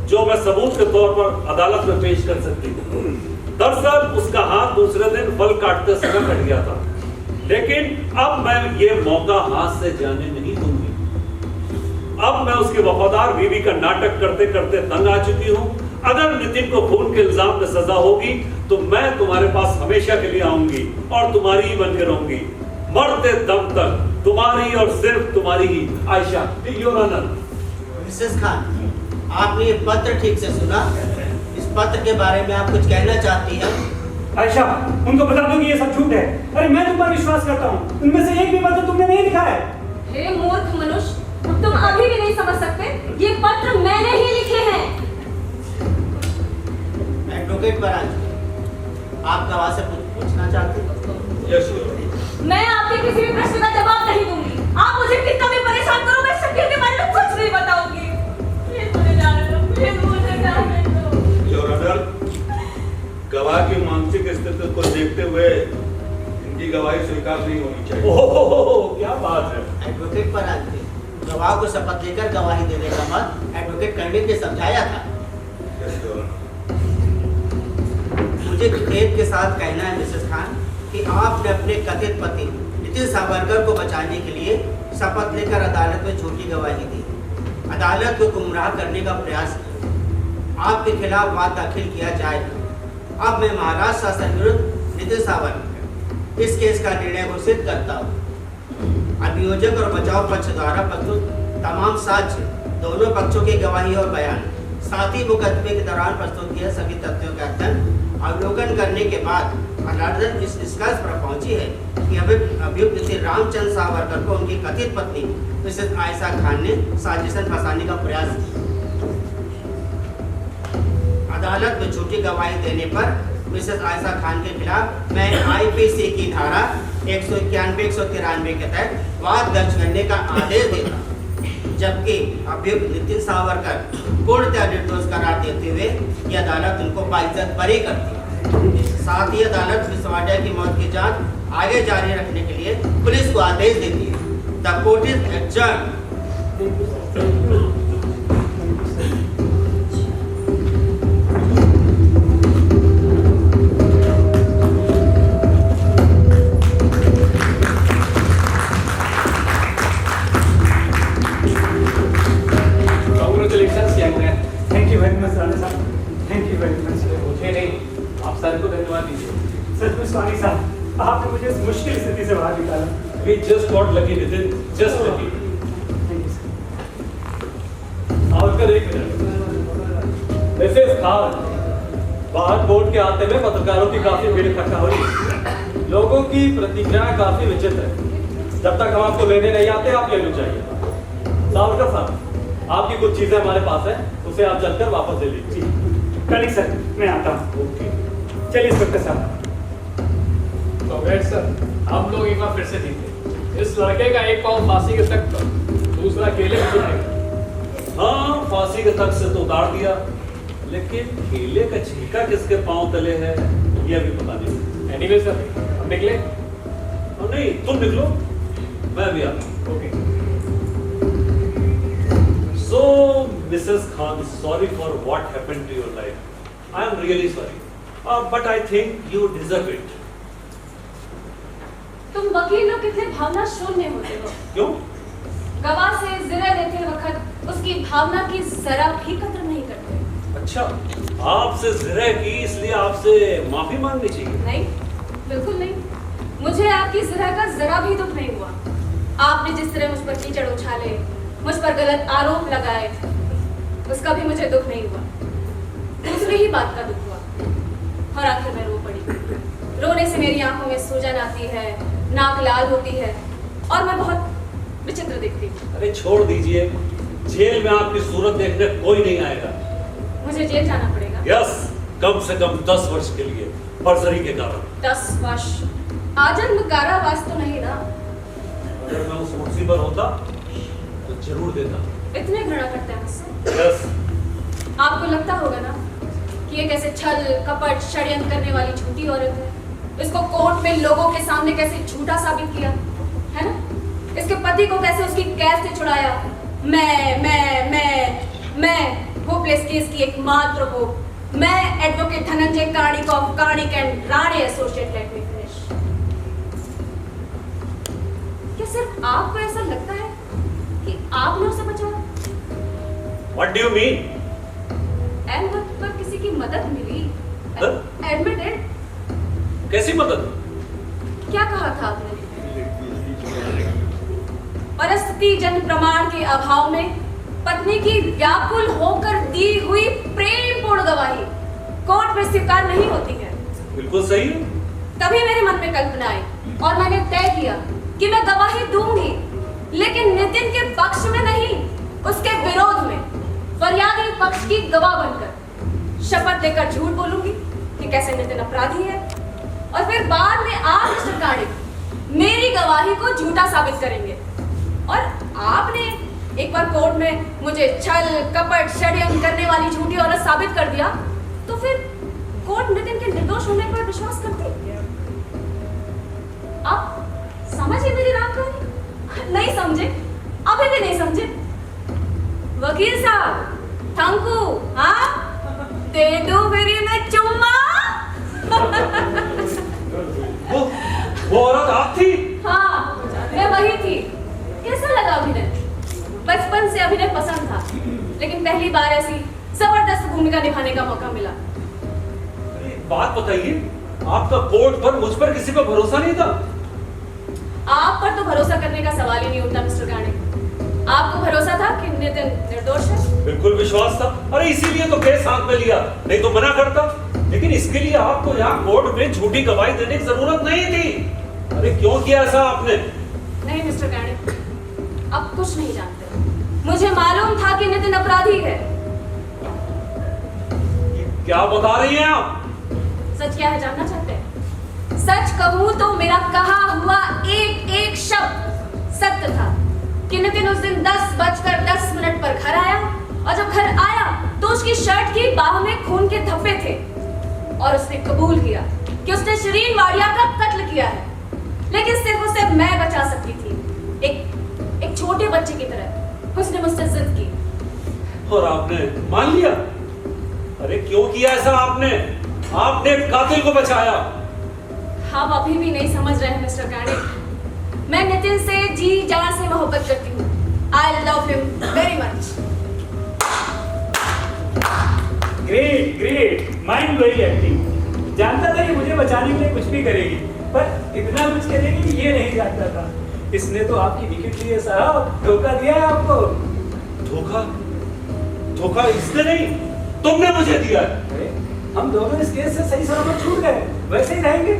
जो मैं सबूत के तौर पर अदालत में पेश कर सकती हूँ। दरअसल उसका हाथ दूसरे दिन फल काटते समय कट गया था, लेकिन अब मैं ये मौका हाथ से जाने नहीं दूंगी। अब मैं उसकी वफादार बीवी का नाटक करते करते तंग आ चुकी हूँ। अगर नितिन को खून के इल्जाम में सजा होगी तो मैं तुम्हारे पास हमेशा के लिए आऊंगी और तुम्हारी ही बन के रहूंगी, मरते दम तक तुम्हारी और सिर्फ तुम्हारी ही। Ayesha, your honour. Mrs Khan, आपने ये पत्र ठीक से सुना? इस पत्र के बारे में आप कुछ कहना चाहती हैं? आयशा, उनको बता दो कि ये सब झूठ है। अरे मैं तुम पर विश्वास करता हूँ, उनमें से एक भी पत्र तुमने नहीं लिखा है। हे मूर्ख मनुष्य, तुम अभी भी नहीं समझ सकते? ये पत्र मैंने ही लिखे हैं। एडवोकेट परांजपे, आप गवाह से पूछना चाहते हैं? Yes your honour. मैं आपके किसी भी प्रश्न का जवाब नहीं दूंगी। आप मुझे कितना भी परेशान करो, मैं शकील के बारे में कुछ नहीं बताऊंगी। प्लीज मुझे जाने दो, प्लीज मुझे जाने दो। योर ऑनर, गवाह की मानसिक स्थिति को देखते हुए इनकी गवाही स्वीकार नहीं होनी चाहिए। ओह क्या बात है। एडवोकेट पर आते गवाह को शपथ लेकर गवाही देने का मत एडवोकेट कर्णिक ने समझाया था। Yes your honour. मुझे खेद के साथ कहना है मिसेस खान कि आपने अपने कथित पति नितिन सावरकर को बचाने के लिए शपथ लेकर अदालत में झूठी गवाही दी, अदालत को गुमराह करने का प्रयास किया। आपके खिलाफ वाद दाखिल किया जाएगा। अब मैं महाराष्ट्र शासन विरुद्ध नितिन सावरकर इस केस का निर्णय घोषित करता हूँ। अभियोजक और बचाव पक्ष द्वारा प्रस्तुत तमाम साक्ष्य, दोनों पक्षों की गवाही और बयान, साथ ही मुकदमे के दौरान प्रस्तुत किए सभी तथ्यों का अध्ययन अवलोकन करने के बाद अदालत इस निष्कर्ष पर पहुंची है कि अभियुक्त श्री रामचंद्र सावरकर को उनकी कथित पत्नी मिसेस आयशा खान ने साजिशन फंसाने का प्रयास किया। अदालत में झूठी गवाही देने पर मिसेस आयशा खान के खिलाफ मैं आईपीसी की धारा 191-193 के तहत वाद दर्ज करने का आदेश देता, जबकि अभियुक्त नितिन सावरकर पूर्णतः निर्दोष करार देते हुए ये अदालत उनको बाइज्जत बरी करती है। साथ ही अदालत विश्वाडिया की मौत की जांच आगे जारी रखने के लिए पुलिस को आदेश देती है। The court is adjourned. Thank you very much Rana साहब, थैंक यू वेरी मच। मुझे नहीं, आप सर को धन्यवाद दीजिए। सचमुच स्वामी साहब, आपने मुझे इस मुश्किल स्थिति से बाहर निकाला। We just got lucky, Nitin. Just lucky. Thank you sir. Savarkar एक मिनट। मिसेस खान, बाहर कोर्ट के आते में पत्रकारों की काफी भीड़ इकट्ठा हो रही है। लोगों की प्रतिक्रिया काफी विचित्र है। जब तक हम आपको लेने नहीं आते आप ले लो चाहिए। सावरकर साहब, आपकी कुछ चीजें हमारे पास है, उसे आप चलकर वापस ले लीजिए। कर्णिक सर, मैं आता हूँ। चलिए इंस्पेक्टर साहब। कांग्रेस सर, हम लोग एक बार फिर से जीते। इस लड़के का एक पाँव फांसी के तख्त पर, दूसरा केले में छुड़ाएगा। हाँ, फांसी के तख्त से तो उतार दिया, लेकिन केले का छिलका किसके पांव तले है ये अभी पता नहीं। एनीवे सर, हम निकले। नहीं, तुम निकलो, मैं भी आता हूँ। Okay. So, Mrs. Khan, sorry for what happened to your life. I am really sorry, but I think you deserve it. तुम वकील लोग कितने भावना शून्य होते हो। क्यों? गवाह से जिरह देते वक्त उसकी भावना की जरा भी कदर नहीं करते। अच्छा, आपसे जिरह की इसलिए आपसे माफी मांगनी चाहिए। नहीं, बिल्कुल नहीं। मुझे आपकी जिरह का जरा भी दुख नहीं हुआ। आपने जिस तरह मुझ पर कीचड़ उछाले, मुझ पर गलत आरोप लगाए, उसका भी मुझे दुख नहीं हुआ। दूसरी ही बात का दुख हुआ और आखिर में रो पड़ी। रोने से मेरी आंखों में सूजन आती है, नाक लाल होती है और मैं बहुत विचित्र दिखती हूँ। अरे छोड़ दीजिए, जेल में आपकी सूरत देखने कोई नहीं आएगा। मुझे जेल जाना पड़ेगा। यस, कम से कम 10 वर्ष के लिए, फर्जरी के कारण। 10 वर्ष? आजन्म कारावास तो नहीं ना? अगर मैं उस कुर्सी पर होता तो जरूर देता। इतने घृणा करते हैं मुझसे? यस। आपको लगता होगा ना कि ये कैसे छल कपट षड्यंत्र करने वाली झूठी औरत है। इसको कोर्ट में लोगों के सामने कैसे झूठा साबित किया है ना। इसके पति को कैसे उसकी कैद से छुड़ाया। मैं होपलेस केस की एकमात्र हो। मैं advocate Dhananjay Karnik of Karnik and Rane associate. Let me finish. क्या सिर्फ आपको ऐसा लगता है कि आपने उसे बचाया? What do you mean? एन वक्त पर किसी की मदद मिली। एडमिटेड। कैसी मदद? क्या कहा था आपने? परिस्थिति जन प्रमाण के अभाव में पत्नी की व्याकुल होकर दी हुई प्रेमपूर्ण गवाही कोर्ट में स्वीकार नहीं होती है। बिल्कुल सही। तभी मेरे मन में कल्पना आई और मैंने तय किया कि मैं गवाही दूंगी, लेकिन नितिन के पक्ष में नहीं, उसके विरोध में, फरियादी पक्ष की गवाह बनकर। शपथ लेकर झूठ बोलूंगी कि कैसे नितिन अपराधी है और फिर बाद में आप मिस्टर काणे मेरी गवाही को झूठा साबित करेंगे। और आपने एक बार कोर्ट में मुझे छल कपट षड्यंत्र करने वाली झूठी औरत साबित कर दिया, तो फिर कोर्ट नितिन के निर्दोष होने पर विश्वास करती। आप समझिए मेरी राम कहानी। नहीं समझे? अभी भी नहीं समझे? वकील साहब, थैंकू, हाँ दे दो मेरी मैं चुम्मा। वो औरत आप थी? हाँ, मैं वही थी। कैसा लगा अभिनय? बचपन से अभिनय पसंद था, लेकिन पहली बार ऐसी जबरदस्त भूमिका निभाने का मौका मिला। बात बताइए, आपका कोर्ट पर मुझ पर किसी पर भरोसा नहीं था? आप पर तो भरोसा करने का सवाल ही नहीं उठता मिस्टर काणे। आपको भरोसा था कि नितिन निर्दोष है? बिल्कुल विश्वास था। अरे इसीलिए तो केस हाथ में लिया, नहीं तो मना करता। लेकिन इसके लिए आपको यहाँ कोर्ट में झूठी गवाही देने की जरूरत नहीं थी। अरे क्यों किया ऐसा आपने? नहीं मिस्टर काणे, आप कुछ नहीं जानते। मुझे मालूम था कि नितिन अपराधी है। क्या बता रही हैं आप? सच क्या है जानना चाहते हैं? सच कहूं तो मेरा कहा हुआ एक एक शब्द सत्य था कि नितिन उस दिन 10:10 पर घर आया, और जब घर आया तो उसकी शर्ट की बाह में खून के धब्बे थे, और उसने कबूल किया कि उसने शिरीन वाडिया का कत्ल किया है। लेकिन सिर्फ उसे मैं बचा सकती थी, एक छोटे बच्चे की तरह उसने मुझसे जिद की। और आपने मान लिया? अरे क्यों किया ऐसा आपने? आपने कातिल को बचाया। आप अभी भी नहीं समझ रहे हैं मिस्टर काणे। मैं नितिन से जी जान से मोहब्बत करती हूँ। I love him very much. Great great, mind blowing acting. जानता था कि मुझे बचाने के लिए कुछ भी करेगी, पर इतना कुछ करेगी ये नहीं जानता था। इसने तो आपकी विकेट ली है साहब, धोखा दिया है आपको। धोखा? धोखा इसने नहीं, तुमने मुझे दिया है। हम दोनों इस केस से सही सलामत छूट गए, वैसे ही रहेंगे।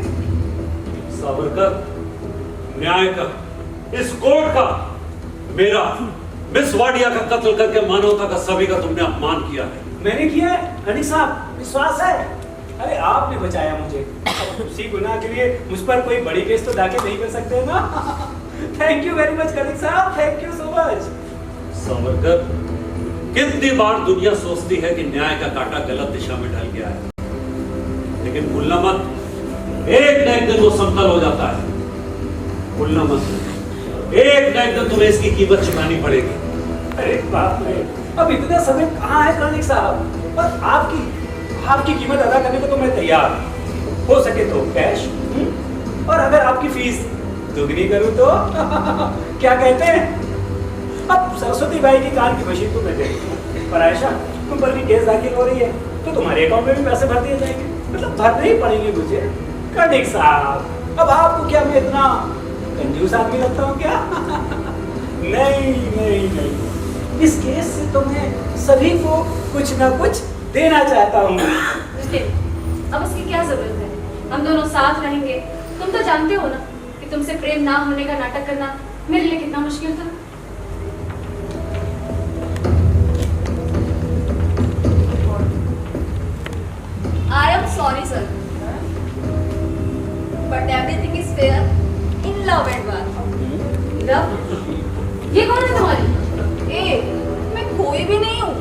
सावरकर, न्याय का, इस कोर्ट का, मेरा मिस वाडिया का कत्ल करके मानवता का सभी का तुमने अपमान किया है। मैंने किया है खनिक साहब, विश्वास है। अरे आपने बचाया मुझे, उसी गुनाह के लिए मुझ पर कोई बड़ी केस तो दाखिल नहीं कर सकते ना। थैंक यू वेरी मच खनिक साहब, thank you so much. Savarkar, कितनी बार दुनिया सोचती है कि न्याय का कांटा गलत दिशा में ढल गया है, लेकिन भूलना मत, एक न एक दिन वो समतल हो जाता है। भूलना मत, एक न एक दिन तुम्हें इसकी कीमत चुकानी पड़ेगी। अरे बाप रे, अब इतना समय कहाँ है खनिक साहब? और आपकी कीमत अदा करने को तो मैं तैयार, हो सके तो कैश, और अगर आपकी फीस दुगनी करूं तो क्या कहते हैं? अब सरस्वती बाई की कार की मशीन तो मैं दे दूं, पर आयशा तुम पर भी केस दाखिल हो रही है, तो तुम्हारे अकाउंट में भी पैसे भर दिए जाएंगे, मतलब भरने ही पड़ेंगे मुझे। खनिक साहब, अब आपको क्या मैं इतना कंजूस आदमी लगता हूँ क्या? नहीं नहीं नहीं, इस केस से तो मैं सभी को कुछ ना कुछ देना चाहता हूँ। अब इसकी क्या जरूरत है? हम दोनों साथ रहेंगे। तुम तो जानते हो ना कि तुमसे प्रेम ना होने का नाटक करना मेरे लिए कितना मुश्किल था। I am sorry sir, but everything is fair in love and war. Love? ये कौन है तुम्हारी? मैं कोई भी नहीं हूँ,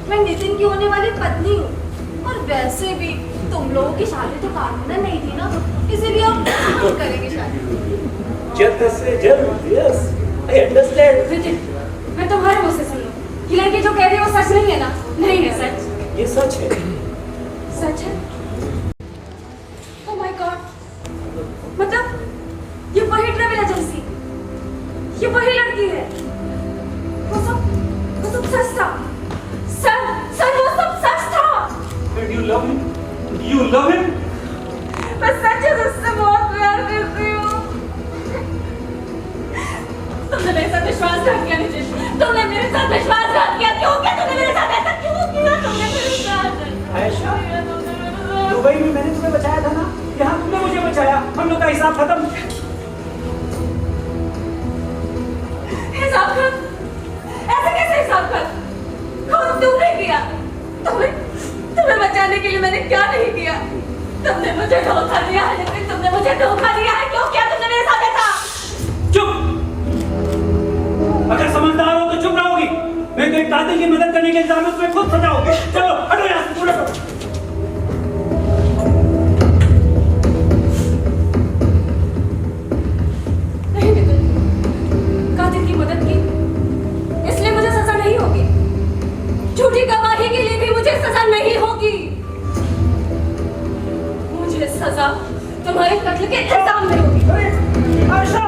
मैं नितिन की होने वाली पत्नी हूँ। और वैसे भी तुम लोगों की शादी तो कानूनन नहीं थी ना, इसीलिए हम करेंगे शादी। जल्द से जल्द, यस, I understand। नितिन, मैं तुम्हारे मुंह से सुन लूं, ये लड़की जो कह रही है वो सच नहीं है ना? नहीं है सच? ये सच है। सच है? Oh my God, मतलब ये वही ट्रैवल एजेंसी, ये वही लड़की है। वो सब सच था। सर वो सब सच था। And you love him? You love him? मैं सच में उससे बहुत प्यार करती हूँ। तुमने मेरे साथ विश्वासघात किया नितिन, तुमने मेरे साथ विश्वासघात किया। क्यों किया तुमने मेरे साथ ऐसा? क्यों किया तुमने मेरे साथ? आयशा, दुबई में मैंने तुम्हें बचाया था ना, यहाँ तुमने मुझे बचाया, हम लोग का हिसाब खत्म। हिसाब खत्म? ऐसे कैसे हिसाब खत्म? खुद तुमने किया। तुम्हें बचाने के लिए मैंने क्या नहीं किया? तुमने मुझे धोखा दिया, लेकिन तुमने तुमने मुझे धोखा दिया है? क्यों किया तुमने मेरे साथ ऐसा? चुप! अगर समझदार हो तो चुप रहोगी। मैं तो एक कातिल की मदद करने के इल्जाम में तुम्हें खुद सजा होगी। चलो हटो यहाँ से, पूरा करो। नहीं मितुल, कातिल की मदद की इसलिए मुझे सजा नहीं होगी। झूठी गवाही के लिए भी मुझे सजा नहीं होगी। मुझे सजा तुम्हारे कत्ल के इल्जाम में होगी। आयशा!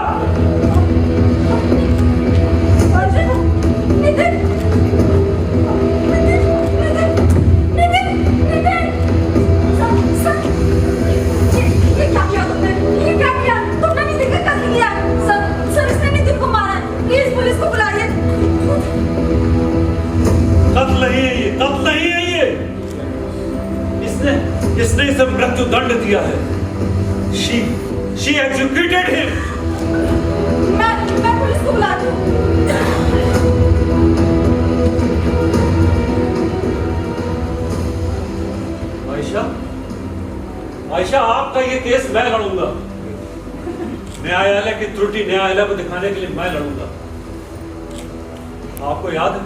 नितिन! ये क्या किया तुमने? ये क्या किया? तुमने नितिन का कत्ल किया। सर इसने नितिन को मारा है। प्लीज पुलिस को बुलाइए। कत्ल नहीं है ये, कत्ल नहीं है ये। इसने इसे मृत्यु दंड दिया है। She executed him. मैं पुलिस को बुलाती हूँ। आयशा, आपका ये केस मैं लड़ूंगा। न्यायालय की त्रुटि न्यायालय को दिखाने के लिए मैं लड़ूंगा। आपको याद है,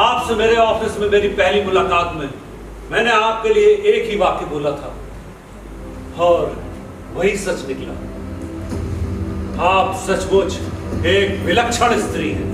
आपसे मेरे ऑफिस में मेरी पहली मुलाकात में मैंने आपके लिए एक ही वाक्य बोला था और वही सच निकला। आप सचमुच एक विलक्षण स्त्री हैं।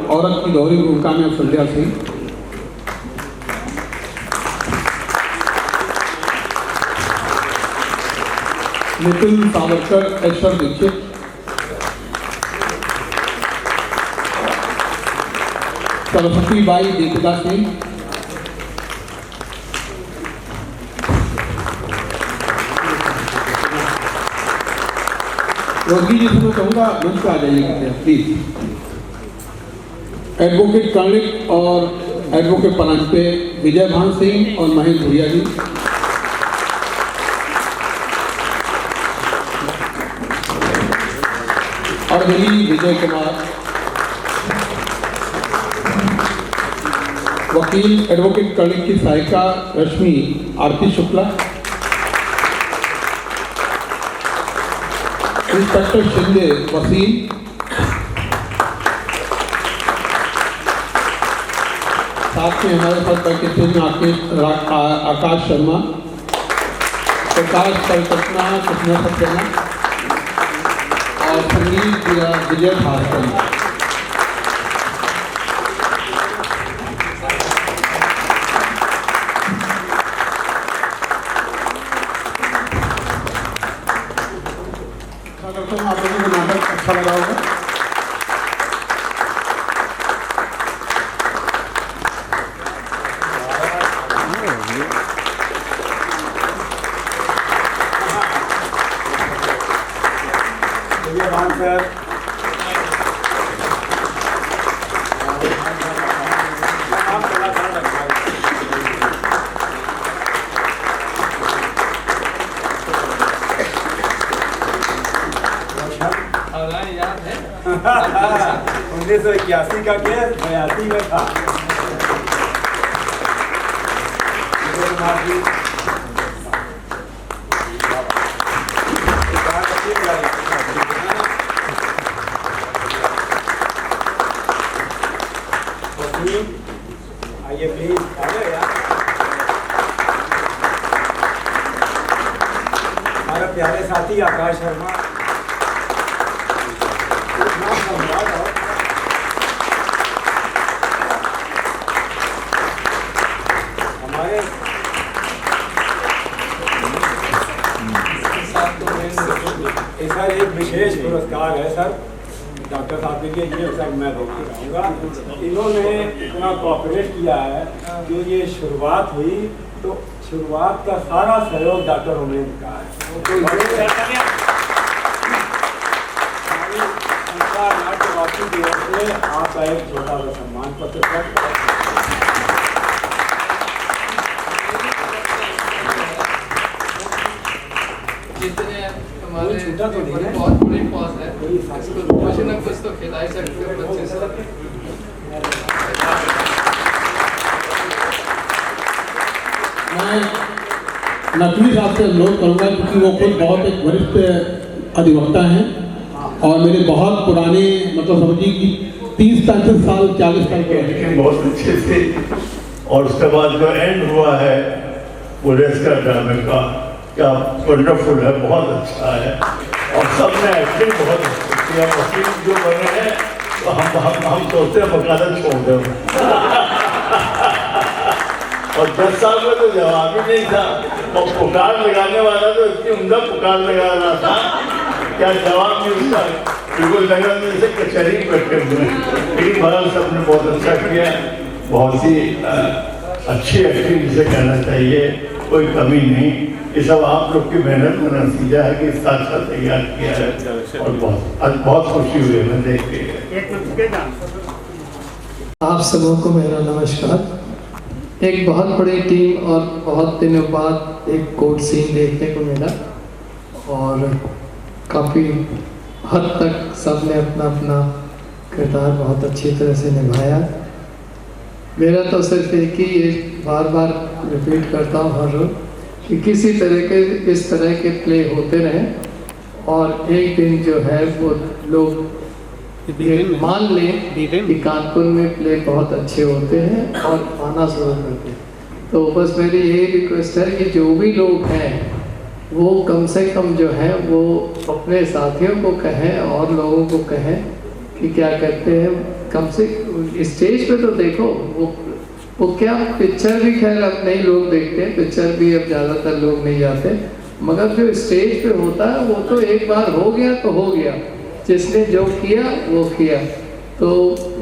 औरत की दोहरी भूमिका में संध्या सिंह, नितिन सावरकर, ऐश्वर दीक्षित, सरस्वती बाई दीपिका सिंह, रोगी जी से मैं कहूँगा मंच पर आ जाइए प्लीज। एडवोकेट कर्णिक और एडवोकेट परांजपे विजय भान सिंह और महेश भुरिया जी, और विजय कुमार, वकील एडवोकेट कर्णिक की सहायिका रश्मि आरती शुक्ला, इंस्पेक्टर शिंदे वसीम, साथ में हमारे साथ पैकेज आकाश शर्मा, प्रकाश कलकत्ता, कृष्णा सक्सेना और संगीत विजय भास्कर। आप लोगों को नाटक अच्छा लगा होगा। उन्नीस सौ 81 का केस 82 में था। आइए प्लीज, आइए यार। हमारा प्यारे साथी आकाश शर्मा, हमारे सर एक विशेष पुरस्कार है सर डॉक्टर साहब के लिए, ये सर मैं दूंगा। इन्होंने इतना कोऑपरेट किया है जो ये शुरुआत हुई तो शुरुआत का सारा सहयोग डॉक्टर उमेद का है। नाट्यवासी की ओर से आपका एक छोटा सा सम्मान पत्र जितने हमारे वो छूटा तो नहीं है। बहुत बड़े पास है, इसको कुछ न कुछ तो खिला ही सकते हो बच्चे से। मैं नकवी साहब से अनुरोध करूँगा क्योंकि वो खुद बहुत एक वरिष्ठ अधिवक्ता हैं और मेरे बहुत पुराने मतलब समझिए कि 30-35 साल 40 साल के लेकिन बहुत अच्छे थे। और उसके बाद जो एंड हुआ है पुलिस का ड्रामे का, क्या वंडरफुल है, बहुत अच्छा है। और सबने एक्टिंग बहुत अच्छी किया। वकील जो बने हैं तो हम सोचते हैं वकालत छोड़ दें। और 10 साल में तो जवाब ही नहीं था, और पुकार लगाने वाला तो इतनी उम्दा पुकार लगा रहा था, क्या जवाब नहीं उसका, बिल्कुल लग रहा था जैसे कचहरी में बैठे हुए। लेकिन बहरहाल सबने बहुत अच्छा किया, बहुत ही अच्छी एक्टिंग जिसे कहना चाहिए, कोई कमी नहीं। ये सब आप लोग की मेहनत का नतीजा है कि साथ साथ तैयार किया है। और बहुत खुशी हुई है मैं देख के। आप सबों को मेरा नमस्कार। एक बहुत बड़ी टीम और बहुत दिनों बाद एक कोर्ट सीन देखने को मिला और काफ़ी हद तक सबने अपना अपना किरदार बहुत अच्छी तरह से निभाया। मेरा तो सिर्फ एक ही ये बार बार रिपीट करता हूँ हर रोज कि किसी तरह के इस तरह के प्ले होते रहें और एक दिन जो है वो लोग मान लें कि कानपुर में प्ले बहुत अच्छे होते हैं और आना शुरू करते हैं। तो बस मेरी यही रिक्वेस्ट है कि जो भी लोग हैं वो कम से कम जो है वो अपने साथियों को कहें और लोगों को कहें कि क्या कहते हैं, कम से स्टेज पे तो देखो वो क्या पिक्चर भी खैर अब नहीं लोग देखते हैं, पिक्चर भी अब ज़्यादातर लोग नहीं जाते, मगर जो स्टेज पे होता है वो तो एक बार हो गया तो हो गया, जिसने जो किया वो किया। तो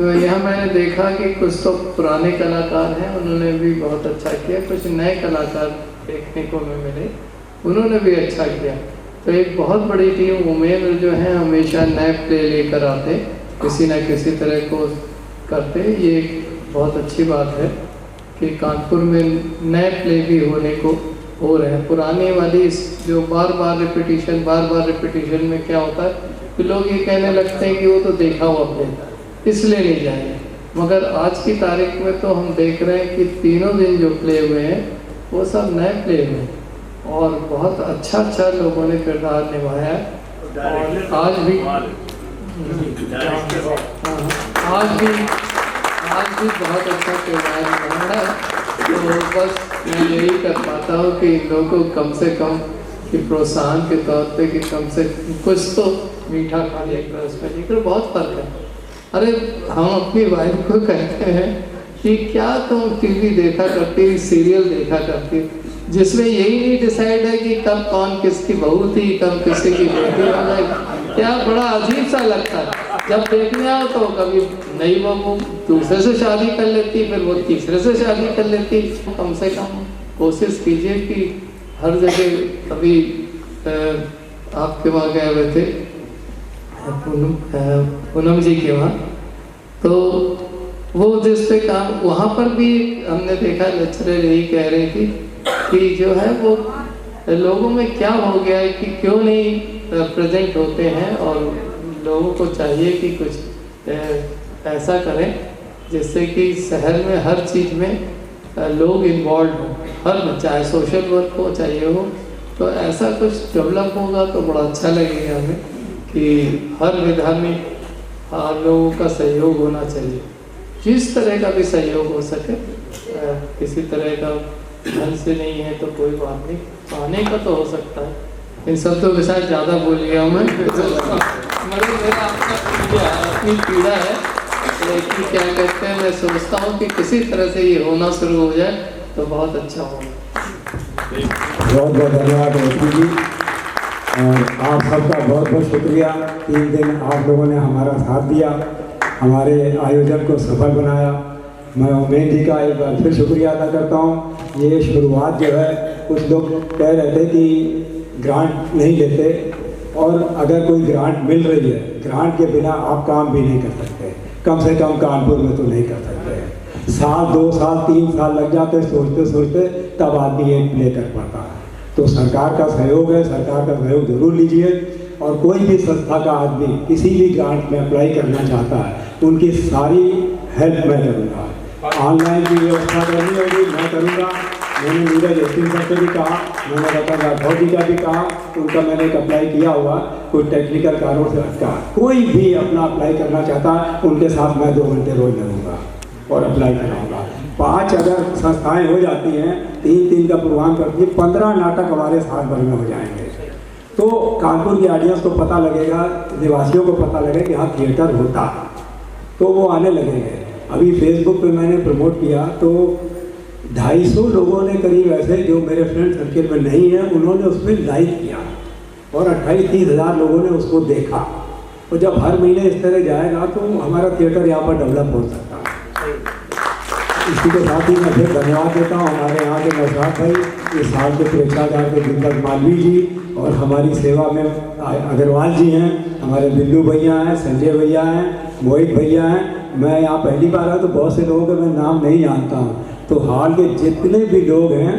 यहाँ मैंने देखा कि कुछ तो पुराने कलाकार हैं, उन्होंने भी बहुत अच्छा किया, कुछ नए कलाकार देखने को मिले, उन्होंने भी अच्छा किया। तो एक बहुत बड़ी टीम उमेर जो है हमेशा नए प्ले लेकर आते, किसी न किसी तरह को करते। ये बहुत अच्छी बात है कि कानपुर में नए प्ले भी होने को हो रहे हैं। पुराने वाली जो बार बार रिपीटिशन में क्या होता है कि लोग ये कहने लगते हैं कि वो तो देखा हुआ प्ले, इसलिए नहीं जाएंगे। मगर आज की तारीख में तो हम देख रहे हैं कि तीनों दिन जो प्ले हुए हैं वो सब नए प्ले हुए और बहुत अच्छा लोगों ने किरदार निभाया है। और आज भी बहुत अच्छा किरदार निभाया है। तो बस मैं यही कर पाता हूँ कि इन लोगों को कम से कम कि प्रोत्साहन के तौर पे कि कम से कुछ तो मीठा खाने का उसमें लेकर बहुत फर्क है। अरे हम अपनी वाइफ को कहते हैं कि क्या तुम टीवी देखा करती, सीरियल देखा करती, जिसमें यही नहीं डिसाइड है कि कब कौन किसकी बहू थी, कब किसी की बेटी वाला है। क्या बड़ा अजीब सा लगता है जब देखने आओ तो कभी नई बहू दूसरे से शादी कर लेती, फिर वो तीसरे से शादी कर लेती। कम से कम कोशिश कीजिए कि हर जगह, अभी आपके वहाँ गए हुए थे पूनम जी के वहाँ, तो वो जिस पे काम वहाँ पर भी हमने देखा लेक्चरर यही कह रही थी कि जो है वो लोगों में क्या हो गया है कि क्यों नहीं प्रेजेंट होते हैं, और लोगों को चाहिए कि कुछ ऐसा करें जिससे कि शहर में हर चीज़ में लोग इन्वॉल्व हों, हर चाहे सोशल वर्क हो चाहिए हो, तो ऐसा कुछ डेवलप होगा तो बड़ा अच्छा लगेगा हमें कि हर विधा में लोगों का सहयोग होना चाहिए, जिस तरह का भी सहयोग हो सके। किसी तरह का धन से नहीं है तो कोई बात नहीं, पाने का तो हो सकता है। इन शब्दों के साथ ज़्यादा बोल गया हूँ मैं, मगर मेरा अपनी पीड़ा है कि क्या कहते हैं, मैं सोचता हूँ कि किसी तरह से ये होना शुरू हो जाए तो बहुत अच्छा होगा। बहुत बहुत धन्यवाद मोदी जी, और आप सबका बहुत बहुत शुक्रिया। 3 दिन आप लोगों ने हमारा साथ दिया, हमारे आयोजन को सफल बनाया। मैं उमेद जी का एक बार फिर शुक्रिया अदा करता हूँ। ये शुरुआत जो है, कुछ लोग कह रहे थे कि ग्रांट नहीं देते, और अगर कोई ग्रांट मिल रही है, ग्रांट के बिना आप काम भी नहीं कर सकते, कम से कम कानपुर में तो नहीं कर सकते। 1 साल 2 साल 3 साल लग जाते सोचते सोचते, तब आदमी एक प्ले कर पाता है। तो सरकार का सहयोग है, सरकार का सहयोग जरूर लीजिए। और कोई भी संस्था का आदमी किसी भी ग्रांट में अप्लाई करना चाहता है, उनकी सारी हेल्प मैं करूँगा। ऑनलाइन की व्यवस्था करनी होगी, मैं करूँगा। मैंने नीरज एसपी सर से भी कहा, मैंने रतन राठौर जी का भी कहा, उनका मैंने एक अप्लाई किया हुआ, कोई टेक्निकल कारणों से अटका। कोई भी अपना अप्लाई करना चाहता है, उनके साथ मैं 2 घंटे रोज लगूंगा और अप्लाई कराऊंगा। 5 अगर संस्थाएं हो जाती हैं, 3-3 का प्रोग्राम करती है, 15 नाटक हमारे साल भर में हो जाएंगे। तो कानपुर की ऑडियंस को पता लगेगा, निवासियों को पता लगेगा कि हाँ थिएटर होता है, तो वो आने लगेंगे। अभी फेसबुक पे मैंने प्रमोट किया तो 250 लोगों ने करीब ऐसे जो मेरे फ्रेंड सर्किल में नहीं है, उन्होंने उसमें लाइक किया और 28-30 हज़ार लोगों ने उसको देखा। और जब हर महीने इस तरह जाएगा तो हमारा थिएटर यहाँ पर डेवलप हो सकता है। इसी के साथ ही मैं फिर धन्यवाद देता हूँ हमारे यहाँ के नौशाद भाई, इस साल के सुरक्षागार के दीपक मालवी जी, और हमारी सेवा में अग्रवाल जी हैं, हमारे बिल्लू भैया हैं, संजय भैया हैं, मोहित भैया हैं। मैं यहाँ पहली बार आया तो बहुत से लोगों के मैं नाम नहीं जानता हूँ। तो हाल के जितने भी लोग हैं,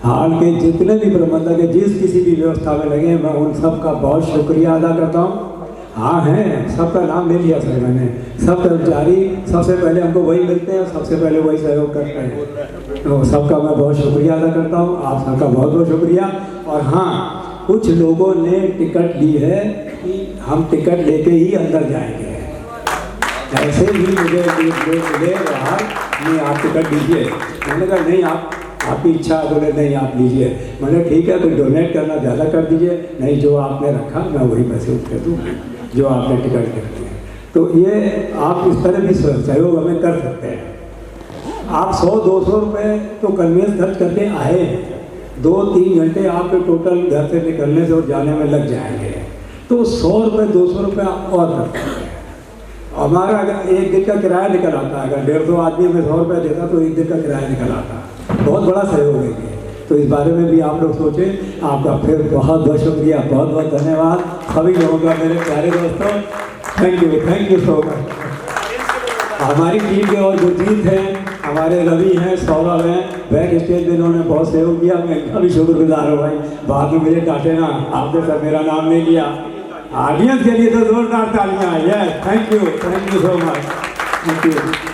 हाल के जितने भी प्रबंधक हैं, जिस किसी भी व्यवस्था में लगे हैं, मैं उन सब का बहुत शुक्रिया अदा करता हूँ। हाँ हैं, सबका नाम ले लिया सर मैंने। सब कर्मचारी सबसे पहले हमको वही मिलते हैं, सबसे पहले वही सहयोग करते हैं। तो सबका मैं बहुत शुक्रिया अदा करता हूँ, आप सबका बहुत बहुत शुक्रिया। और हाँ, कुछ लोगों ने टिकट ली है कि हम टिकट लेके ही अंदर जाएंगे। ऐसे भी मुझे मिले बाहर, नहीं आप टिकट लीजिए। मैंने कहा नहीं, आपकी इच्छा है। बोले नहीं आप लीजिए। मैंने ठीक है, तो डोनेट करना ज़्यादा कर दीजिए। नहीं, जो आपने रखा मैं वही पैसे उठा दूँगा जो आपने टिकट करती है। तो ये आप इस तरह भी सहयोग हमें कर सकते हैं। आप 100-200 रुपये तो कन्वेंस खर्च करके आए हैं, 2-3 घंटे आपके टोटल घर से निकलने से और जाने में लग जाएंगे। तो 100 रुपये 200 रुपये और कर सकते हैं। हमारा अगर एक दिन का किराया निकल आता है, अगर 150 आदमी में 100 रुपये देता तो एक दिन का किराया निकल आता, बहुत बड़ा सहयोग है। तो इस बारे में भी आप लोग सोचें। आपका फिर बहुत बहुत शुक्रिया, बहुत बहुत धन्यवाद सभी लोगों का, मेरे प्यारे दोस्तों। Thank you so much. हमारी टीम के और गुरजीत हैं, हमारे रवि हैं, सौरभ हैं, बैक स्टेज में इन्होंने बहुत सहयोग किया। मैं इनका भी शुक्रगुजार हूँ भाई। बाद में मुझे डांटे ना, आपने सर मेरा नाम नहीं लिया। ऑडियंस के लिए तो जोरदार तालियां। Yes, thank you so much. Thank you.